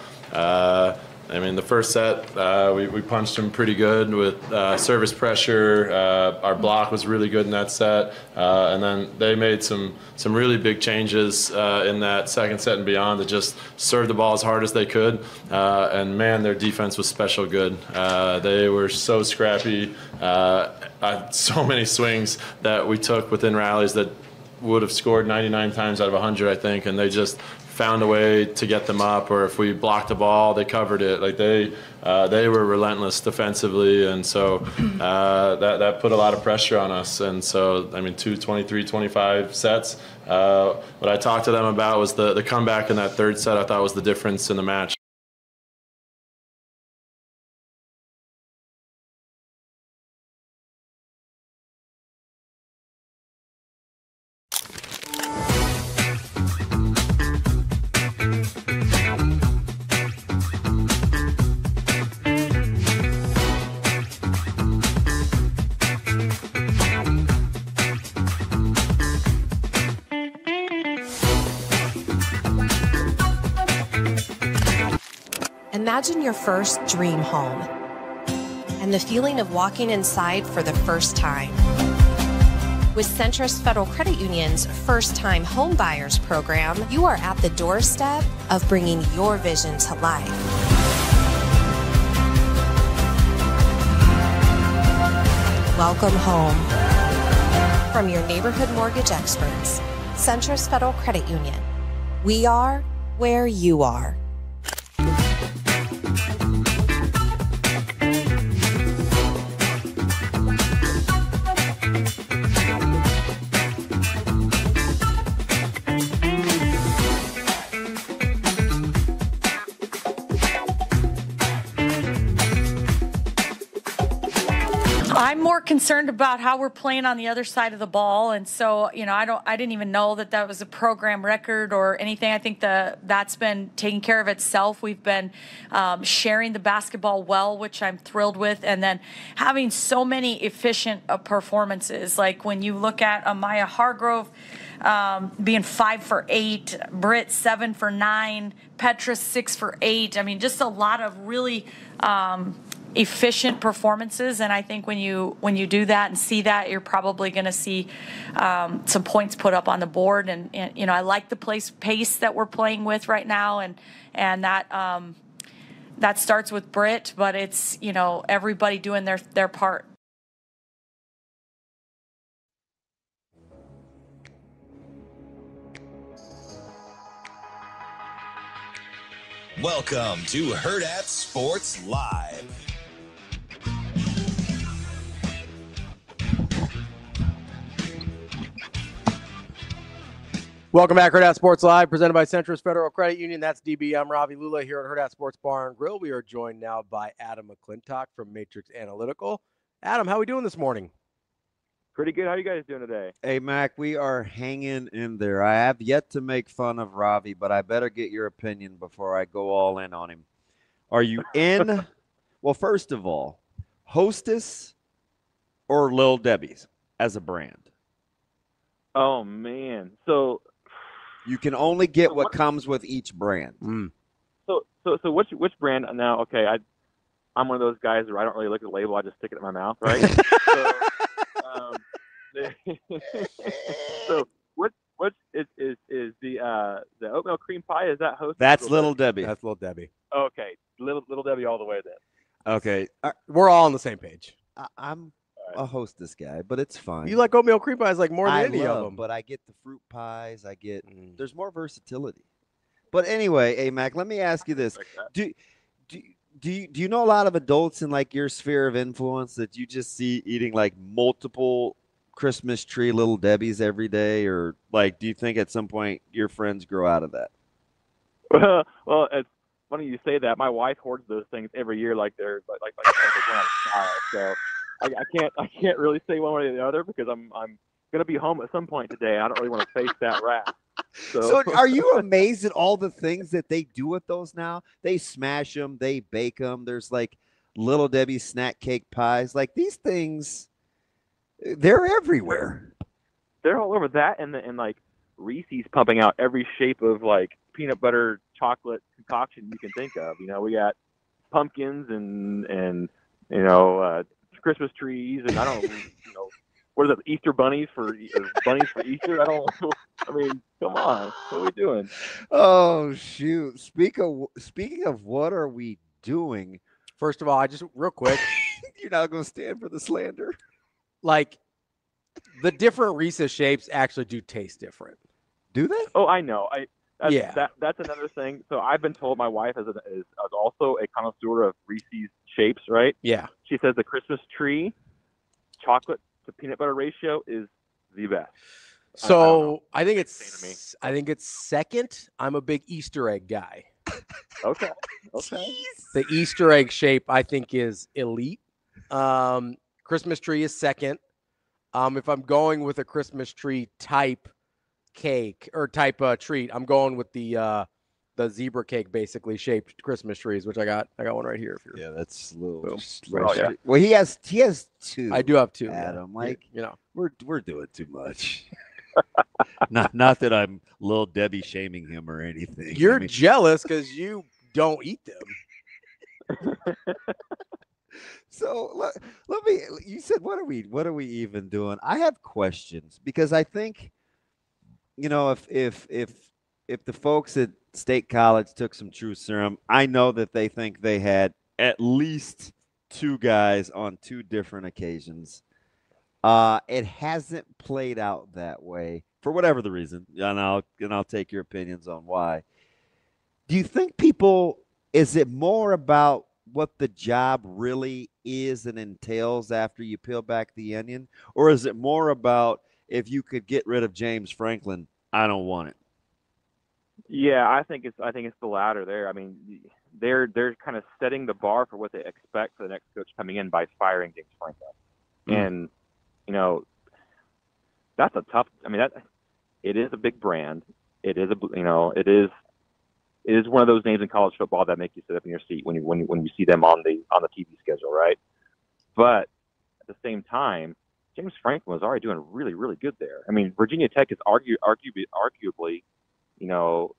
I mean, the first set, we punched them pretty good with service pressure. Our block was really good in that set. And then they made some really big changes in that second set and beyond to just serve the ball as hard as they could. And, man, their defense was special good. They were so scrappy. So many swings that we took within rallies that would have scored 99 times out of 100, I think, and they just found a way to get them up, or if we blocked the ball, they covered it. Like they were relentless defensively, and so that put a lot of pressure on us. And so, I mean, 23-25 sets. What I talked to them about was the comeback in that third set. I thought was the difference in the match. Imagine your first dream home and the feeling of walking inside for the first time. With Centrist Federal Credit Union's First Time Home Buyers program, you are at the doorstep of bringing your vision to life. Welcome home. From your neighborhood mortgage experts, Centrist Federal Credit Union. We are where you are. I'm more concerned about how we're playing on the other side of the ball, and so I didn't even know that was a program record or anything. I think that's been taking care of itself. We've been sharing the basketball well, which I'm thrilled with, and then having so many efficient performances. Like when you look at Amaya Hargrove being 5 for 8, Britt 7 for 9, Petra 6 for 8. I mean, just a lot of really efficient performances, and I think when you do that and see that, you're probably going to see some points put up on the board. And I like the pace that we're playing with right now, and that starts with Britt, but it's everybody doing their part. Welcome to Hurrdat Sports Live. Welcome back, Hurrdat Sports Live, presented by Centris Federal Credit Union. That's DB. I'm Ravi Lulla here at Hurrdat Sports Bar and Grill. We are joined now by Adam McCLINTOCK from Matrix Analytical. Adam, how are we doing this morning? Pretty good. How you guys doing today? Hey, Mac, we are hanging in there. I have yet to make fun of Ravi, but I better get your opinion before I go all in on him. Are you in? Well, first of all, Hostess or Lil Debbie's as a brand? Oh, man. So you can only get what comes with each brand. So which brand now? Okay, I'm one of those guys where I don't really look at the label. I just stick it in my mouth, right? So what is the oatmeal cream pie? Is that Hostess? That's Little Debbie. That's Little Debbie. Okay, little Debbie all the way then. Okay, we're all on the same page. I'm a Hostess guy, but it's fine. You like oatmeal cream pies like more than any of them. But I get the fruit pies. I get there's more versatility. But anyway, hey Mac, let me ask you this: Do you know a lot of adults in like your sphere of influence that you just see eating like multiple Christmas tree Little Debbies every day, or like do you think at some point your friends grow out of that? Well, it's funny you say that. My wife hoards those things every year like they're like they're going out of style. So I can't really say one way or the other because I'm gonna be home at some point today. I don't really want to face that wrath. So are you amazed at all the things that they do with those now? They smash them, they bake them. There's like Little Debbie snack cake pies. Like these things, they're everywhere. They're all over that, and like Reese's pumping out every shape of like peanut butter chocolate concoction you can think of. You know, we got pumpkins and Christmas trees, and I don't what is it, Easter bunnies for Easter? I mean, come on, what are we doing? Oh shoot! Speaking of what are we doing? First of all, I just real quick, you're not going to stand for the slander. Like the different Reese's shapes actually do taste different. Do they? Oh, I know. Yeah. That's another thing. So I've been told my wife is also a connoisseur of Reese's shapes, right? Yeah. She says the Christmas tree chocolate to peanut butter ratio is the best. So I think it's second. I'm a big Easter egg guy. Okay. The Easter egg shape I think is elite. Christmas tree is second. If I'm going with a Christmas tree type cake or type treat, I'm going with the zebra cake basically shaped Christmas trees, which I got one right here. Yeah, that's a little. Yeah. Well, he has two. I do have two. Adam, yeah. like we're doing too much. Not that I'm Little Debbie shaming him or anything. You're jealous because you don't eat them. So let me. You said what are we even doing? I have questions because I think, if the folks at State College took some truth serum, I know that they think they had at least two guys on two different occasions. It hasn't played out that way for whatever the reason, and I'll take your opinions on why. Do you think is it more about what the job really is and entails after you peel back the onion, or is it more about if you could get rid of James Franklin, I don't want it? Yeah, I think it's the latter there. I mean, they're kind of setting the bar for what they expect for the next coach coming in by firing James Franklin. And that's a tough. I mean, it is a big brand. It is it is one of those names in college football that make you sit up in your seat when you see them on the TV schedule, right? But at the same time, James Franklin was already doing really, really good there. I mean, Virginia Tech has arguably,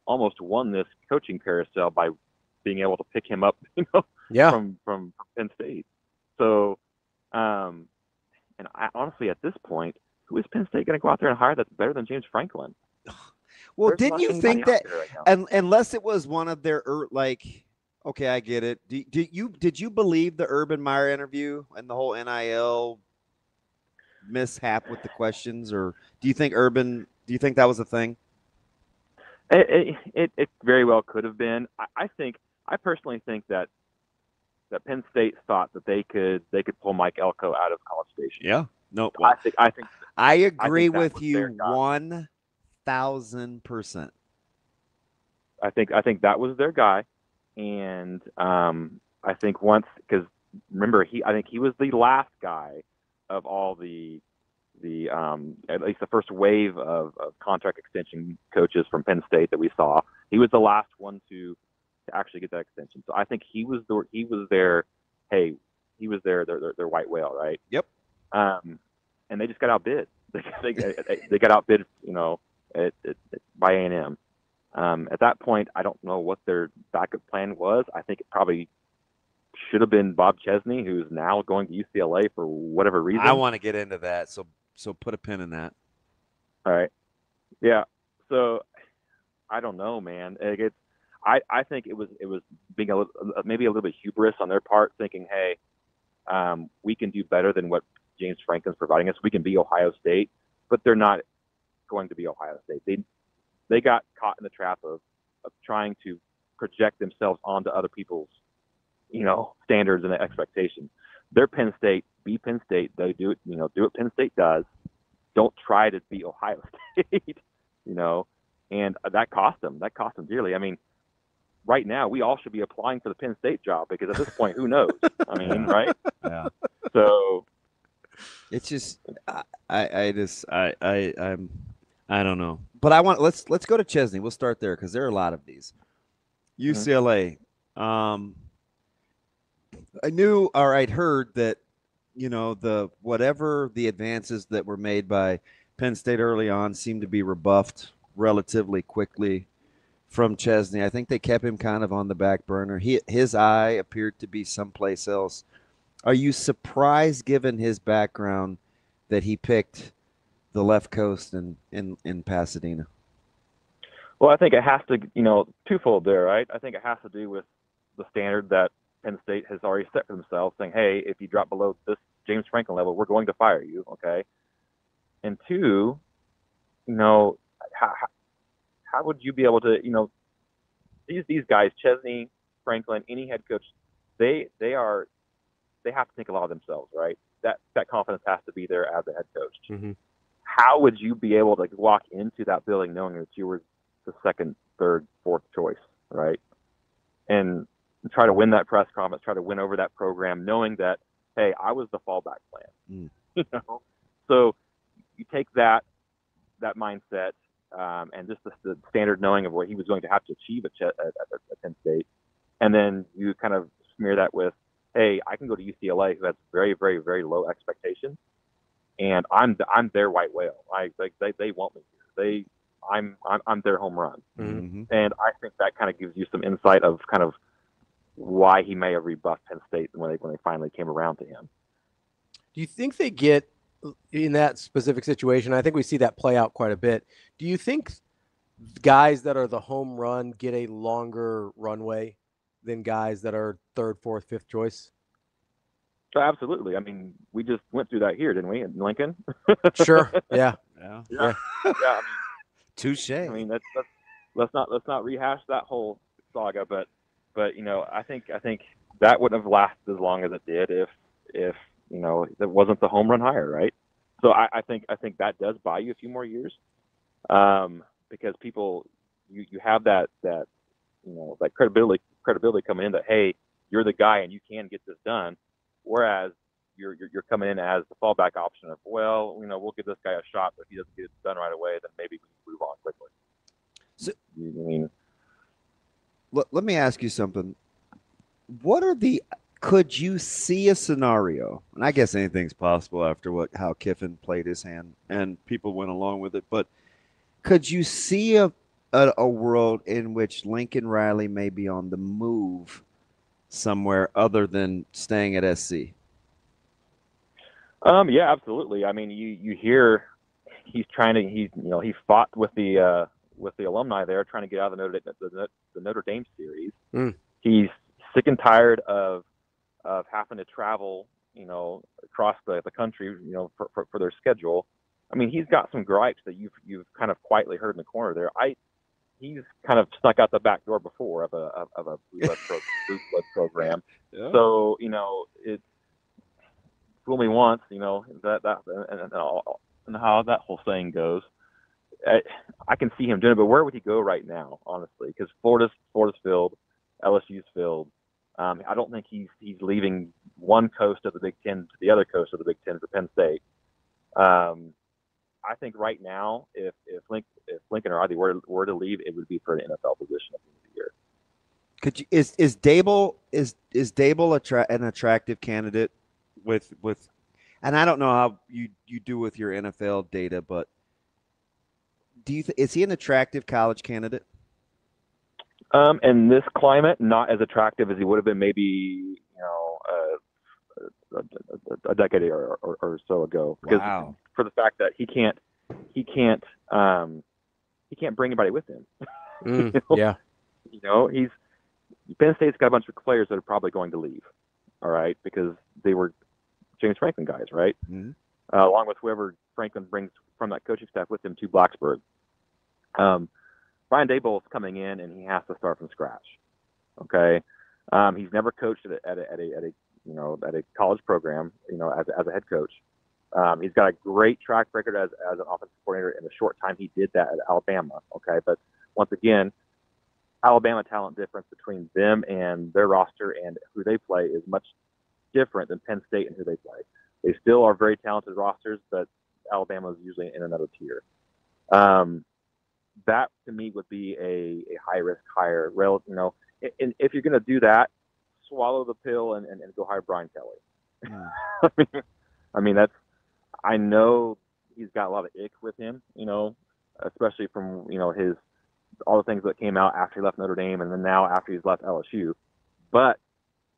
almost won this coaching carousel by being able to pick him up, from Penn State. So, and I honestly, at this point, who is Penn State going to go out there and hire that's better than James Franklin? Well, didn't you think that, unless it was one of their okay, I get it. Did you believe the Urban Meyer interview and the whole NIL mishap with the questions, or do you think that was a thing? It very well could have been. I personally think that Penn State thought that they could pull Mike Elko out of College Station. Yeah. No. I think I agree with you 1000%. 1,000%. I think that was their guy, and I think once, because remember, I think he was the last guy of all the at least the first wave of contract extension coaches from Penn State that we saw. He was the last one to actually get that extension. So I think he was their white whale, right? Yep. And they just got outbid. They got outbid, by A&M. At that point, I don't know what their backup plan was. I think it probably should have been Bob Chesney, who's now going to UCLA for whatever reason. I want to get into that, so put a pin in that. All right. Yeah. So I don't know, man. I think it was being maybe a little bit hubris on their part, thinking, hey, we can do better than what James Franklin's providing us. We can be Ohio State, but they're not going to be Ohio State. They got caught in the trap of trying to project themselves onto other people's, standards and expectations. They're Penn State. Be Penn State. They do it. Do what Penn State does. Don't try to be Ohio State. And that cost them. That cost them dearly. I mean, right now we all should be applying for the Penn State job, because at this point, who knows? I mean, right? Yeah. So it's just I don't know. But let's go to Chesney. We'll start there because there are a lot of these. UCLA. I'd heard that, whatever the advances that were made by Penn State early on seemed to be rebuffed relatively quickly from Chesney. I think they kept him kind of on the back burner. His eye appeared to be someplace else. Are you surprised, given his background, that he picked the left coast in Pasadena? Well, I think it has to, twofold there, right? I think it has to do with the standard that Penn State has already set for themselves, saying, hey, if you drop below this James Franklin level, we're going to fire you, okay? And two, how would you be able to, these guys, Chesney, Franklin, any head coach, they have to think a lot of themselves, right? That confidence has to be there as a head coach. Mm-hmm. How would you be able to walk into that building knowing that you were the second, third, fourth choice, right? And try to win that press conference, try to win over that program, knowing that, hey, I was the fallback plan. So you take that mindset and just the standard knowing of what he was going to have to achieve at Penn State, and then you kind of smear that with, hey, I can go to UCLA, who has very, very, very low expectations, and I'm their white whale. They want me here. I'm their home run. Mm-hmm. And I think that kind of gives you some insight of kind of why he may have rebuffed Penn State when they finally came around to him. Do you think they get in that specific situation? I think we see that play out quite a bit. Do you think guys that are the home run get a longer runway than guys that are third, fourth, fifth choice? Absolutely. I mean, we just went through that here, didn't we, in Lincoln? Sure. Yeah. Yeah. I mean, touche. I mean, let's not rehash that whole saga, but I think that wouldn't have lasted as long as it did if it wasn't the home run hire, right? So I think that does buy you a few more years, because people you have that credibility coming in that, hey, you're the guy and you can get this done, whereas you're coming in as the fallback option of, well, we'll give this guy a shot, but if he doesn't get it done right away, then maybe we move on quickly. So, let me ask you something. Could you see a scenario, and I guess anything's possible after how Kiffin played his hand and people went along with it, but could you see a world in which Lincoln Riley may be on the move somewhere other than staying at SC? Yeah, absolutely. I mean, you hear he fought with the alumni there, trying to get out of the Notre Dame series. He's sick and tired of having to travel, across the country, for their schedule. I mean, he's got some gripes that you've kind of quietly heard in the corner there. He's kind of snuck out the back door before of a blue blood program. Yeah. So it's fool me once, that and how that whole saying goes. I can see him doing it, but where would he go right now, honestly? Because Florida's filled, LSU's filled. I don't think he's leaving one coast of the Big Ten to the other coast of the Big Ten for Penn State. I think right now, if Lincoln or Ivy were to leave, it would be for an NFL position at the end of the year. Is Dable an attractive candidate with? And I don't know how you do with your NFL data, but is he an attractive college candidate? In this climate, not as attractive as he would have been maybe a decade or so ago. Because for the fact that he can't bring anybody with him. Yeah. Penn State's got a bunch of players that are probably going to leave. All right, because they were James Franklin guys, right? Mm-hmm. Along with whoever Franklin brings from that coaching staff with him to Blacksburg. Brian Daboll's coming in and he has to start from scratch. Okay, he's never coached at a college program, as a head coach. He's got a great track record as an offensive coordinator in the short time he did that at Alabama. Okay, but once again, Alabama talent difference between them and their roster and who they play is much different than Penn State and who they play. They still are very talented rosters, but Alabama is usually in another tier. That to me would be a high risk hire. And if you're going to do that, swallow the pill and go hire Brian Kelly. I mean that's. I know he's got a lot of ick with him, especially from all the things that came out after he left Notre Dame and then now after he's left LSU. But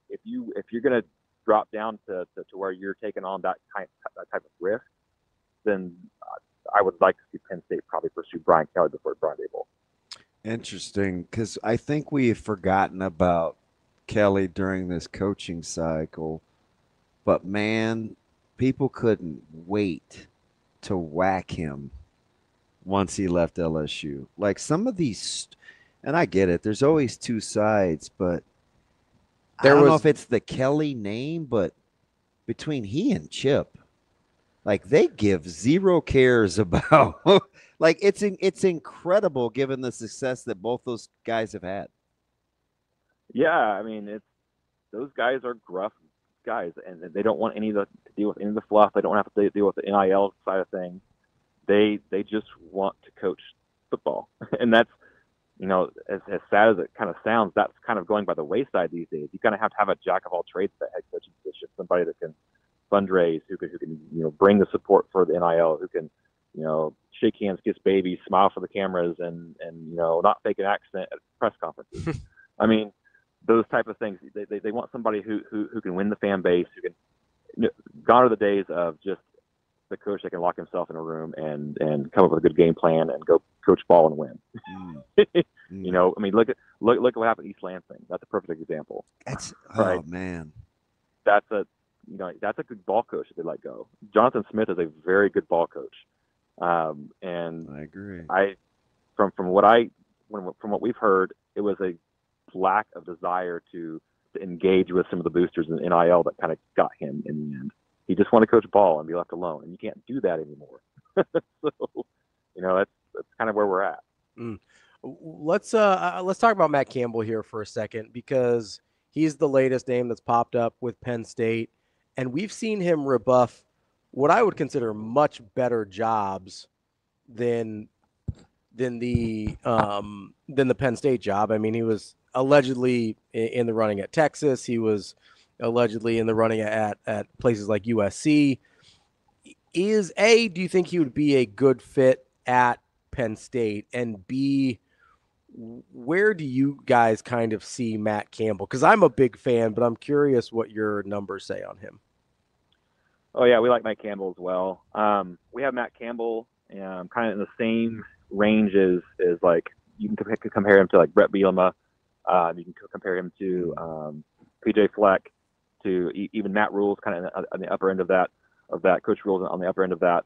if you're going to drop down to where you're taking on that type of risk, then I would like to see Penn State probably pursue Brian Kelly before Brian Daboll. Interesting, because I think we have forgotten about Kelly during this coaching cycle. But, man, people couldn't wait to whack him once he left LSU. Like some of these – and I get it. There's always two sides, but I don't know if it's the Kelly name, but between he and Chip, like they give zero cares about – like it's incredible given the success that both those guys have had. Yeah, I mean, those guys are gruff guys, and they don't want to deal with any of the fluff. They don't have to deal with the NIL side of things. They just want to coach football, and that's as sad as it kind of sounds, that's kind of going by the wayside these days. You kind of have to have a jack of all trades at that head coaching position, somebody that can fundraise, who can bring the support for the NIL, who can shake hands, kiss babies, smile for the cameras, and not fake an accent at press conferences. I mean, those type of things. They want somebody who can win the fan base, who can. Gone are the days of just the coach that can lock himself in a room and come up with a good game plan and go coach ball and win. I mean, look at what happened at East Lansing. That's a perfect example. That's right. Oh man, that's a good ball coach that they let go. Jonathan Smith is a very good ball coach. And I agree. From what we've heard, it was a lack of desire to engage with some of the boosters in NIL that kind of got him in the end. He just wanted to coach ball and be left alone, and you can't do that anymore. So, that's kind of where we're at. Let's talk about Matt Campbell here for a second, because he's the latest name that's popped up with Penn State, and we've seen him rebuff what I would consider much better jobs than the Penn State job. I mean, he was allegedly in the running at Texas. He was allegedly in the running at places like USC. Do you think he would be a good fit at Penn State? And B, where do you guys kind of see Matt Campbell? Because I'm a big fan, but I'm curious what your numbers say on him. Oh, yeah, we like Matt Campbell as well. We have Matt Campbell kind of in the same range as like you can compare him to like Brett Bielema. You can compare him to PJ Fleck, to even Matt Rule's kind of on the upper end of that. Coach Rule's on the upper end of that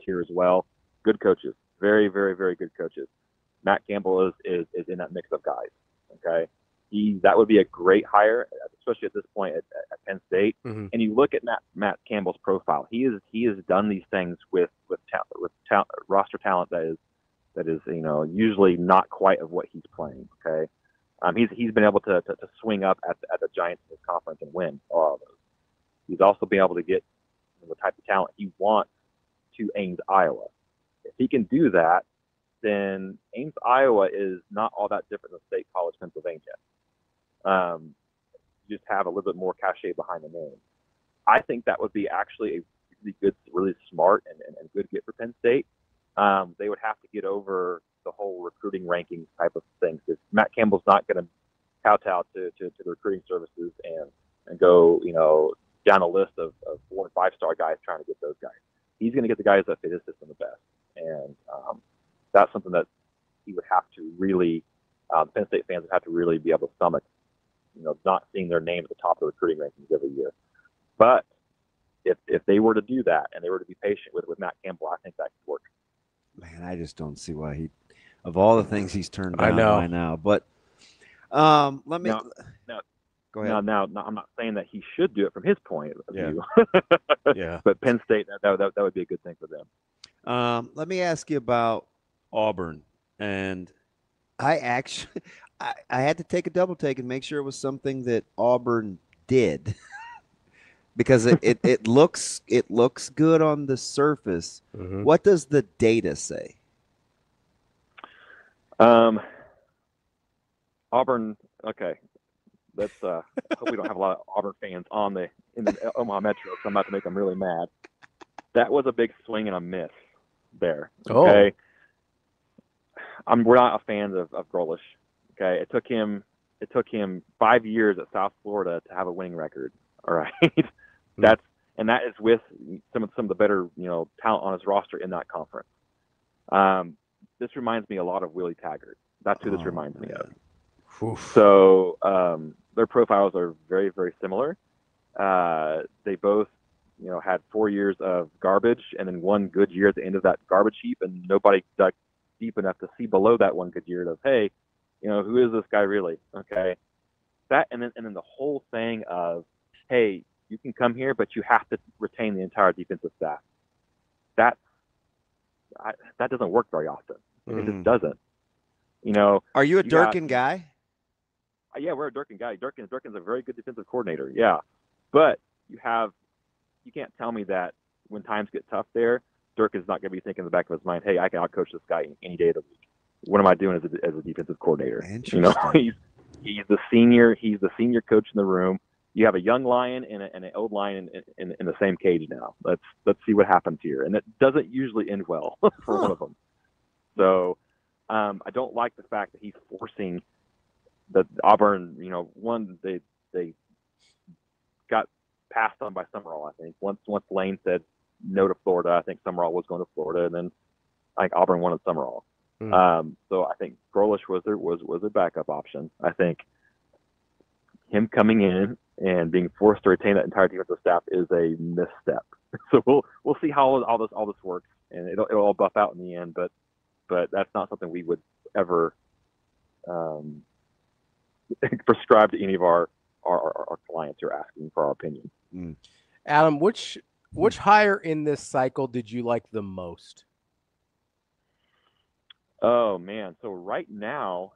tier as well. Good coaches, very, very, very good coaches. Matt Campbell is in that mix of guys. Okay, that would be a great hire, especially at this point at Penn State. Mm-hmm. And you look at Matt Campbell's profile. He has done these things with roster talent that is that is, usually not quite of what he's playing. Okay. He's been able to swing up at the Giants in his conference and win all of those. He's also been able to get the type of talent he wants to Ames, Iowa. If he can do that, then Ames, Iowa is not all that different than State College, Pennsylvania. You just have a little bit more cachet behind the name. I think that would be actually a really good, really smart and good get for Penn State. They would have to get over the whole recruiting ranking type of thing, because Matt Campbell's not going to kowtow to the recruiting services and go, down a list of 4 and 5 star guys trying to get those guys. He's going to get the guys that fit his system the best. And that's something that he would have to really, Penn State fans would have to really be able to stomach, not seeing their name at the top of the recruiting rankings every year. But if they were to do that and they were to be patient with Matt Campbell, I think that could work. Man, I just don't see why of all the things he's turned down by now. But let me go ahead. Now, I'm not saying that he should do it from his point of view. Yeah. But Penn State, that would be a good thing for them. Let me ask you about Auburn. And I had to take a double take and make sure it was something that Auburn did. Because it looks good on the surface. Mm-hmm. What does the data say? Auburn. Okay, let's hope we don't have a lot of Auburn fans in the Omaha Metro, so I'm about to make them really mad. That was a big swing and a miss there. Okay, we're not a fan of Grolish. Okay, it took him 5 years at South Florida to have a winning record. All right. That is with some of the better, talent on his roster in that conference. This reminds me a lot of Willie Taggart. That's who this reminds me of. Oof. So their profiles are very, very similar. They both, had 4 years of garbage and then one good year at the end of that garbage heap, and nobody dug deep enough to see below that one good year of, hey, who is this guy really? Okay, that and then the whole thing of, hey, you can come here, but you have to retain the entire defensive staff. That doesn't work very often. It just doesn't. Are you a Durkin guy? Yeah, we're a Durkin guy. Durkin's a very good defensive coordinator. Yeah, but you can't tell me that when times get tough there, Durkin's not going to be thinking in the back of his mind, hey, I can outcoach this guy any day of the week. What am I doing as a defensive coordinator? Interesting. He's the senior. He's the senior coach in the room. You have a young lion and an old lion in the same cage now. Let's see what happens here. And it doesn't usually end well for one of them. So I don't like the fact that he's forcing the Auburn. One, they got passed on by Summerall. I think once Lane said no to Florida, I think Summerall was going to Florida, and then I think Auburn wanted Summerall. So I think Grolish was their backup option. I think him coming in and being forced to retain that entire defensive staff is a misstep. So we'll see how all this works, and it'll all buff out in the end. But that's not something we would ever prescribe to any of our clients who are asking for our opinion. Adam, which hire in this cycle did you like the most? Oh man, so right now,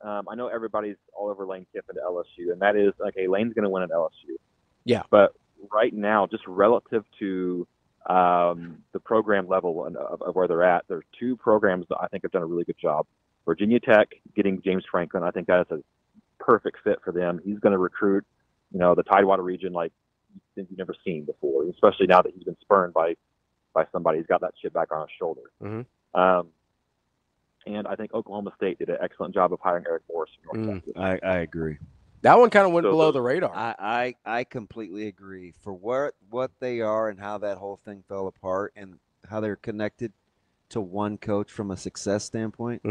I know everybody's all over Lane Kiffin to LSU, and that is okay. Lane's going to win at LSU. Yeah, but right now, just relative to the program level of where they're at, there are 2 programs that I think have done a really good job. Virginia Tech getting James Franklin, I think that's a perfect fit for them. He's going to recruit, the Tidewater region like you've never seen before, especially now that he's been spurned by somebody. He's got that shit back on his shoulder. Mm-hmm. And I think Oklahoma State did an excellent job of hiring Eric Morris from North Texas. I agree. That one kind of went below the radar. I completely agree. For what they are and how that whole thing fell apart and how they're connected to one coach from a success standpoint,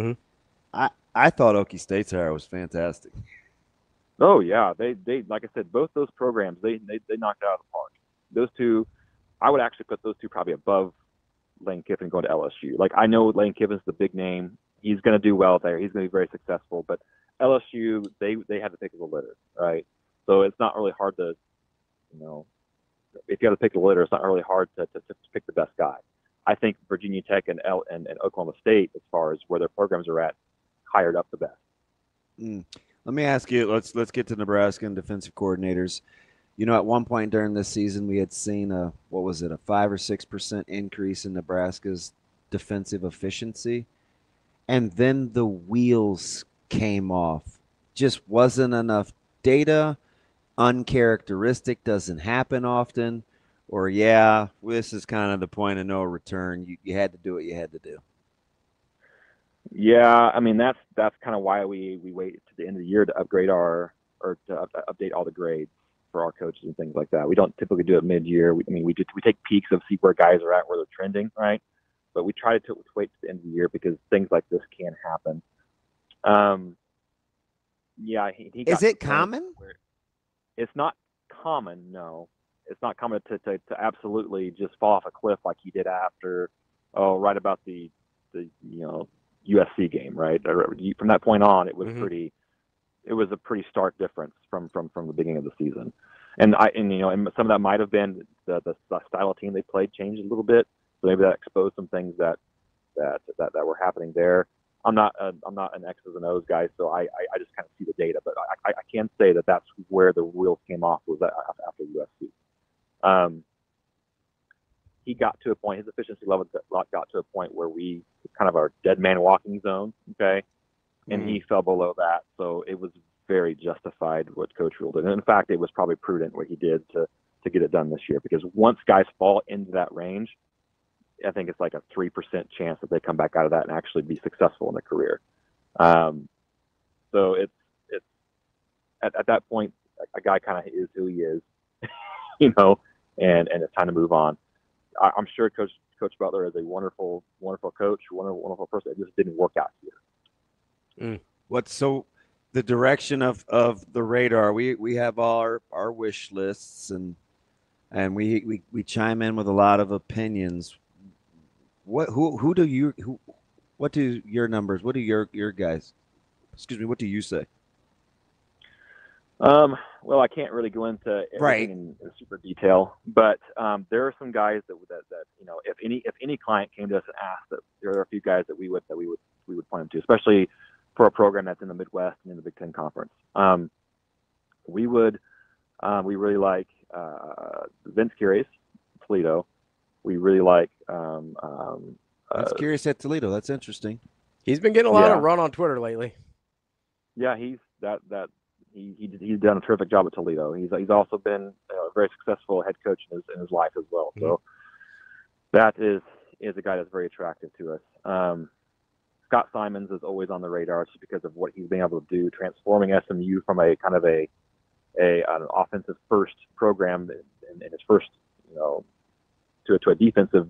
I thought Okie State's hire was fantastic. Oh yeah, they like I said, both those programs they knocked it out of the park. Those 2, I would actually put those 2 probably above Lane Kiffin going to LSU. Like, I know Lane Kiffin's the big name. He's going to do well there. He's going to be very successful. But LSU, they had to pick the litter, right? So it's not really hard to, if you have to pick the litter, it's not really hard to pick the best guy. I think Virginia Tech and Oklahoma State, as far as where their programs are at, hired up the best. Let me ask you. Let's get to Nebraska and defensive coordinators. At one point during this season, we had seen a 5 or 6% increase in Nebraska's defensive efficiency, and then the wheels came off. Just wasn't enough data. Uncharacteristic, doesn't happen often. Or this is kind of the point of no return. You had to do what you had to do. Yeah, I mean that's kind of why we wait to the end of the year to update all the grades for our coaches and things like that. We don't typically do it mid-year. We take peeks of see where guys are at, where they're trending, right? But we try to wait to the end of the year because things like this can happen. Is it common? It's not common, no. It's not common to absolutely just fall off a cliff like he did after, right about the USC game, right? From that point on, it was it was a pretty stark difference from the beginning of the season. And some of that might have been the style of team they played changed a little bit. So maybe that exposed some things that were happening there. I'm not an X's and O's guy, so I just kind of see the data, but I can say that that's where the wheels came off was after USC. He got to a point, his efficiency level got to a point where we kind of our dead man walking zone, okay? And he fell below that, so it was very justified what Coach ruled. And in fact, it was probably prudent what he did to get it done this year, because once guys fall into that range, I think it's like a 3% chance that they come back out of that and actually be successful in their career. So it's at that point, a guy kind of is who he is, and it's time to move on. I'm sure Coach Butler is a wonderful, wonderful coach, wonderful person. It just didn't work out here. So the direction of the radar? We have all our wish lists and we chime in with a lot of opinions. What do your numbers? What do your guys? Excuse me. What do you say? Well, I can't really go into everything in super detail, but there are some guys that if any client came to us and asked, that there are a few guys that we would point them to, especially for a program that's in the Midwest and in the Big Ten Conference. We really like Vince Curious, Toledo. We really like Vince Curious at Toledo. That's interesting. He's been getting a lot of run on Twitter lately. Yeah, he's done a terrific job at Toledo. He's also been a very successful head coach in his life as well. So that is a guy that's very attractive to us. Scott Simons is always on the radar just because of what he's been able to do, transforming SMU from a kind of an offensive first program in his first to a defensive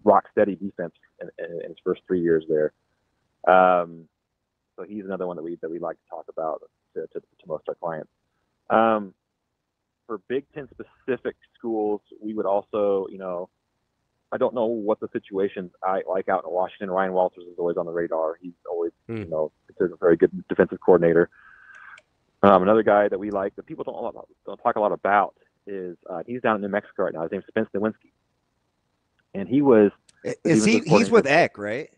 rock steady defense in his first 3 years there. So he's another one that we like to talk about to most of our clients. For Big Ten specific schools, we would also, I don't know what the situations like out in Washington. Ryan Walters is always on the radar. He's always, considered a very good defensive coordinator. Another guy that we like that people don't talk a lot about is he's down in New Mexico right now. His name's Spence Nowinski, and he's with Eck, right?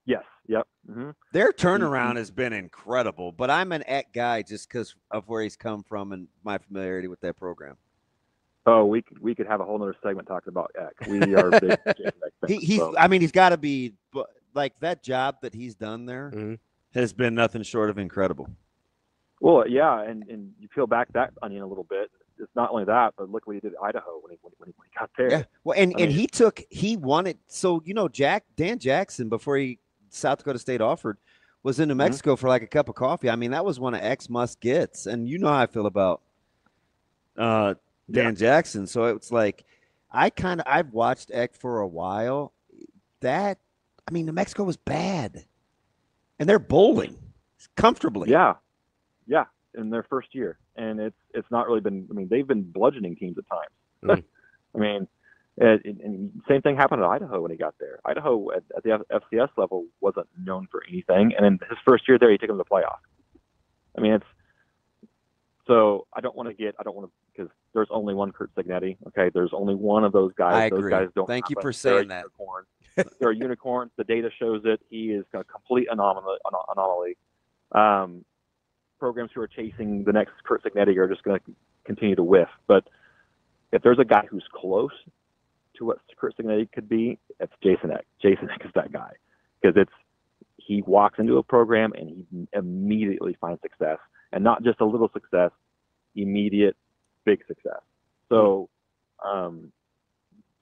Yes. Yep. Mm-hmm. Their turnaround has been incredible, but I'm an Eck guy just because of where he's come from and my familiarity with that program. Oh, we could have a whole other segment talking about Eck. We are big. He's got to be like that job that he's done there has been nothing short of incredible. Well, yeah, and you peel back that onion a little bit. It's not only that, but look what he did at Idaho when he got there. Yeah. Well, he wanted. So Dan Jackson before South Dakota State offered was in New Mexico for like a cup of coffee. I mean, that was one of Eck's must gets, and you know how I feel about Dan Jackson. So it's like I've watched Eck for a while. New Mexico was bad, and they're bowling comfortably. Yeah, in their first year, and it's not really been. I mean, they've been bludgeoning teams at times. I mean. And same thing happened at Idaho when he got there. Idaho at the FCS level wasn't known for anything, and in his first year there, he took them to the playoff. I mean, So I don't want to because there's only one Curt Cignetti. Okay, there's only one of those guys. I Those agree. guys don't. Thank you happen. for saying that. They're unicorns. The data shows it. He is a complete anomaly. Programs who are chasing the next Curt Cignetti are just going to continue to whiff. But if there's a guy who's close to what Curt Cignetti could be, it's Jason Eck. Jason Eck is that guy, because he walks into a program and he immediately finds success, and not just a little success, immediate big success. So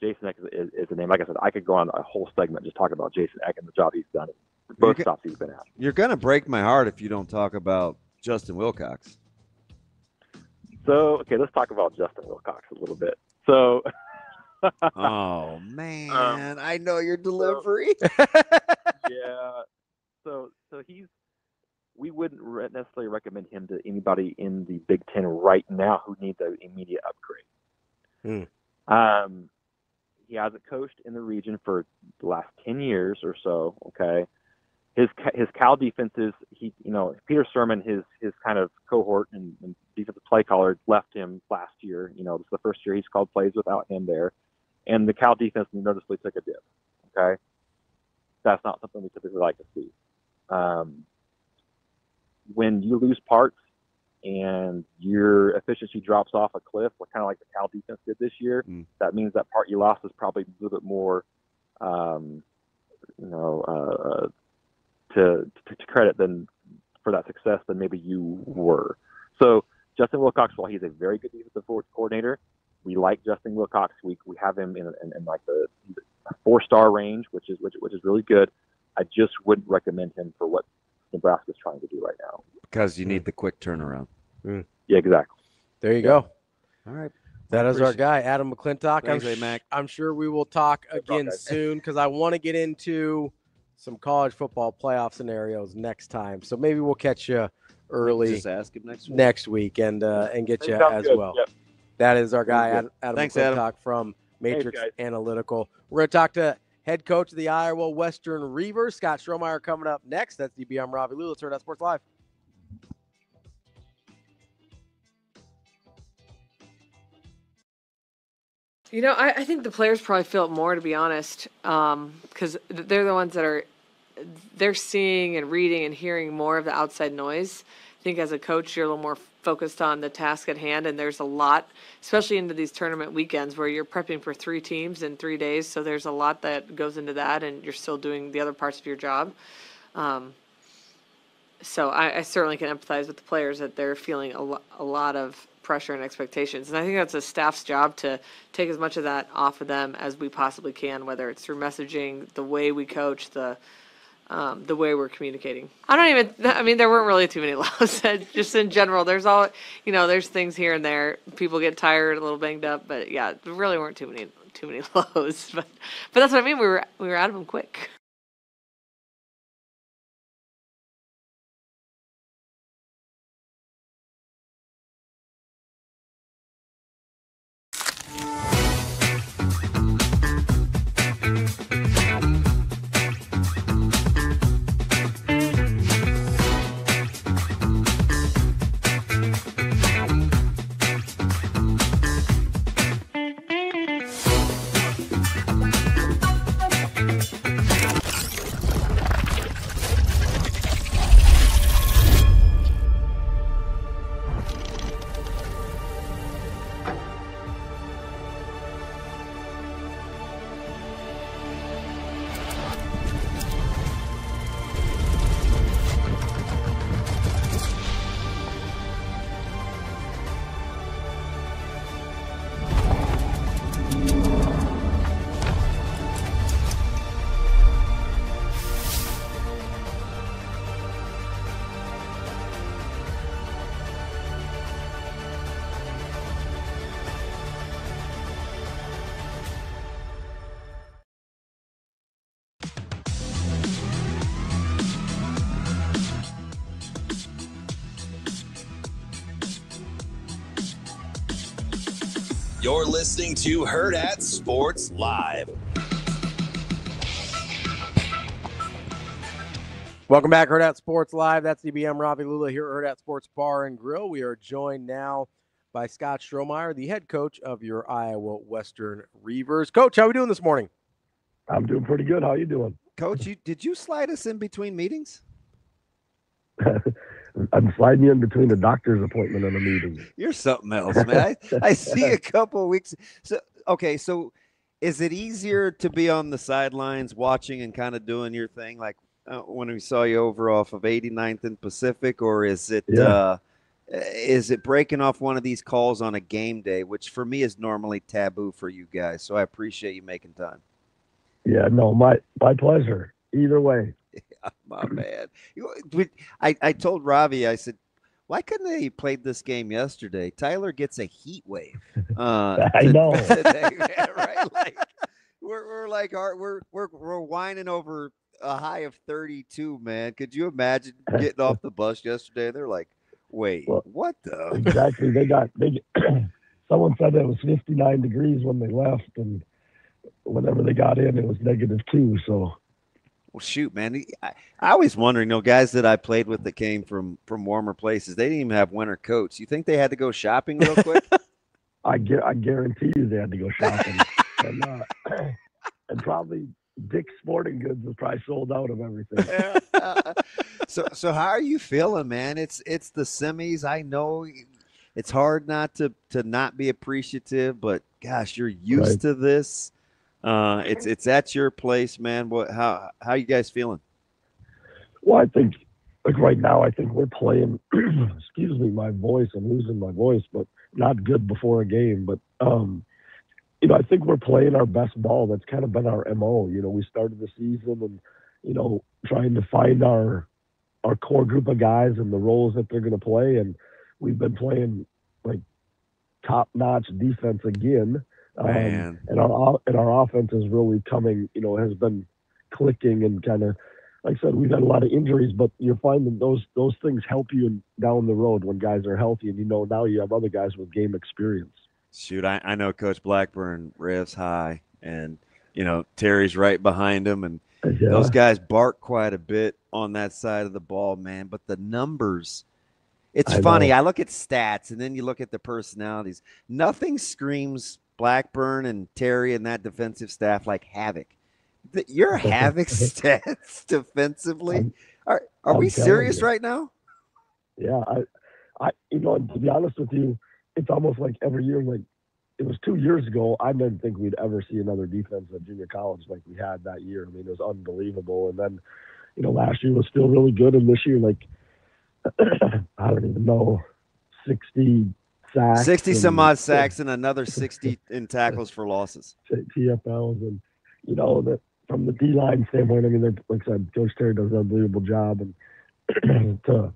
Jason Eck is a name. Like I said, I could go on a whole segment just talking about Jason Eck and the job he's done at both stops he's been at. You're going to break my heart if you don't talk about Justin Wilcox. So, okay, let's talk about Justin Wilcox a little bit. So, oh man, I know your delivery. Yeah. So we wouldn't necessarily recommend him to anybody in the Big Ten right now who needs an immediate upgrade. He hasn't coached in the region for the last 10 years or so. Okay. His Cal defenses, Peter Sermon, his kind of cohort and defensive play caller left him last year. This is the first year he's called plays without him there. And the Cal defense noticeably took a dip. Okay. That's not something we typically like to see. When you lose parts and your efficiency drops off a cliff, kind of like the Cal defense did this year, that means that part you lost is probably a little bit more, to credit than for that success than maybe you were. So Justin Wilcox, while he's a very good defensive coordinator, we like Justin Wilcox. We have him in like the 4-star range, which is really good. I just wouldn't recommend him for what Nebraska's trying to do right now. Because you need the quick turnaround. Yeah, exactly. There you go. All right. That is our guy, Adam McClintock. Thanks, I'm sure we will talk again soon, because I want to get into some college football playoff scenarios next time. So maybe we'll catch you early just ask him next week and get you as well. Yep. That is our guy, Adam Thanks, McClintock Adam. from Matrix Thanks, Analytical. We're going to talk to head coach of the Iowa Western Reavers, Scott STROHMEIER, coming up next. That's DB. I'm Ravi Lulla. Let's Hurrdat Sports Live. I think the players probably feel it more, to be honest, because they're the ones that they're seeing and reading and hearing more of the outside noise. I think as a coach, you're a little more focused on the task at hand, and there's a lot, especially into these tournament weekends where you're prepping for 3 teams in 3 days. So there's a lot that goes into that, and you're still doing the other parts of your job. So I certainly can empathize with the players that they're feeling a lot of pressure and expectations. And I think that's a staff's job to take as much of that off of them as we possibly can, whether it's through messaging, the way we coach, the way we're communicating. There weren't really too many lows. Just in general, there's there's things here and there. People get tired, a little banged up, but yeah, there really weren't too many lows. But that's what I mean. We were out of them quick. You're listening to Hurrdat Sports Live. Welcome back, Hurrdat Sports Live. That's DBM Ravi Lulla here at Hurrdat Sports Bar and Grill. We are joined now by Scott STROHMEIER, the head coach of your Iowa Western Reavers. Coach, how are we doing this morning? I'm doing pretty good. How you doing? Coach, did you slide us in between meetings? I'm sliding you in between a doctor's appointment and a meeting. You're something else, man. I see a couple of weeks. So is it easier to be on the sidelines watching and kind of doing your thing like when we saw you over off of 89th and Pacific, or is it breaking off one of these calls on a game day, which for me is normally taboo for you guys? So I appreciate you making time. Yeah, no, my pleasure. Either way. Yeah, my man. I told Ravi, I said, why couldn't they have played this game yesterday? Tyler gets a heat wave. I know. Today, man, right? Like we're whining over a high of 32, man. Could you imagine getting off the bus yesterday? They're like, wait, what the? Exactly. Someone said it was 59 degrees when they left, and whenever they got in, it was -2. So. Well, shoot, man. I was wondering, guys that I played with that came from warmer places, they didn't even have winter coats. You think they had to go shopping real quick? I guarantee you they had to go shopping. and probably Dick's Sporting Goods was probably sold out of everything. So how are you feeling, man? It's the semis. I know it's hard not to not be appreciative, but gosh, you're used to this. It's at your place, man. How you guys feeling? Well, I think like right now, I think we're playing. Excuse me, my voice. I'm losing my voice, but not good before a game. But I think we're playing our best ball. That's kind of been our MO. We started the season and trying to find our core group of guys and the roles that they're going to play, and we've been playing like top-notch defense again. Man. And our offense is really coming, has been clicking, and kind of, like I said, we've had a lot of injuries, but you're finding those things help you down the road when guys are healthy, and now you have other guys with game experience. Shoot, I know Coach Blackburn revs high, and Terry's right behind him, and those guys bark quite a bit on that side of the ball, man. But the numbers, it's funny. I look at stats, and then you look at the personalities. Nothing screams Blackburn and Terry and that defensive staff like havoc. Your havoc stats defensively. Are we serious right now? Yeah, I to be honest with you, it's almost like every year. Like it was 2 years ago, I didn't think we'd ever see another defense at junior college like we had that year. I mean, it was unbelievable. And then, last year was still really good, and this year, like I don't even know, 60 sacks, 60 some odd sacks, and another 60 in tackles for losses. TFLs, and that from the D-line standpoint, I mean, like I said, Coach Terry does an unbelievable job, and to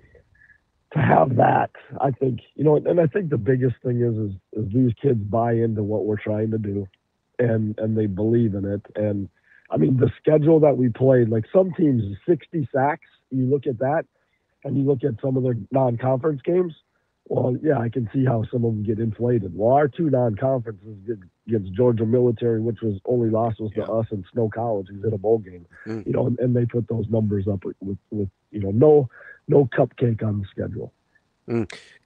have that, I think, and I think the biggest thing is these kids buy into what we're trying to do, and they believe in it. And I mean, the schedule that we played, like some teams, 60 sacks. You look at that, and you look at some of their non-conference games. Well, yeah, I can see how some of them get inflated. Well, our 2 non-conferences against Georgia Military, which was only lost was to us, and Snow College, who's in a bowl game. And they put those numbers up with no cupcake on the schedule.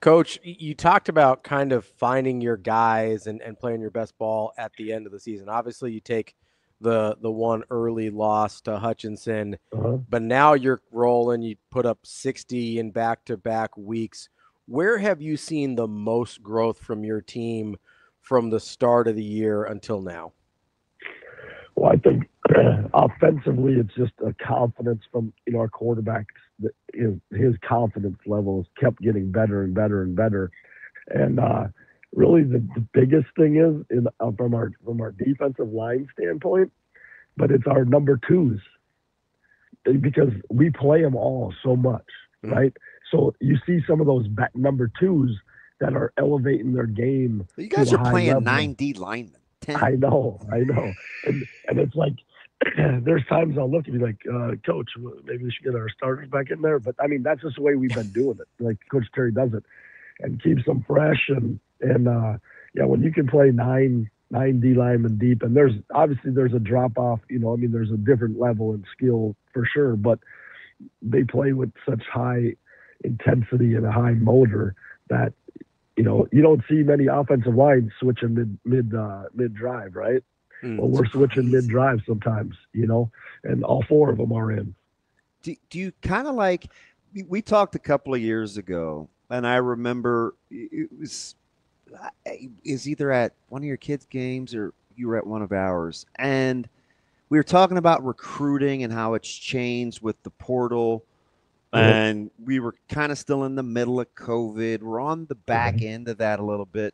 Coach, you talked about kind of finding your guys and playing your best ball at the end of the season. Obviously, you take the one early loss to Hutchinson, but now you're rolling. You put up 60 in back-to-back weeks. Where have you seen the most growth from your team from the start of the year until now? Well, I think offensively, it's just a confidence from our quarterback. His confidence levels kept getting better and better and better. And really, the biggest thing is from our defensive line standpoint, but it's our number 2s, because we play them all so much, right? So you see some of those number 2s that are elevating their game. You guys are playing level. 9D linemen. 10. I know. And it's like, there's times I'll look and be like, Coach, maybe we should get our starters back in there. But I mean, that's just the way we've been doing it. Like Coach Terry does it and keeps them fresh. And when you can play 9 D linemen deep, and there's a drop off, there's a different level and skill for sure. But they play with such high intensity and a high motor that, you know, you don't see many offensive lines switching mid drive, right? Well, we're switching mid drive sometimes, you know, and all 4 of them are in. Do you kind of like, we talked a couple of years ago, and I remember it was either at one of your kids' games or you were at one of ours, and we were talking about recruiting and how it's changed with the portal. And we were kind of still in the middle of COVID. We're on the back end of that a little bit.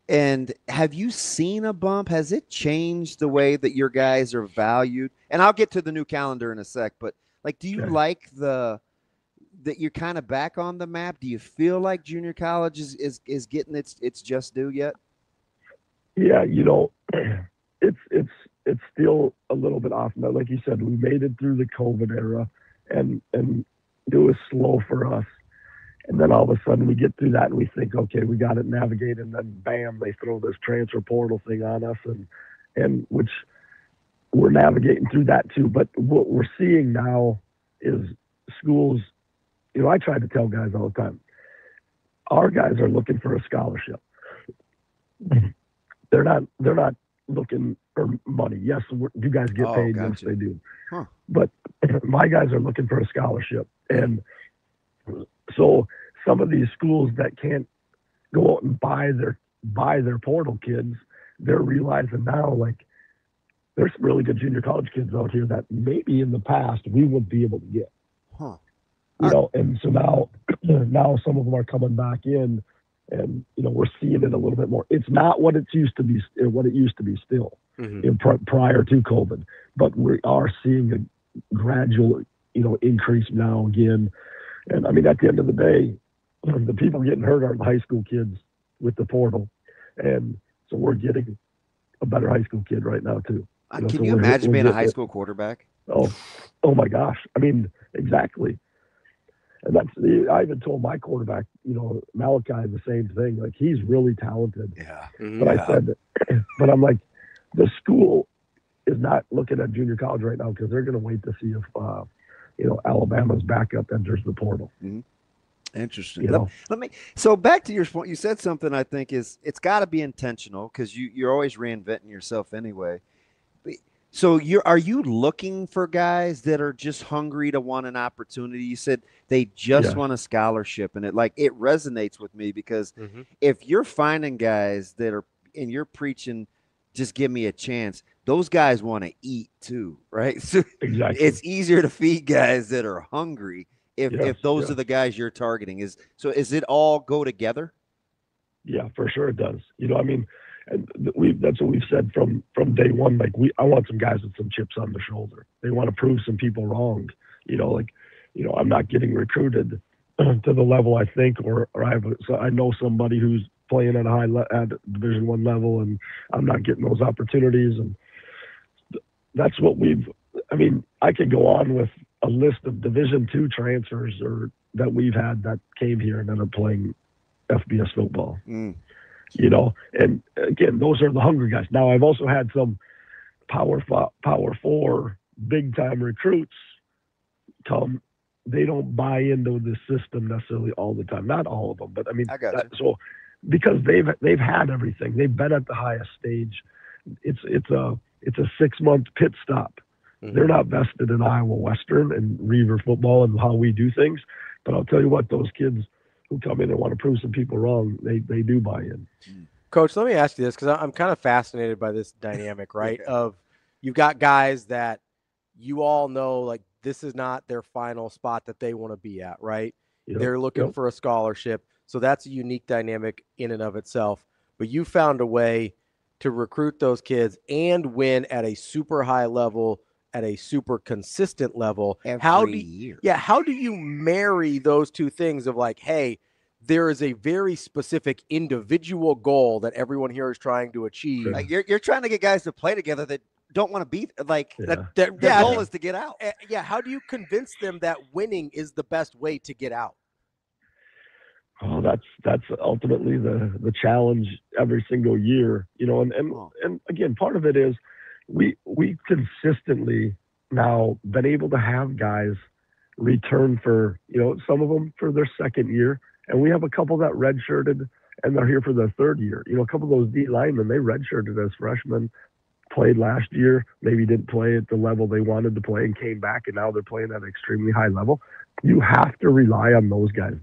And have you seen a bump? Has it changed the way that your guys are valued? And I'll get to the new calendar in a sec, but like, do you like that you're kind of back on the map? Do you feel like junior college is getting its just due yet? Yeah, you know, it's still a little bit off now. Like you said, we made it through the COVID era, and it was slow for us. And then all of a sudden we get through that and we think, okay, we got it navigated, and then bam, they throw this transfer portal thing on us, and which we're navigating through that too. But what we're seeing now is schools, you know, I try to tell guys all the time, our guys are looking for a scholarship. They're not looking for money. Yes, do guys get paid? Gotcha. Yes, they do. Huh. But my guys are looking for a scholarship. And so some of these schools that can't go out and buy their portal kids, they're realizing now, like, there's some really good junior college kids out here that maybe in the past we wouldn't be able to get. Huh. You know, and so now some of them are coming back in, and, you know, we're seeing it a little bit more. It's not what it used to be still prior to COVID, but we are seeing a gradual, you know, increase now again. And I mean, at the end of the day, the people getting hurt are the high school kids with the portal, and so we're getting a better high school kid right now too. You know, Can you imagine being a high school quarterback? Oh my gosh! I mean, exactly. And I even told my quarterback, you know, Malachi, the same thing. Like, he's really talented. Yeah. But I said, but I'm like, the school is not looking at junior college right now because they're going to wait to see if, you know, Alabama's backup enters the portal. Mm-hmm. Interesting. You know? So back to your point, you said something I think it's got to be intentional because you're always reinventing yourself anyway. So are you looking for guys that are just hungry to want an opportunity? You said they just want a scholarship, and it resonates with me because if you're finding guys that are, and you're preaching, just give me a chance, those guys want to eat too, right? So exactly. It's easier to feed guys that are hungry if those are the guys you're targeting. Is it all go together? Yeah, for sure it does. You know, I mean, and that's what we've said from day one. Like, I want some guys with some chips on the shoulder. They want to prove some people wrong. You know, like, you know, I'm not getting recruited to the level I think, or I know somebody who's playing at at Division I level, and I'm not getting those opportunities. And that's what I mean, I could go on with a list of Division II transfers that we've had that came here and ended up playing FBS football. You know, and again, those are the hungry guys. Now, I've also had some Power 4 big time recruits come. They don't buy into the system necessarily all the time. Not all of them, but I mean, so because they've had everything, they've been at the highest stage. It's a 6-month pit stop. They're not vested in Iowa Western and Reaver football and how we do things. But I'll tell you what, those kids who come in and want to prove some people wrong, they do buy in. Coach, let me ask you this, because I'm kind of fascinated by this dynamic, right? Of you've got guys that you all know, like, this is not their final spot that they want to be at, right? They're looking for a scholarship. So that's a unique dynamic in and of itself. But you found a way to recruit those kids and win at a super high level, at a super consistent level. Every year. Yeah. How do you marry those two things of like, hey, there is a very specific individual goal that everyone here is trying to achieve. Like you're trying to get guys to play together that don't want to be like their goal is to get out. Yeah. How do you convince them that winning is the best way to get out? Oh, that's ultimately the challenge every single year, you know, and again, part of it is we consistently now been able to have guys return for, some of them for their second year. And we have a couple that redshirted and they're here for their third year. A couple of those D linemen, they redshirted as freshmen, played last year, maybe didn't play at the level they wanted to play and came back, and now they're playing at an extremely high level. You have to rely on those guys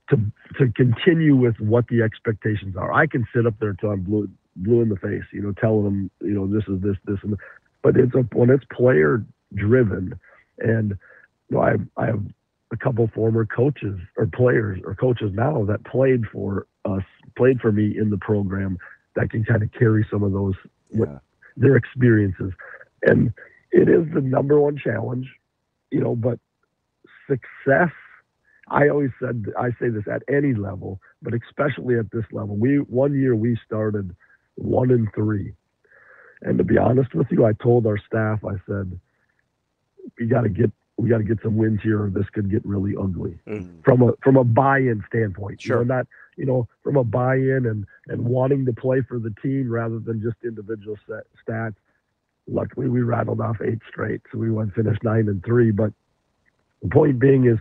to continue with what the expectations are. I can sit up there till I'm blue in the face, telling them, this is this, and but when it's player driven, and I have a couple former coaches or players or coaches now that played for me in the program that can kind of carry some of those their experiences, and it is the number one challenge, but success. I say this at any level, but especially at this level. One year we started 1-3. And to be honest with you, I told our staff, I said, we got to get some wins here, or this could get really ugly from a buy-in standpoint. Sure. From a buy-in and wanting to play for the team rather than just individual stats. Luckily, we rattled off 8 straight, so we finished 9-3. But the point being is,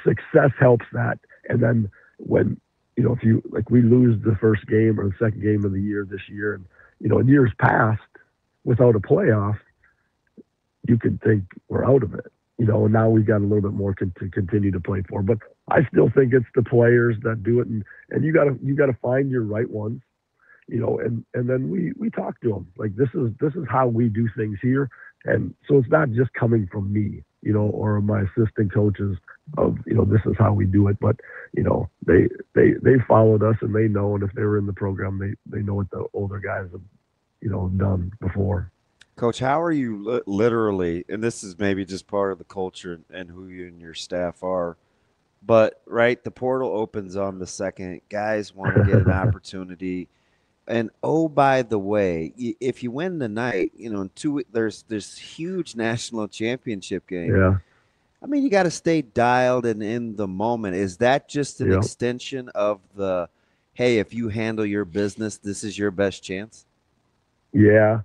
success helps that. And then when, if you, we lose the first game or the second game of the year this year, and, in years past, without a playoff, you could think we're out of it. And now we've got a little bit more to continue to play for. But I still think it's the players that do it. And you gotta find your right ones, and then we talk to them. This is how we do things here. And so it's not just coming from me, or my assistant coaches of, this is how we do it. But, they followed us and they know, and if they were in the program, they know what the older guys have, done before. Coach, how are you literally, and this is maybe just part of the culture and who you and your staff are, but right, the portal opens on the 2nd. Guys want to get an opportunity. And oh, by the way, if you win tonight, in 2 weeks, there's huge national championship game. Yeah. I mean, you got to stay dialed and in the moment. Is that just an extension of the, hey, if you handle your business, this is your best chance? Yeah.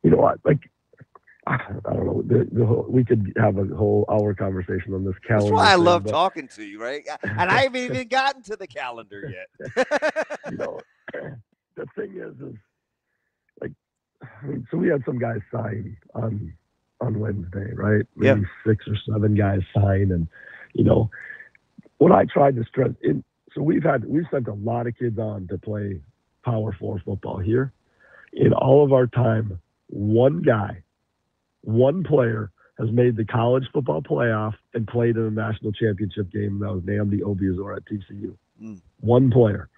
You know what? I don't know. We could have a whole hour conversation on this calendar. That's why I love talking to you, right? And I haven't even gotten to the calendar yet. The thing is so we had some guys sign on Wednesday, right? Maybe 6 or 7 guys sign, and what I tried to stress so we've sent a lot of kids on to play Power 4 football here. In all of our time, one player has made the college football playoff and played in a national championship game. That was Namdi Obiazor at TCU. One player.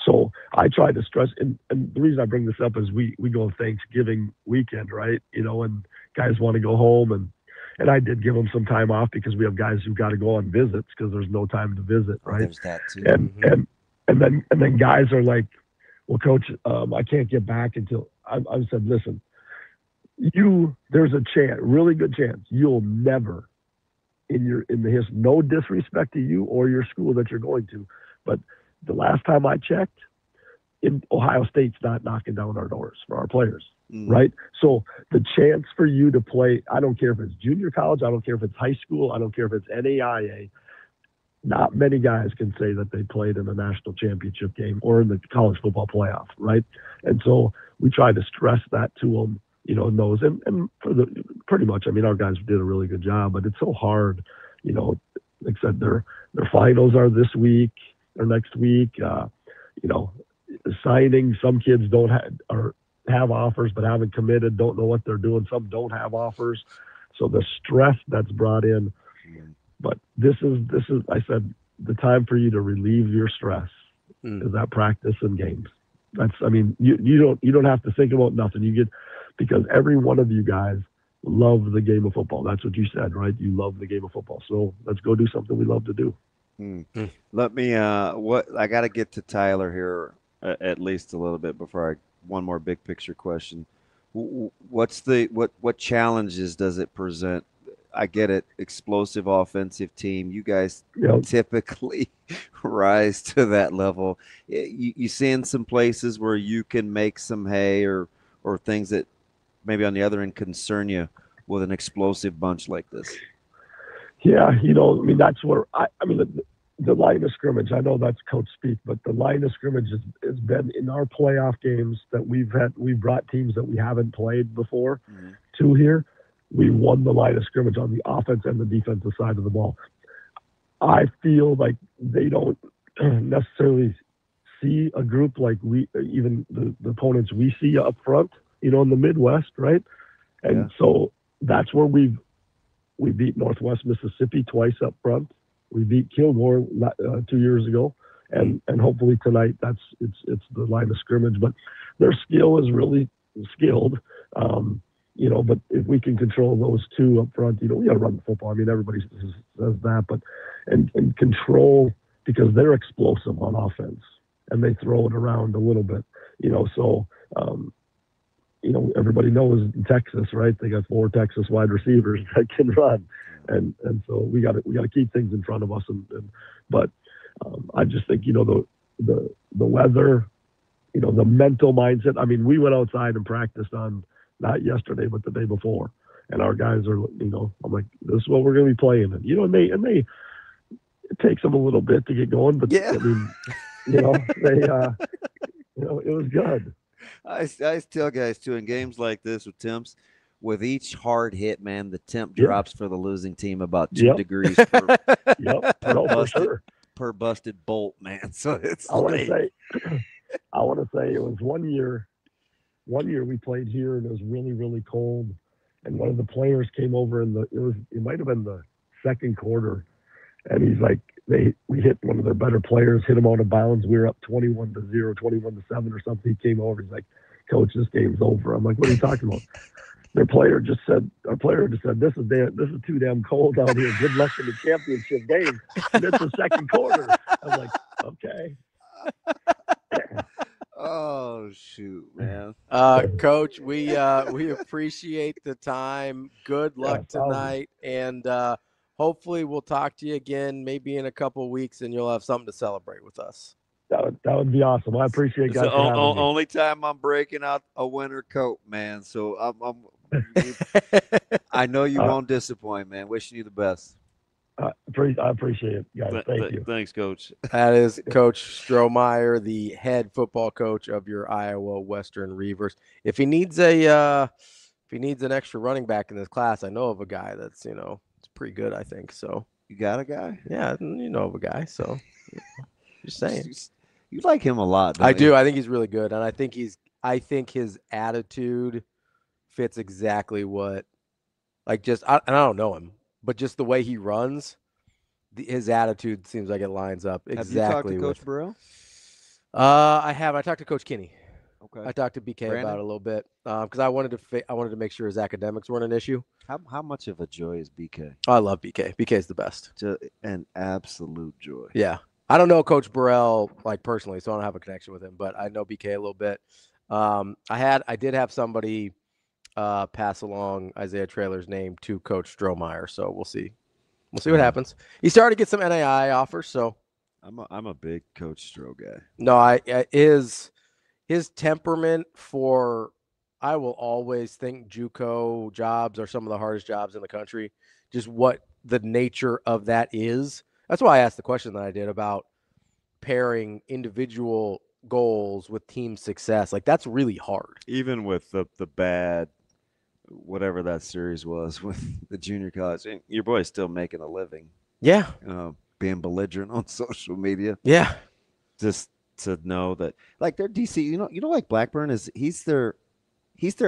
So I try to stress, and the reason I bring this up is we go Thanksgiving weekend, right? And guys want to go home, and I did give them some time off because we have guys who got to go on visits because there's no time to visit, right? There's that too. And then guys are like, well, Coach, I can't get back until I said, listen, there's a chance, really good chance, you'll never in the history, no disrespect to you or your school that you're going to, but the last time I checked, in Ohio State's not knocking down our doors for our players, right? So the chance for you to play, I don't care if it's junior college, I don't care if it's high school, I don't care if it's NAIA, not many guys can say that they played in a national championship game or in the college football playoff, right? And so we try to stress that to them, knows, and for pretty much, I mean, our guys did a really good job, but it's so hard, like I said, their finals are this week or next week, signing. Some kids don't have offers, but haven't committed, don't know what they're doing. Some don't have offers. So the stress that's brought in, but this is, I said, the time for you to relieve your stress is that practice and games. You don't have to think about nothing. Because every one of you guys love the game of football. That's what you said, right? You love the game of football. So let's go do something we love to do. Let me, I got to get to Tyler here at least a little bit before one more big picture question. What challenges does it present? I get it. Explosive offensive team. You guys typically rise to that level. You seeing some places where you can make some hay or things that maybe on the other end concern you with an explosive bunch like this? Yeah, I mean, that's where the line of scrimmage, I know that's coach speak, but the line of scrimmage has been in our playoff games that we've brought teams that we haven't played before to here. We won the line of scrimmage on the offense and the defensive side of the ball. I feel like they don't necessarily see a group like even the opponents we see up front, in the Midwest, right? And so that's where we beat Northwest Mississippi twice up front. We beat Kilgore 2 years ago, and hopefully tonight it's the line of scrimmage. But their skill is really skilled, But if we can control those two up front, we got to run the football. I mean, everybody says that, but and control, because they're explosive on offense and they throw it around a little bit, So everybody knows in Texas, right? They got 4 Texas wide receivers that can run. And so we got to keep things in front of us. But I just think, the weather, the mental mindset. I mean, we went outside and practiced on not yesterday, but the day before. And our guys are, I'm like, this is what we're going to be playing. And, they, it takes them a little bit to get going, but I mean, they, it was good. I tell guys too, in games like this with temps, with each hard hit, man, the temp drops for the losing team about 2 degrees per busted bolt, man. So it's I want to say it was one year we played here and it was really, really cold. And one of the players came over it might have been the second quarter. And he's like, we hit one of their better players, hit him out of bounds. We were up 21-0, 21-7 or something. He came over. He's like, Coach, this game's over. I'm like, what are you talking about? Our player just said, this is too damn cold out here. Good luck in the championship game. And it's the second quarter. I'm like, okay. Oh shoot, man. Coach, we appreciate the time. Good luck tonight, and hopefully we'll talk to you again maybe in a couple of weeks, and you'll have something to celebrate with us. That would be awesome. I appreciate guys. It's the only time I'm breaking out a winter coat, man. So I know you won't disappoint, man. Wishing you the best. I appreciate it, guys. Thank you. Thanks, Coach. That is Coach STROHMEIER, the head football coach of your Iowa Western Reavers. If he needs an extra running back in this class, I know of a guy that's it's pretty good. I think so. You got a guy? Yeah, you know of a guy. So just saying. You like him a lot. I do. I think he's really good, and I think his attitude fits exactly what, I don't know him, but just the way he runs, his attitude seems like it lines up exactly. Have you talked to Coach Burrell? I have. I talked to Coach Kinney. Okay. I talked to BK about it a little bit because I wanted to make sure his academics weren't an issue. How much of a joy is BK? Oh, I love BK. BK's the best. An absolute joy. Yeah. I don't know Coach Burrell personally, so I don't have a connection with him, but I know BK a little bit. I did have somebody pass along Isaiah Traylor's name to Coach STROHMEIER, so we'll see. We'll see what happens. He started to get some NAI offers, so I'm a big Coach Stroh guy. No, his temperament for, I will always think JUCO jobs are some of the hardest jobs in the country. Just what the nature of that is. That's why I asked the question that I did about pairing individual goals with team success. That's really hard. Even with the bad, whatever that series was with the junior college, your boy's still making a living. Yeah. Being belligerent on social media. Yeah. Just to know that, their DC, like Blackburn he's their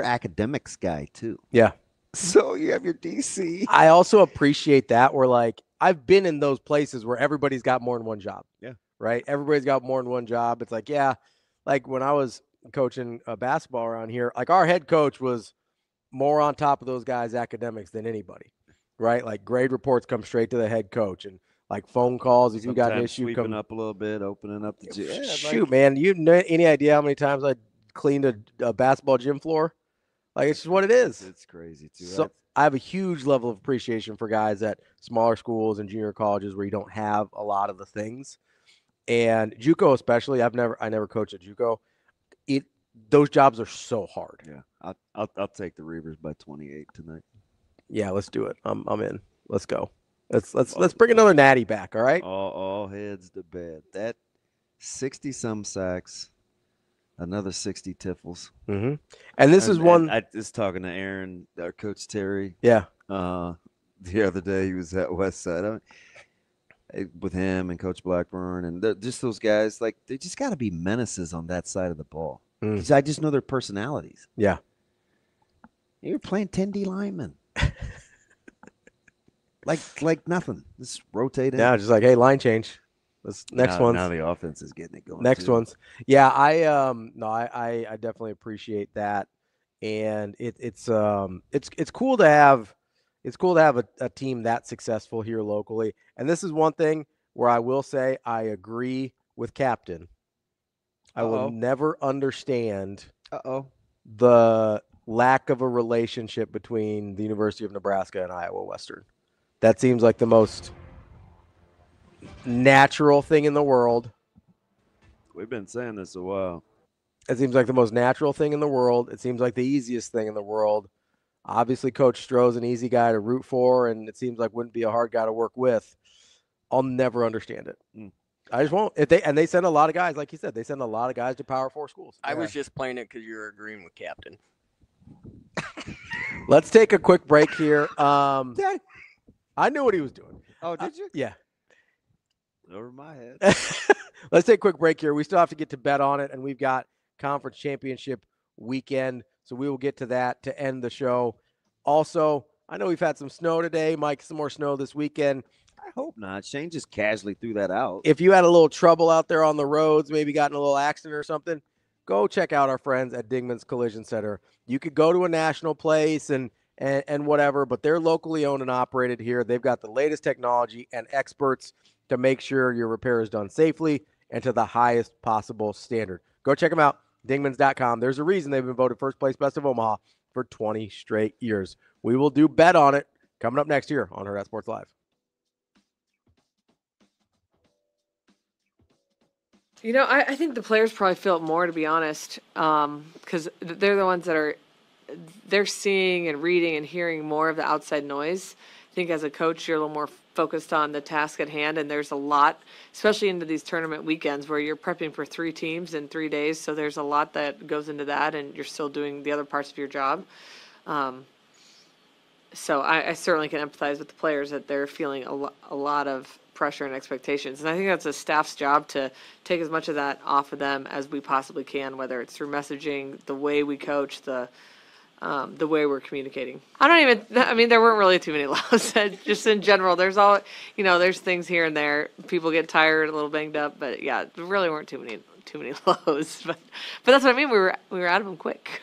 academics guy too. Yeah. So you have your DC. I also appreciate that where I've been in those places where everybody's got more than one job. Yeah. Right. Everybody's got more than one job. It's when I was coaching basketball around here, our head coach was more on top of those guys' academics than anybody. Right. Grade reports come straight to the head coach and phone calls. If you got an issue, sweeping up a little bit, opening up the gym. Shoot, man. You know any idea how many times I cleaned a basketball gym floor? It's just what it is. It's crazy too. So I have a huge level of appreciation for guys at smaller schools and junior colleges where you don't have a lot of the things. And JUCO especially, I never coached at JUCO. Those jobs are so hard. Yeah. I'll take the Reavers by 28 tonight. Yeah, let's do it. I'm in. Let's go. Let's bring another natty back. All right. All heads to bed. That 60-some sacks, another 60 tiffles. Mm-hmm. And this is one. I was talking to Aaron, our coach Terry. Yeah. The other day he was at Westside with him and Coach Blackburn, and just those guys. Like they just got to be menaces on that side of the ball. I just know their personalities. Yeah. You're playing 10 D linemen. like nothing. Just rotate in. Yeah, just like, hey, line change. Next ones. Now the offense is getting it going. Next ones. Yeah, I definitely appreciate that. And it's cool to have a team that successful here locally. And this is one thing where I will say I agree with Captain. I will never understand the lack of a relationship between the University of Nebraska and Iowa Western. That seems like the most natural thing in the world. We've been saying this a while. It seems like the most natural thing in the world. It seems like the easiest thing in the world. Obviously, Coach Stroh's an easy guy to root for, and it seems like wouldn't be a hard guy to work with. I'll never understand it. I just won't. They send a lot of guys, like you said, they send a lot of guys to Power 4 schools. I was just playing it because you're agreeing with Captain. Let's take a quick break here. I knew what he was doing. Oh, did you? Yeah. Over my head. Let's take a quick break here. We still have to get to bet on it, and we've got conference championship weekend, so we will get to that to end the show. Also, I know we've had some snow today. Mike, some more snow this weekend. I hope not. Shane just casually threw that out. If you had a little trouble out there on the roads, maybe got in a little accident or something, go check out our friends at Dingman's Collision Center. You could go to a national place and whatever, but they're locally owned and operated here. They've got the latest technology and experts to make sure your repair is done safely and to the highest possible standard. Go check them out, dingmans.com. There's a reason they've been voted first place best of Omaha for 20 straight years. We will do bet on it coming up next year on Hurrdat Sports Live. You know, I think the players probably feel it more, to be honest, because they're the ones that they're seeing and reading and hearing more of the outside noise. I think as a coach, you're a little more focused on the task at hand, and there's a lot, especially into these tournament weekends where you're prepping for 3 teams in 3 days, so there's a lot that goes into that, and you're still doing the other parts of your job. So I certainly can empathize with the players that they're feeling a lot of pressure and expectations. And I think that's a staff's job to take as much of that off of them as we possibly can, whether it's through messaging, the way we coach, the way we're communicating. I mean, there weren't really too many lows. Just in general, there's there's things here and there. People get tired, a little banged up, but yeah, there really weren't too many lows. But that's what I mean. We were out of them quick.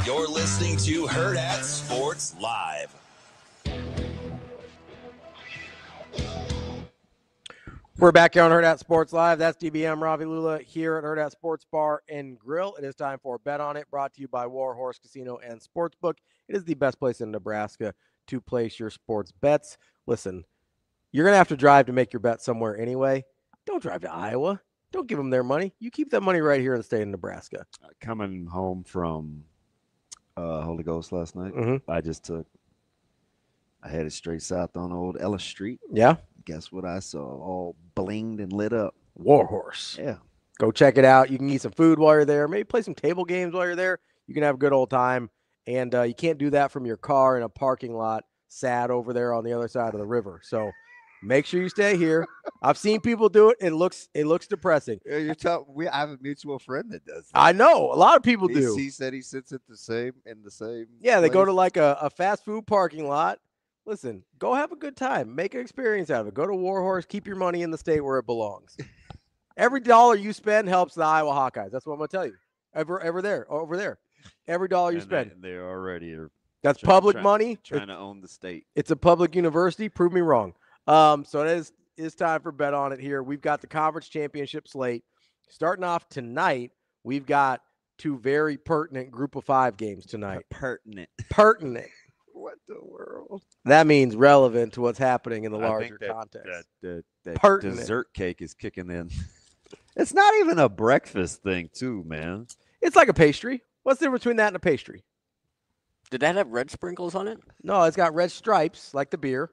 You're listening to Hurrdat Sports Live. We're back here on Hurrdat Sports Live. That's DBM Ravi Lulla here at Hurrdat Sports Bar and Grill. It is time for Bet On It, brought to you by War Horse Casino and Sportsbook. It is the best place in Nebraska to place your sports bets. Listen, you're going to have to drive to make your bet somewhere anyway. Don't drive to Iowa. Don't give them their money. You keep that money right here in the state of Nebraska. Coming home from Holy Ghost last night, I headed straight south on old Ellis Street. Yeah. Guess what I saw? All blinged and lit up. Warhorse. Yeah. Go check it out. You can eat some food while you're there. Maybe play some table games while you're there. You can have a good old time. And you can't do that from your car in a parking lot sad over there on the other side of the river. So make sure you stay here. I've seen people do it. It looks depressing. Yeah, you're talking. I have a mutual friend that does that. I know. A lot of people do. He said he sits in the same Yeah, they go place. to like a fast food parking lot. Listen, go have a good time. Make an experience out of it. Go to Warhorse. Keep your money in the state where it belongs. Every dollar you spend helps the Iowa Hawkeyes. That's what I'm going to tell you. Over there. Every dollar you spend. They already are. That's public money. Trying to own the state. It's a public university. Prove me wrong. So it is time for Bet On It here. We've got the conference championship slate. Starting off tonight, we've got two very pertinent group of 5 games tonight. Pertinent. What the world? That means relevant to what's happening in the larger context. That Pertinent. dessert cake is kicking in. It's not even a breakfast thing, too, man. It's like a pastry. What's the difference between that and a pastry? Did that have red sprinkles on it? No, it's got red stripes like the beer,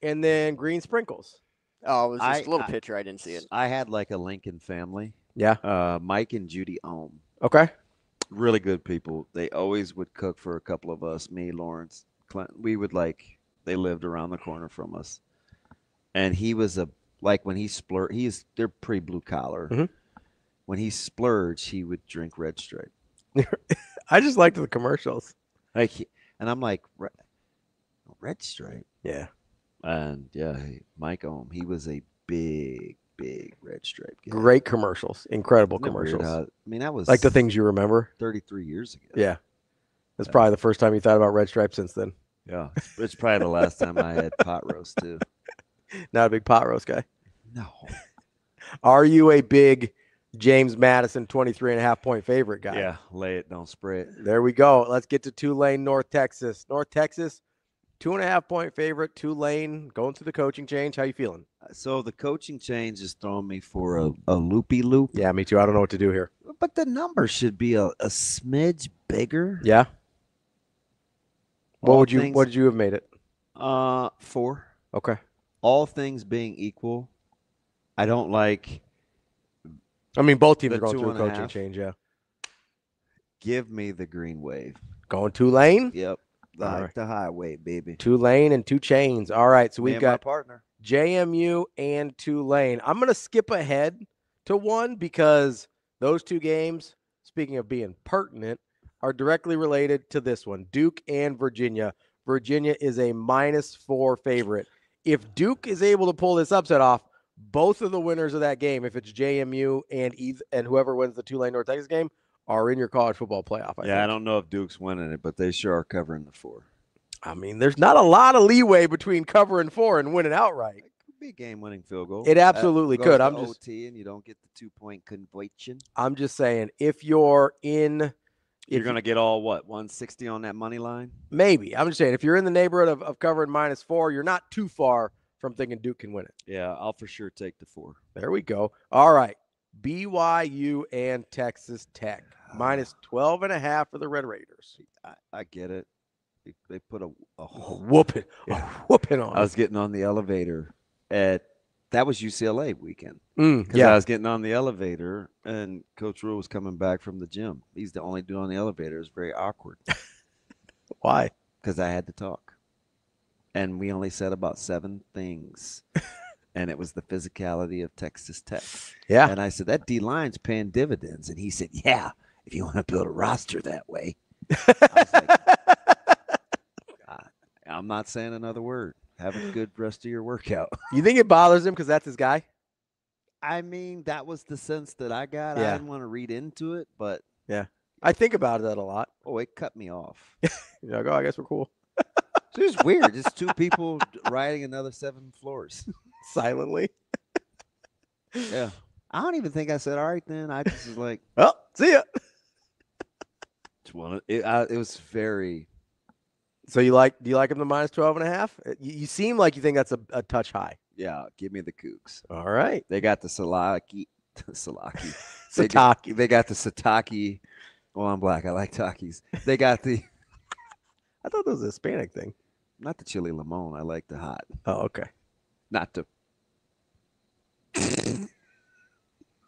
and then green sprinkles. Oh, it was just a little picture. I didn't see it. I had like a Lincoln family. Yeah. Mike and Judy Ohm. Okay. Really good people. They always would cook for a couple of us, me, Lawrence, Clint. We would they lived around the corner from us. And he was when he splurged, they're pretty blue collar. Mm-hmm. When he splurged, he would drink Red Stripe. I just liked the commercials. And I'm like, Red Stripe? Yeah. And yeah, Mike Ohm, he was a big Red Stripe guy. Great commercials. Incredible Isn't it weird commercials. how, that was like the things you remember. 33 years ago. Yeah. That's probably the first time you thought about Red Stripe since then. Yeah. It's probably the last time I had pot roast, too. Not a big pot roast guy. No. Are you a big James Madison 23.5-point favorite guy? Yeah. Lay it, don't spray it. There we go. Let's get to Tulane, North Texas. North Texas, 2.5-point favorite. Tulane going through the coaching change. How you feeling? So the coaching change is throwing me for a loopy-loop. Yeah, me too. I don't know what to do here. But the number should be a smidge bigger. Yeah. What did you have made it? 4. Okay. All things being equal, I don't like. I mean, both teams the are going through a coaching 2.5. change. Yeah. Give me the green wave. Going Tulane. Yep. The highway, baby. Tulane and 2 chains. All right. So we've got my partner. JMU and Tulane. I'm going to skip ahead to one because those 2 games, speaking of being pertinent, are directly related to this one. Duke and Virginia. Virginia is a -4 favorite. If Duke is able to pull this upset off, both of the winners of that game, if it's JMU and whoever wins the Tulane North Texas game, are in your college football playoff. I think. I don't know if Duke's winning it, but they sure are covering the 4. I mean, there's not a lot of leeway between covering 4 and winning outright. It could be a game-winning field goal. It absolutely goes could. to I'm just OT and you don't get the 2-point conversion. I'm just saying, if you're in. You're going to get all, 160 on that money line? Maybe. I'm just saying, if you're in the neighborhood of covering -4, you're not too far from thinking Duke can win it. Yeah, I'll for sure take the 4. There we go. All right. BYU and Texas Tech. -12.5 for the Red Raiders. I get it. They put a whooping on. I was getting on the elevator that was UCLA weekend. Yeah. I was getting on the elevator and Coach Rule was coming back from the gym. He's the only dude on the elevator. It was very awkward. Why? Because I had to talk. And we only said about 7 things. And it was the physicality of Texas Tech. Yeah. And I said, that D-line's paying dividends. And he said, yeah, if you want to build a roster that way. I was like, I'm not saying another word. Have a good rest of your workout. You think it bothers him because that's his guy? I mean, that was the sense that I got. Yeah. I didn't want to read into it, but. Yeah. I think about that a lot. Oh, it cut me off. You're like, I guess we're cool. It's just weird. Just 2 people riding another 7 floors. Silently. Yeah. I don't even think I said, all right, then. I just was like. Oh, see ya. It was very. So do you like him to -12.5? You seem like you think that's a touch high. Yeah, give me the Cougs. All right. They got the Salaki. Sataki. They got the Sataki. Well, I'm black. I like Takis. They got the. I thought that was a Hispanic thing. Not the chili limon. I like the hot. Oh, okay. Not the.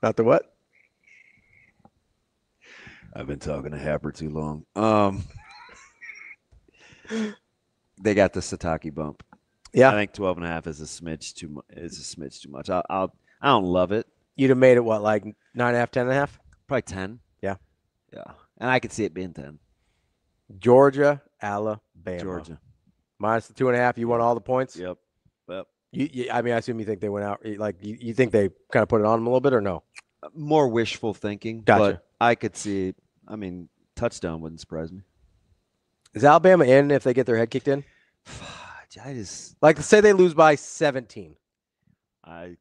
Not the what? I've been talking to Happer too long. They got the Sataki bump. Yeah, I think 12.5 is a smidge too much. Is a smidge too much. I don't love it. You'd have made it what, like 9.5, 10.5? Probably 10. Yeah. Yeah, and I could see it being 10. Georgia, Alabama. Georgia. Minus the 2.5. You won all the points? Yep. I mean, I assume you think they went out. Like, you think they kind of put it on them a little bit or no? More wishful thinking. Gotcha. But I could see, I mean, touchdown wouldn't surprise me. Is Alabama in if they get their head kicked in? I just. Like, say they lose by 17. I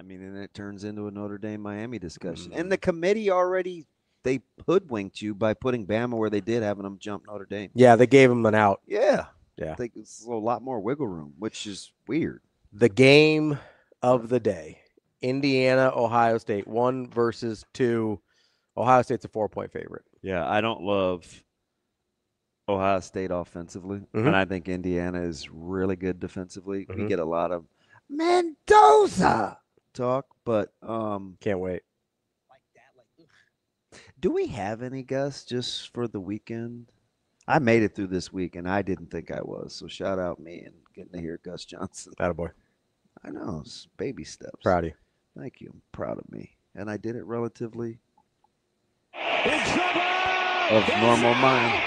mean, and it turns into a Notre Dame Miami discussion. And the committee already, they hoodwinked you by putting Bama where they did, having them jump Notre Dame. Yeah, they gave them an out. Yeah. Yeah. I think it's a lot more wiggle room, which is weird. The game of the day. Indiana, Ohio State, 1 versus 2. Ohio State's a 4-point favorite. Yeah, I don't love Ohio State offensively, and I think Indiana is really good defensively. We get a lot of Mendoza talk, but can't wait. Do we have any guests just for the weekend? I made it through this week, and I didn't think I was. So shout out me and getting to hear Gus Johnson. Attaboy. I know, it's baby steps. Proud of you. Thank you. I'm proud of me, and I did it relatively of normal mind.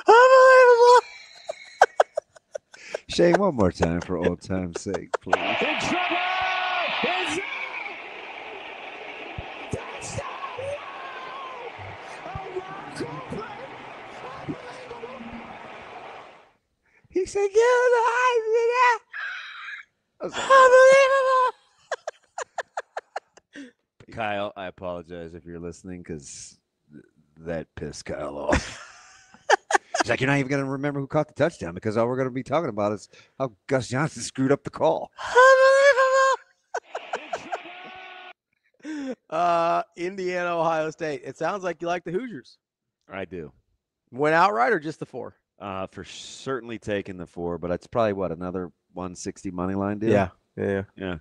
Unbelievable. Shane, one more time for old time's sake, please. In trouble! It's He said, "Give the high." Unbelievable. Kyle, I apologize if you're listening because that pissed Kyle off. He's like, "You're not even going to remember who caught the touchdown because all we're going to be talking about is how Gus Johnson screwed up the call." Unbelievable. Indiana, Ohio State. It sounds like you like the Hoosiers. I do. Went outright or just the 4? For certainly taking the 4, but it's probably another 160 money line deal. Yeah.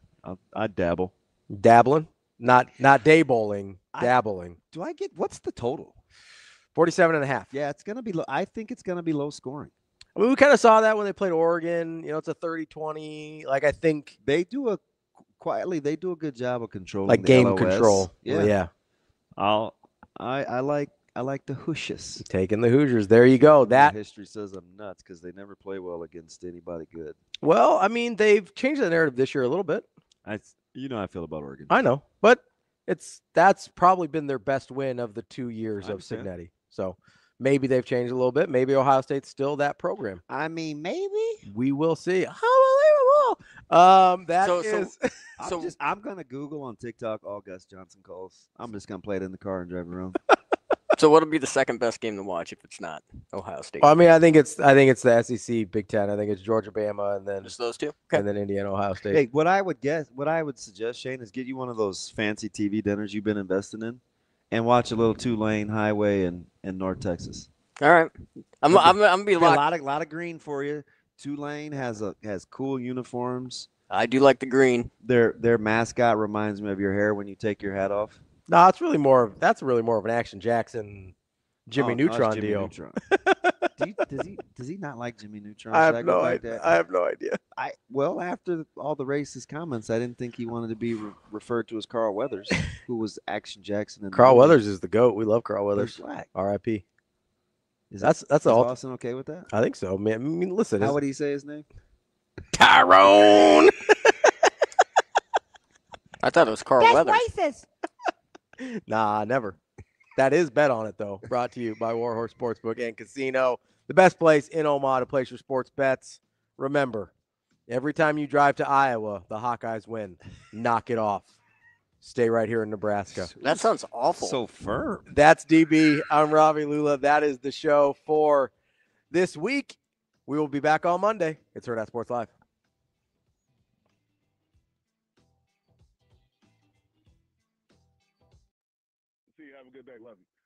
I'd dabble. Dabbling, not day bowling. Dabbling. Do I get what's the total? 47.5. Yeah, it's gonna be. I think it's gonna be low scoring. I mean, we kind of saw that when they played Oregon. You know, it's a 30-20. Like, I think they do a good job of controlling like the game LOS. control. Yeah. I like the Hoosiers. Taking the Hoosiers. There you go. That history says I'm nuts because they never play well against anybody good. Well, I mean, they've changed the narrative this year a little bit. I feel about Oregon. I know, but that's probably been their best win of the 2 years of Signetti. So maybe they've changed a little bit. Maybe Ohio State's still that program. I mean, maybe we will see. Unbelievable. I'm gonna Google on TikTok all Gus Johnson calls. I'm just gonna play it in the car and drive around. So what'll be the second best game to watch if it's not Ohio State? Well, I mean, I think it's the SEC Big Ten. I think it's Georgia, Bama, and then just those two, and then Indiana, Ohio State. Hey, what I would suggest, Shane, is get you one of those fancy TV dinners you've been investing in, and watch a little Tulane Highway in North Texas. All right, I'm gonna be a lot of green for you. Tulane has cool uniforms. I do like the green. Their mascot reminds me of your hair when you take your hat off. No, that's really more of an Action Jackson, Jimmy Neutron Jimmy deal. Neutron. Does he not like Jimmy Neutron? I have no idea. Well, after all the racist comments, I didn't think he wanted to be referred to as Carl Weathers, who was Action Jackson. Carl Weathers is the GOAT. We love Carl Weathers. R.I.P. That's all. Austin okay with that? I think so, man. I mean, listen. How would he say his name? Tyrone. I thought it was Carl Weathers. Racist. Nah, never. That is Bet On It, though. Brought to you by Warhorse Sportsbook and Casino. The best place in Omaha to place your sports bets. Remember, every time you drive to Iowa, the Hawkeyes win. Knock it off. Stay right here in Nebraska. That sounds awful. So firm. That's DB. I'm Ravi Lulla. That is the show for this week. We will be back on Monday. It's Hurrdat Sports Live. See you. Have a good day. Love you.